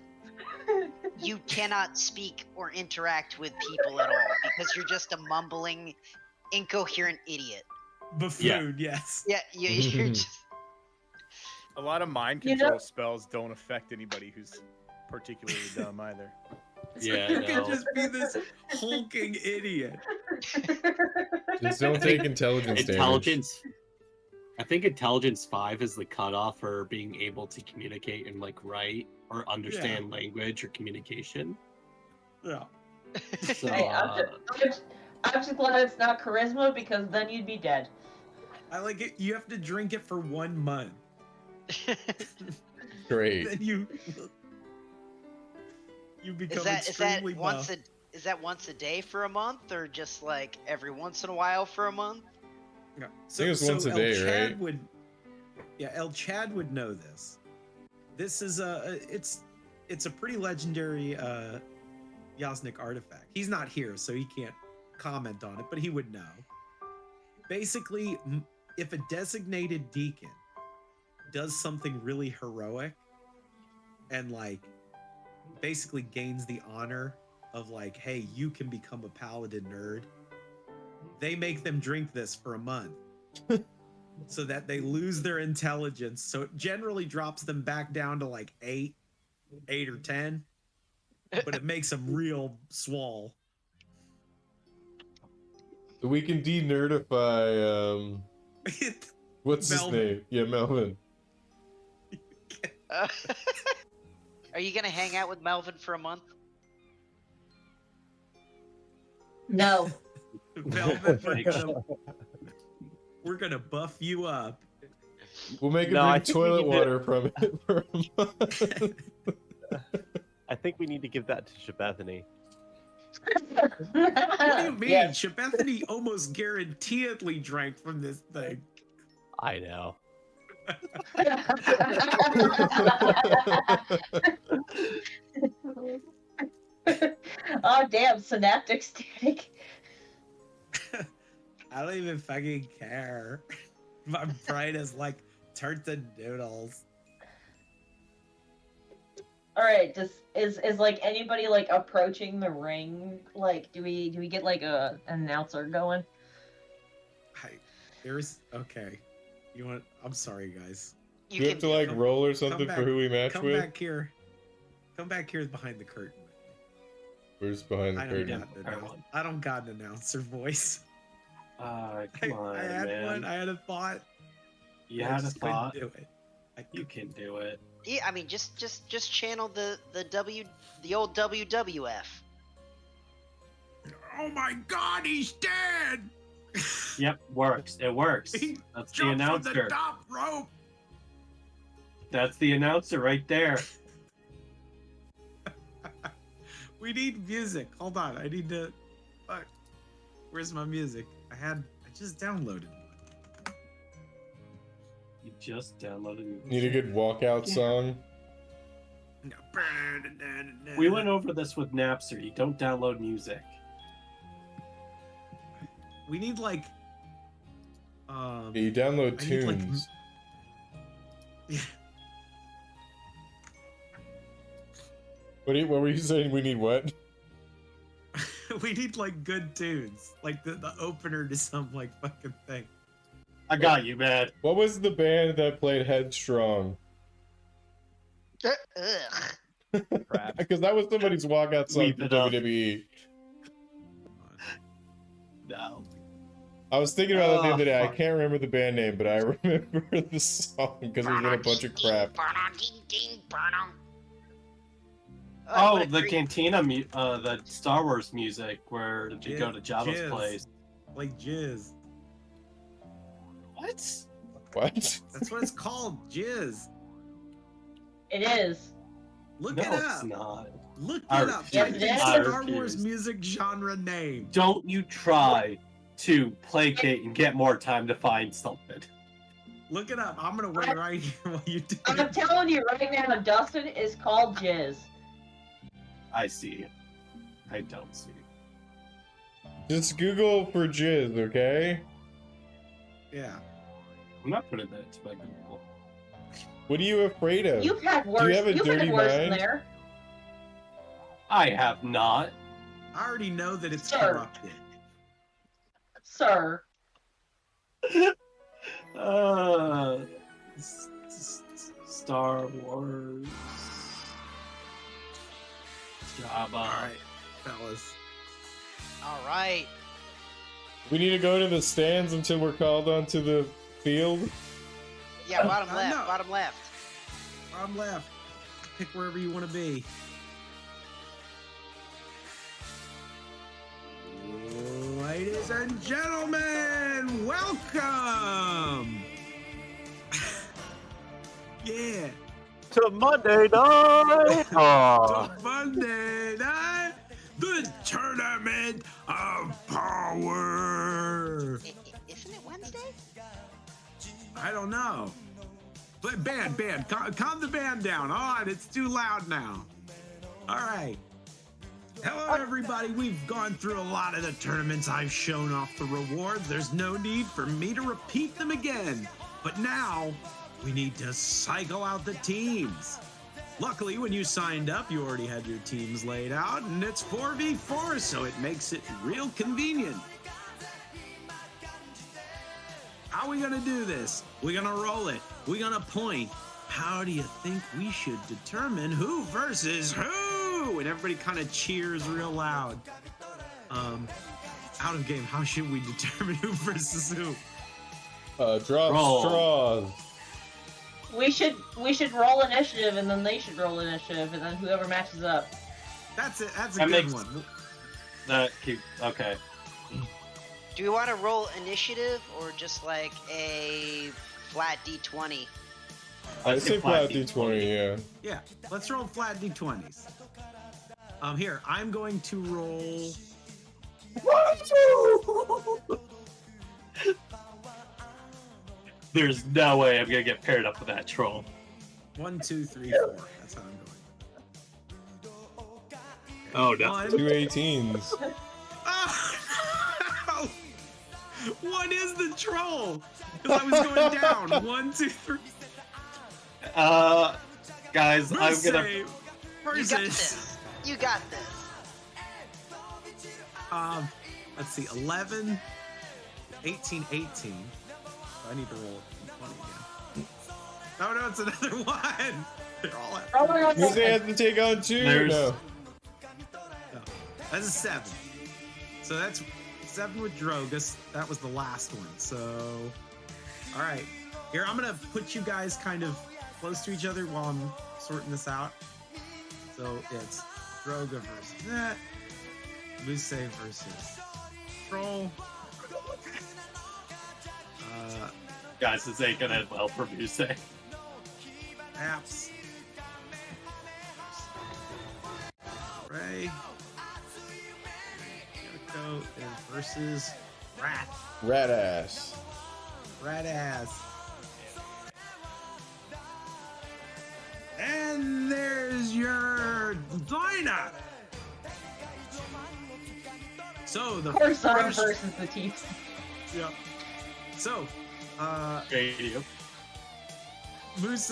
you cannot speak or interact with people at all because you're just a mumbling, incoherent idiot. Buffoon, yes. Yeah, you're just. A lot of mind You know- control spells don't affect anybody who's particularly dumb either. Yeah, You no. can just be this hulking idiot. Just don't take intelligence damage. Intelligence. I think intelligence 5 is the cutoff for being able to communicate and like write or understand language or communication. Yeah. So Hey, I'm just glad it's not charisma because then you'd be dead. I like it. You have to drink it for 1 month. Great. Then you become is that extremely buff. is that once a day for a month, or just like every once in a while for a month? Yeah. think it's once a El day, Chad right? El Chad would know this. This is it's a pretty legendary Yasnik artifact. He's not here, so he can't comment on it, but he would know. Basically, if a designated deacon does something really heroic and like basically gains the honor of like, hey, you can become a paladin nerd, they make them drink this for a month so that they lose their intelligence. So it generally drops them back down to like 8 or 10, but it makes them real swole. So we can de-nerdify, what's Melvin. his name? Yeah, Melvin. Are you gonna hang out with Melvin for a month? No. Velvet, we're gonna buff you up. We'll make him No, I drink think we toilet need to- water from it for a month. I think we need to give that to Shabethany. What do you mean? Yeah. Shabethany almost guaranteedly drank from this thing. I know. Oh damn, synaptic static. I don't even fucking care. My brain is like turned to noodles. All right, is like anybody like approaching the ring? Like, do we get like an announcer going? Okay. You want? I'm sorry, guys. Do we have to like roll or something back- for who we match Come with? back here. Come back here behind the curtain. Where's behind the curtain? I don't got an announcer voice. Come on, I had man. one. I had a thought. You I had a just couldn't thought. do it. You can do it. Yeah, I mean, just channel the old WWF. Oh my God, he's dead! Yep, works. It works. He That's the jumped from announcer. the top rope. That's the announcer right there. We need music. Hold on, I need to. Fuck. Where's my music? I just downloaded one. You just downloaded it. Need a good walkout song? We went over this with Napster. You don't download music. We need like. Yeah, you download I need, like, tunes. Yeah. What were you saying? We need what? We need like good tunes, like the opener to some like fucking thing. I got you, man. What was the band that played Headstrong? Ugh. Crap. Because that was somebody's walkout song Leave for it up. WWE. No. I was thinking about it the Oh, other day. I fuck. can't remember the band name, but I remember the song because it was in a bunch of crap. Oh, what a the great- Cantina, the Star Wars music where you go to Jabba's Jizz. place. Like jizz. What? What? That's what it's called, jizz. It is. Look No, it it's up. not. Look I it up. refuse. Type in Yes, it is. I Star Wars refuse. music genre name. Don't you try to placate and get more time to find something. Look it up. I'm gonna wait right here while you do I'm it. telling you right now, Dustin is called Jizz. I see. I don't see. Just Google for jizz, okay? Yeah. I'm not putting that to my Google. What are you afraid of? You've had worse. have a You've dirty had worse mind? in there. I have not. I already know that it's Sir. corrupted. Sir. Star Wars. Jabba. All right, fellas. All right. We need to go to the stands until we're called onto the field. Yeah, bottom I left. know. Bottom left. Bottom left. Pick wherever you want to be. Right and gentlemen, welcome! Yeah, To Monday night. to Monday night, the Tournament of Power! Isn't it Wednesday? I don't know. But band, calm the band down. On, it's too loud now. All right. Hello, everybody. We've gone through a lot of the tournaments. I've shown off the rewards. There's no need for me to repeat them again. But now, we need to cycle out the teams. Luckily, when you signed up, you already had your teams laid out, and it's 4v4, so it makes it real convenient. How are we gonna do this? We're gonna roll it. We're gonna point. How do you think we should determine who versus who? And everybody kind of cheers real loud. Out of game, how should we determine who versus who? Drop Roll. straws. We should roll initiative, and then they should roll initiative, and then whoever matches up. That's it. That's a That good makes- one. Okay. Do we want to roll initiative or just like a flat D20? I say flat D20, yeah. Yeah, let's roll flat d20s. Here, I'm going to roll. There's no way I'm gonna get paired up with that troll. 1, 2, 3, 4. That's how I'm going. Oh no. 1. 2 18s. Oh, no! One is the troll. Because I was going down. 1, 2, 3. Guys, I'm gonna. Say You got versus. this. You got this. Let's see. 11, 18, 18. I need to roll a 20 again. Oh no, it's another one. They're all at. Probably on Who's they have to take on 2? There's- No. No, that's a 7. So that's 7 with Drogus. That was the last one. So, all right. Here, I'm gonna put you guys kind of close to each other while I'm sorting this out. So it's Droga versus that. Luce versus Troll. Guys, this ain't gonna end well for music. Apps. Ray. Yoko is versus Rat. Rat ass. Rat ass. And there's your lineup. So the Of course, I'm first, versus the teeth. Yep. So, Radio. Muse,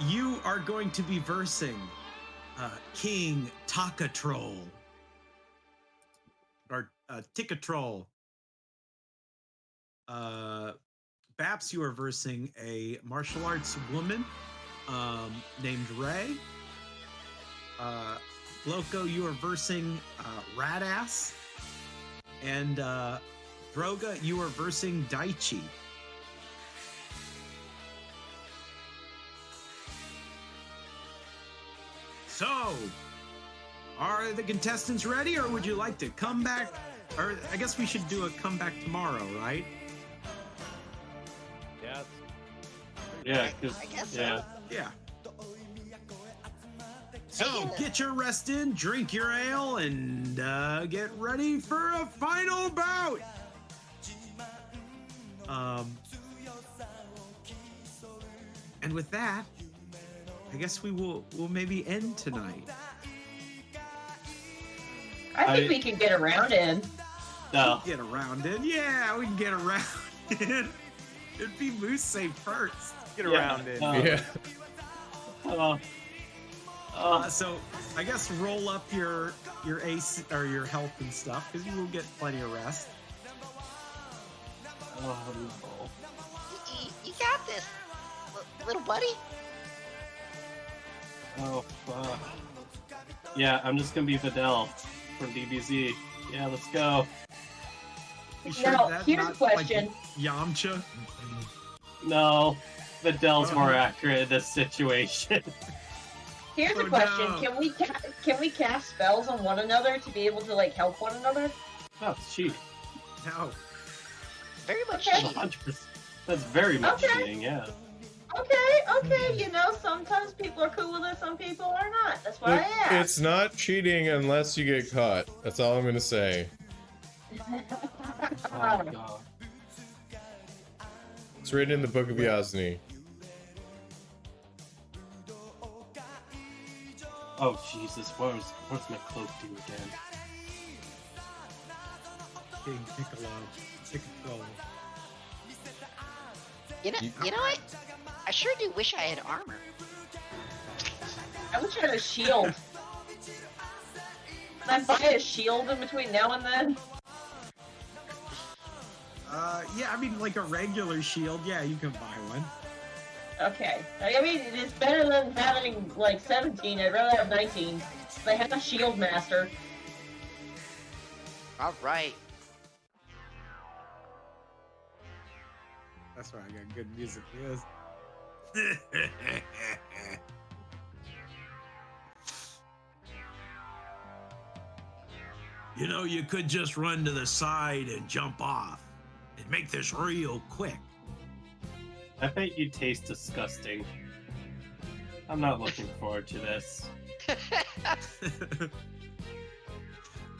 you are going to be versing King Takatroll. Or Tikatroll. Baps, you are versing a martial arts woman named Ray. Loco, you are versing Radass. And Droga, you are versing Daichi. So, are the contestants ready, or would you like to come back? Or I guess we should do a comeback tomorrow, right? Yeah. Yeah, cause I guess so. yeah. Yeah. So get your rest in, drink your ale, and get ready for a final bout. And with that, I guess we'll maybe end tonight. I think we can get around in. No. Get around in, yeah, we can get around in. It'd be Moose safe first. Get around it. Yeah. So I guess roll up your ace or your health and stuff because you will get plenty of rest. You got this, little buddy. Oh fuck. Yeah, I'm just gonna be Videl from DBZ. Yeah, let's go. You sure Now, that's here's a not, question. Like, Yamcha? No, Videl's more accurate in this situation. Here's Oh, a question: no. Can we cast spells on one another to be able to like help one another? That's cheating. No. Very much Okay. cheating. 100%. That's very much Okay. cheating, yeah. Okay, you know, sometimes people are cool with it, some people are not. That's why Look, I asked. it's not cheating unless you get caught. That's all I'm gonna say. Oh god. It's written in the Book of Yasni. Oh Jesus, what's my cloak do again? King Piccolo. Piccolo. You know what? I sure do wish I had armor. I wish I had a shield. Can I buy a shield in between now and then? Yeah, I mean, like a regular shield, yeah, you can buy one. Okay. I mean, it's better than having, like, 17. I'd rather have 19. I have a shield master. All right. That's why I got good music. Yes. You know, you could just run to the side and jump off and make this real quick. I bet you taste disgusting. I'm not looking forward to this.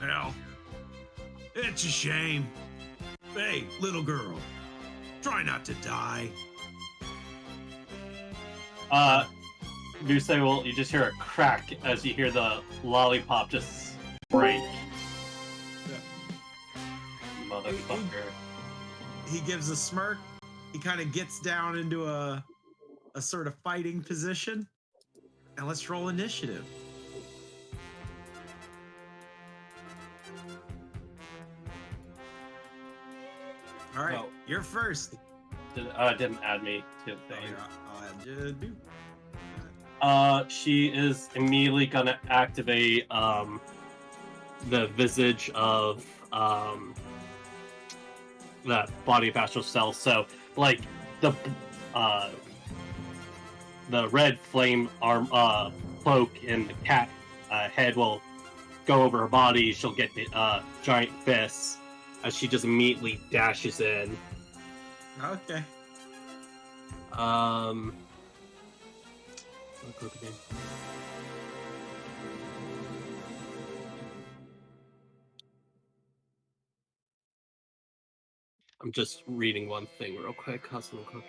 Well, it's a shame. Hey, little girl, try not to die. Muse will, you just hear a crack as you hear the lollipop just break. Motherfucker. He gives a smirk. He kind of gets down into a sort of fighting position. And let's roll initiative. All right, No. you're first. Didn't add me to the thing. I'll add you do. She is immediately gonna activate the visage of that body of astral cell. So like the red flame arm cloak and the cat head will go over her body. She'll get the giant fists as she just immediately dashes in. Okay. Cloak again. I'm just reading one thing real quick. Custom cloak.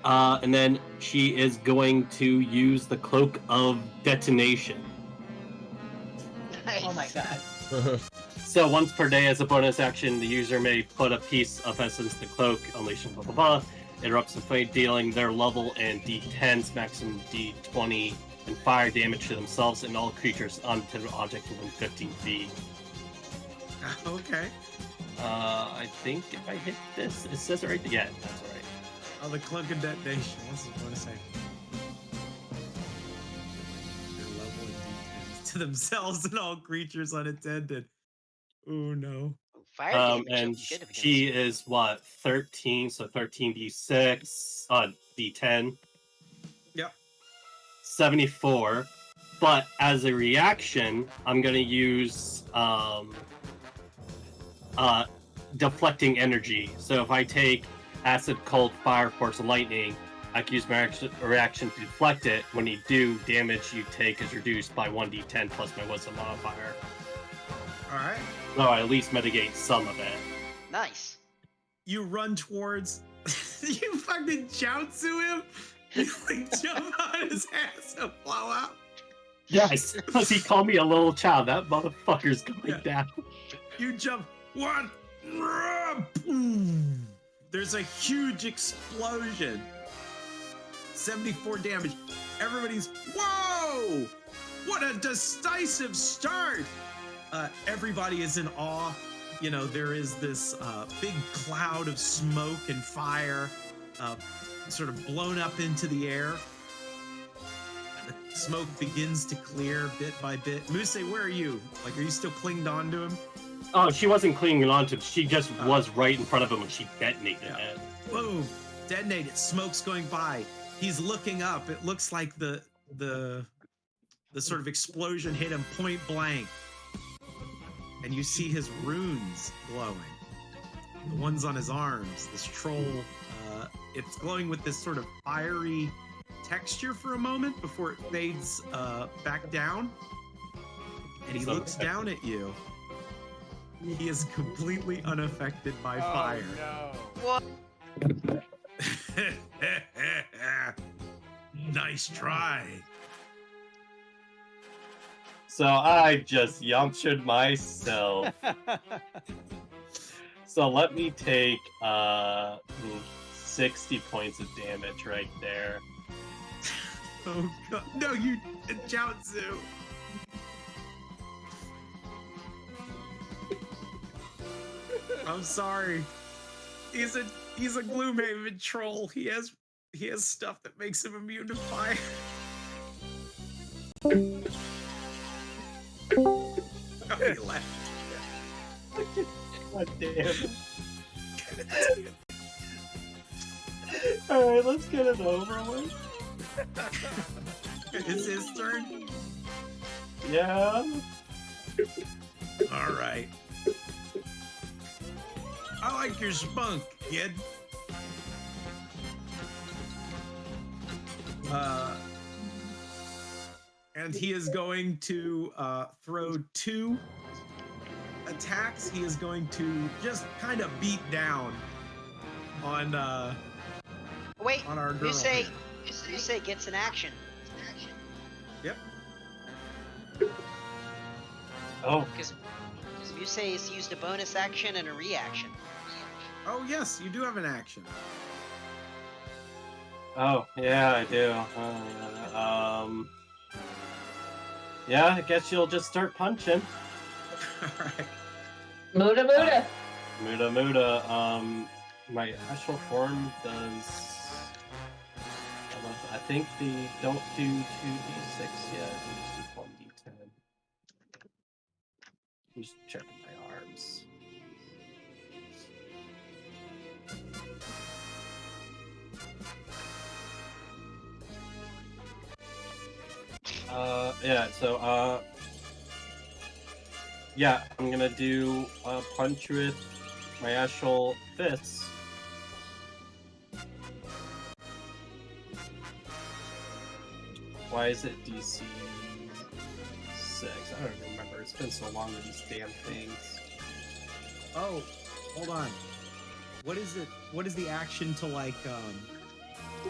And then she is going to use the cloak of detonation. Nice. Oh my god. So once per day as a bonus action, the user may put a piece of essence in the cloak, unleashing blah blah blah. Interrupts the fight, dealing their level and D10s, maximum D20, and fire damage to themselves and all creatures on the object within 15 feet. Okay. I think if I hit this, it says it right there. Yeah, that's right. Oh, the cloak of detonation. What's it want to say? Their level and D10s to themselves and all creatures unattended. Oh no. Fire damage And will be good if it she gets- is what, 13, so 13d6, d10. Yep. 74. But as a reaction, I'm gonna use deflecting energy. So if I take acid, cold, fire, force, and lightning, I can use my reaction to deflect it. When you do, damage you take is reduced by 1d10 plus my wisdom modifier. All right. So I at least mitigate some of it. Nice. You run towards. You fucking Jiaozu him. You like jump on his ass and blow up. Yes, because he called me a little child. That motherfucker's going down. You jump. What? Boom. There's a huge explosion. 74 damage. Everybody's, whoa! What a decisive start! Everybody is in awe. You know, there is this big cloud of smoke and fire sort of blown up into the air. The smoke begins to clear bit by bit. Muse, where are you? Like, are you still clinged on to him? Oh, she wasn't clinging on to him. She just was right in front of him when she detonated it. Boom! Detonated. Smoke's going by. He's looking up. It looks like the the sort of explosion hit him point blank. And you see his runes glowing. The ones on his arms, this troll, it's glowing with this sort of fiery texture for a moment before it fades back down. And he looks down at you. He is completely unaffected by fire. No. What? Nice try. So I just Yamcha'd myself. So let me take 60 points of damage right there. Oh god. No, you Jiaozu. I'm sorry. He's a Gloomhaven troll. He has stuff that makes him immune to fire. Oh, he left. God damn. Alright, let's get it over with. It's his turn. Yeah. All right. I like your spunk, kid. And he is going to throw 2 attacks. He is going to just kind of beat down on Wait, on our girl. you say here. gets an action. Yep. Oh, Because Musei's used a bonus action and a reaction. Oh yes, you do have an action. oh, yeah, I do. Yeah, I guess you'll just start punching. All right. Muda Muda. Muda Muda. My actual form does. I think they don't do 2d6 yet. They just do 1d10. I'm just checking my arms. Yeah, so, yeah, I'm gonna do a punch with my actual fists. Why is it DC 6? I don't remember. It's been so long with these damn things. Oh, hold on. What is it? What is the action to like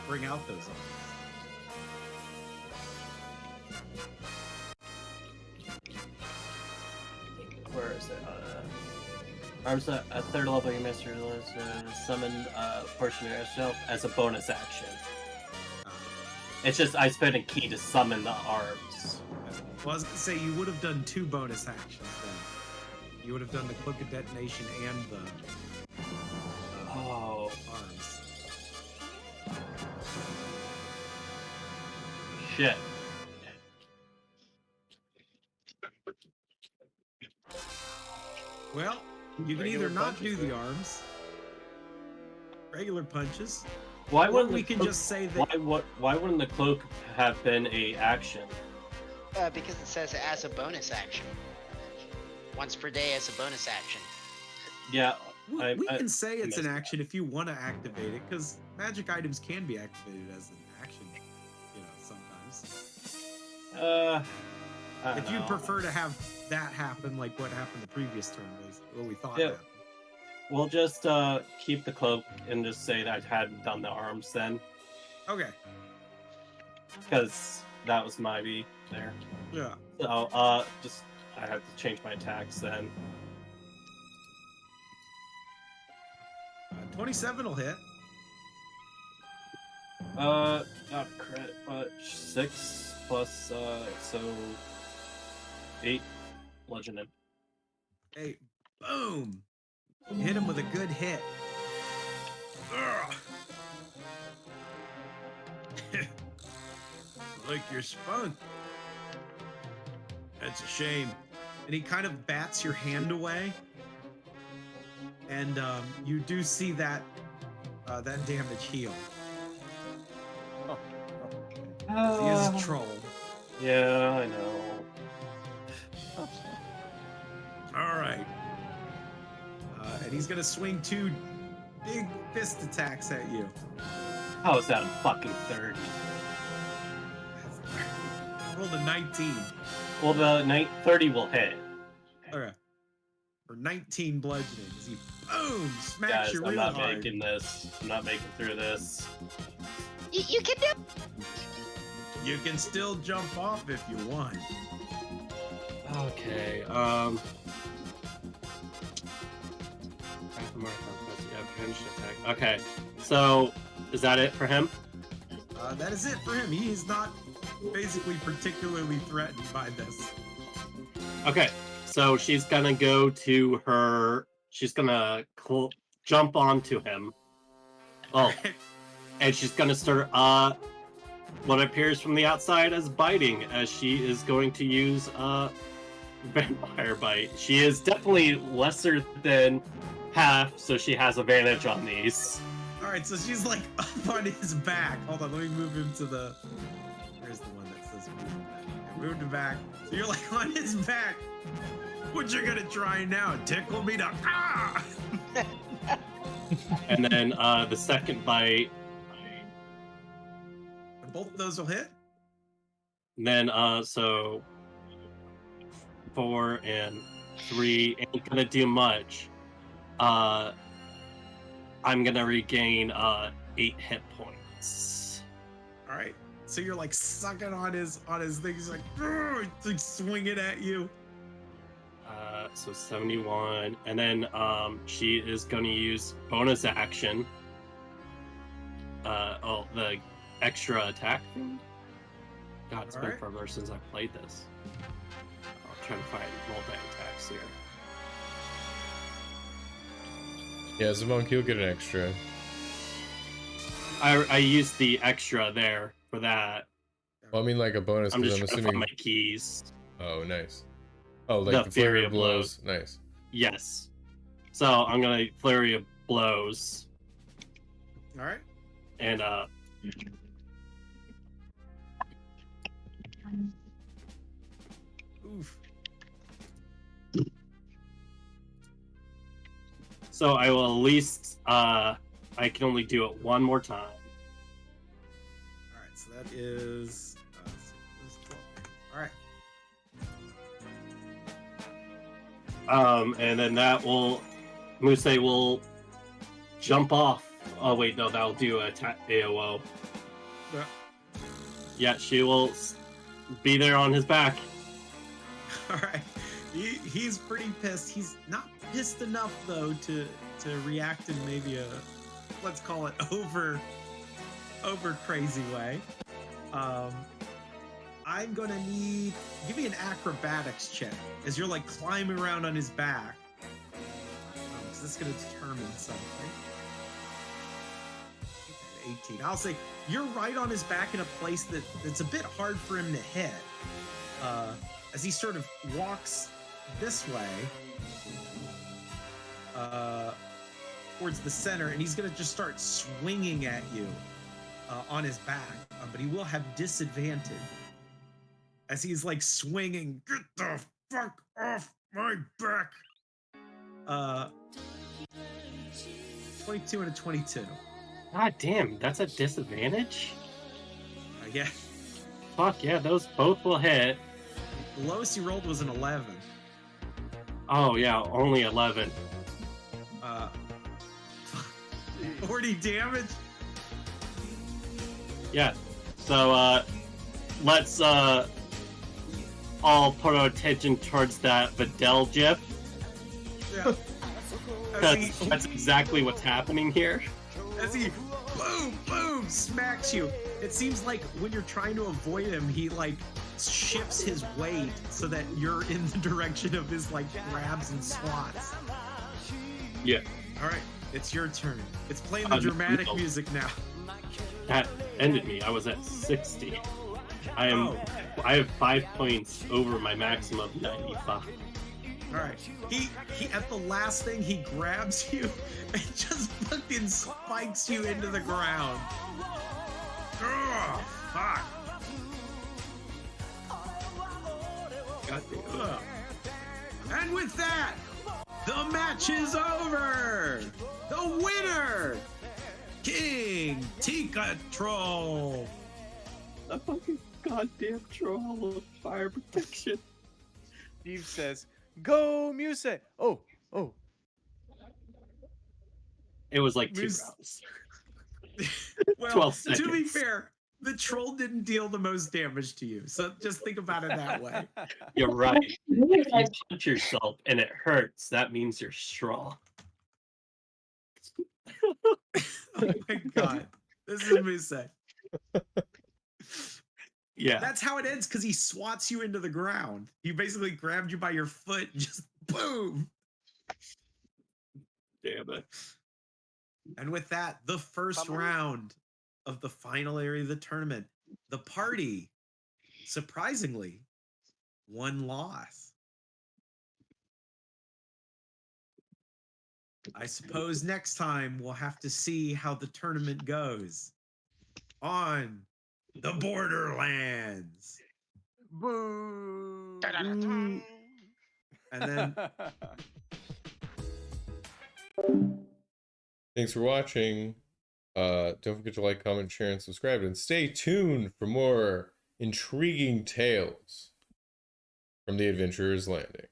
bring out those arms? Where is it? Arms at 3rd level, you master summon a portion of yourself as a bonus action. It's just I spent a key to summon the arms. Well, I was gonna say you would have done 2 bonus actions then. You would have done the cloak of detonation and the Oh, arms. shit. Well, you can Regular either not punches, do the then. arms, regular punches, Why or wouldn't we the can cloak- just say that. Why wouldn't the cloak have been a action? Because it says as a bonus action. Once per day as a bonus action. Yeah, We can say it's an missed action if you want to activate it, because magic items can be activated as an action, you know, sometimes. I don't If you know. prefer to have that happen, like what happened the previous turn, basically, what we thought Yeah. happened. We'll just keep the cloak and just say that I hadn't done the arms then, Okay. because that was my B there. Yeah. So just I have to change my attacks then. 27 will hit. Not crit, but 6 plus so 8 bludgeoning. Hey, boom! You hit him with a good hit. Ugh. Like your spunk. That's a shame. And he kind of bats your hand away. And you do see that that damage heal. Oh, He is a troll. Yeah, I know. All right. And he's gonna swing 2 big fist attacks at you. How is that a fucking 30? Rolled a 19. Well, the 30 will hit. Okay. For 19 bludgeoning. As he boom smacks Guys, you I'm real not hard. making this. I'm not making through this. You can do. You can still jump off if you want. Okay. Okay. So, is that it for him? That is it for him. He is not basically particularly threatened by this. Okay. So she's gonna go to her. She's gonna jump onto him. Oh, and she's gonna start what appears from the outside as biting, as she is going to use vampire bite. She is definitely lesser than half, so she has advantage on these. All right, so she's like up on his back. Hold on, let me move him to the. There's the one that says move him back. Move him back. So you're like on his back. What you're gonna try now? Tickle me to ah! And then the second bite. And both of those will hit. And then so 4 and 3 ain't gonna do much. I'm gonna regain 8 hit points. All right. So you're like sucking on his thing. He's like, "Grr!" He's like swinging at you. So 71, and then she is gonna use bonus action. The extra attack thing. God, it's been forever since I played this. I'm trying to find multi-attacks here. Yeah, as a monk, you'll get an extra. I used the extra there for that. Well, I mean, like a bonus. I'm just I'm trying to find my keys. Oh, nice. Oh, like the flurry of blows. Nice. Yes. So I'm gonna flurry of blows. All right. And Oof. So I will at least I can only do it one more time. All right. So that is. Let's see, 12. All right. And then that will Muse will jump off. Oh wait, no, that'll do attack AOO. Yeah. Yeah, she will be there on his back. All right. He's pretty pissed. He's not pissed enough though to react in maybe a, let's call it over crazy way. I'm gonna need, give me an acrobatics check as you're like climbing around on his back. So this is gonna determine something. 18. I'll say you're right on his back in a place that's a bit hard for him to hit. As he sort of walks this way towards the center, and he's gonna just start swinging at you on his back, but he will have disadvantage as he's like swinging. Get the fuck off my back! 22 and a 22. God damn, that's a disadvantage? Yeah. Fuck yeah, those both will hit. The lowest he rolled was an 11. Oh yeah, only 11. 40 damage? Yeah. So let's all put our attention towards that Videl gif. Yeah. That's exactly what's happening here. As he boom, boom, smacks you. It seems like when you're trying to avoid him, he like shifts his weight so that you're in the direction of his like grabs and swats. Yeah. All right, it's your turn. It's playing the dramatic music now. That ended me. I was at 60. I have 5 points over my maximum 95. All right. He at the last thing he grabs you and just fucking spikes you into the ground. Ugh, fuck. Goddamn. Ugh. And with that, the match is over. The winner, King Tika Troll. A fucking goddamn troll of fire protection. Steve says, "Go, Muse!" Oh. It was like 2 Moose- rounds. Well, 12 to be seconds. fair, the troll didn't deal the most damage to you. So just think about it that way. You're right. If you punch yourself and it hurts, that means you're strong. Oh my god. This is Muse. Yeah. That's how it ends, because he swats you into the ground. He basically grabbed you by your foot and just boom. Damn it. And with that, the first round of the final area of the tournament, the party, surprisingly, one loss. I suppose next time we'll have to see how the tournament goes on the Borderlands. Boo. And then Thanks for watching. Don't forget to like, comment, share, and subscribe. And stay tuned for more intriguing tales from the Adventurers Landing.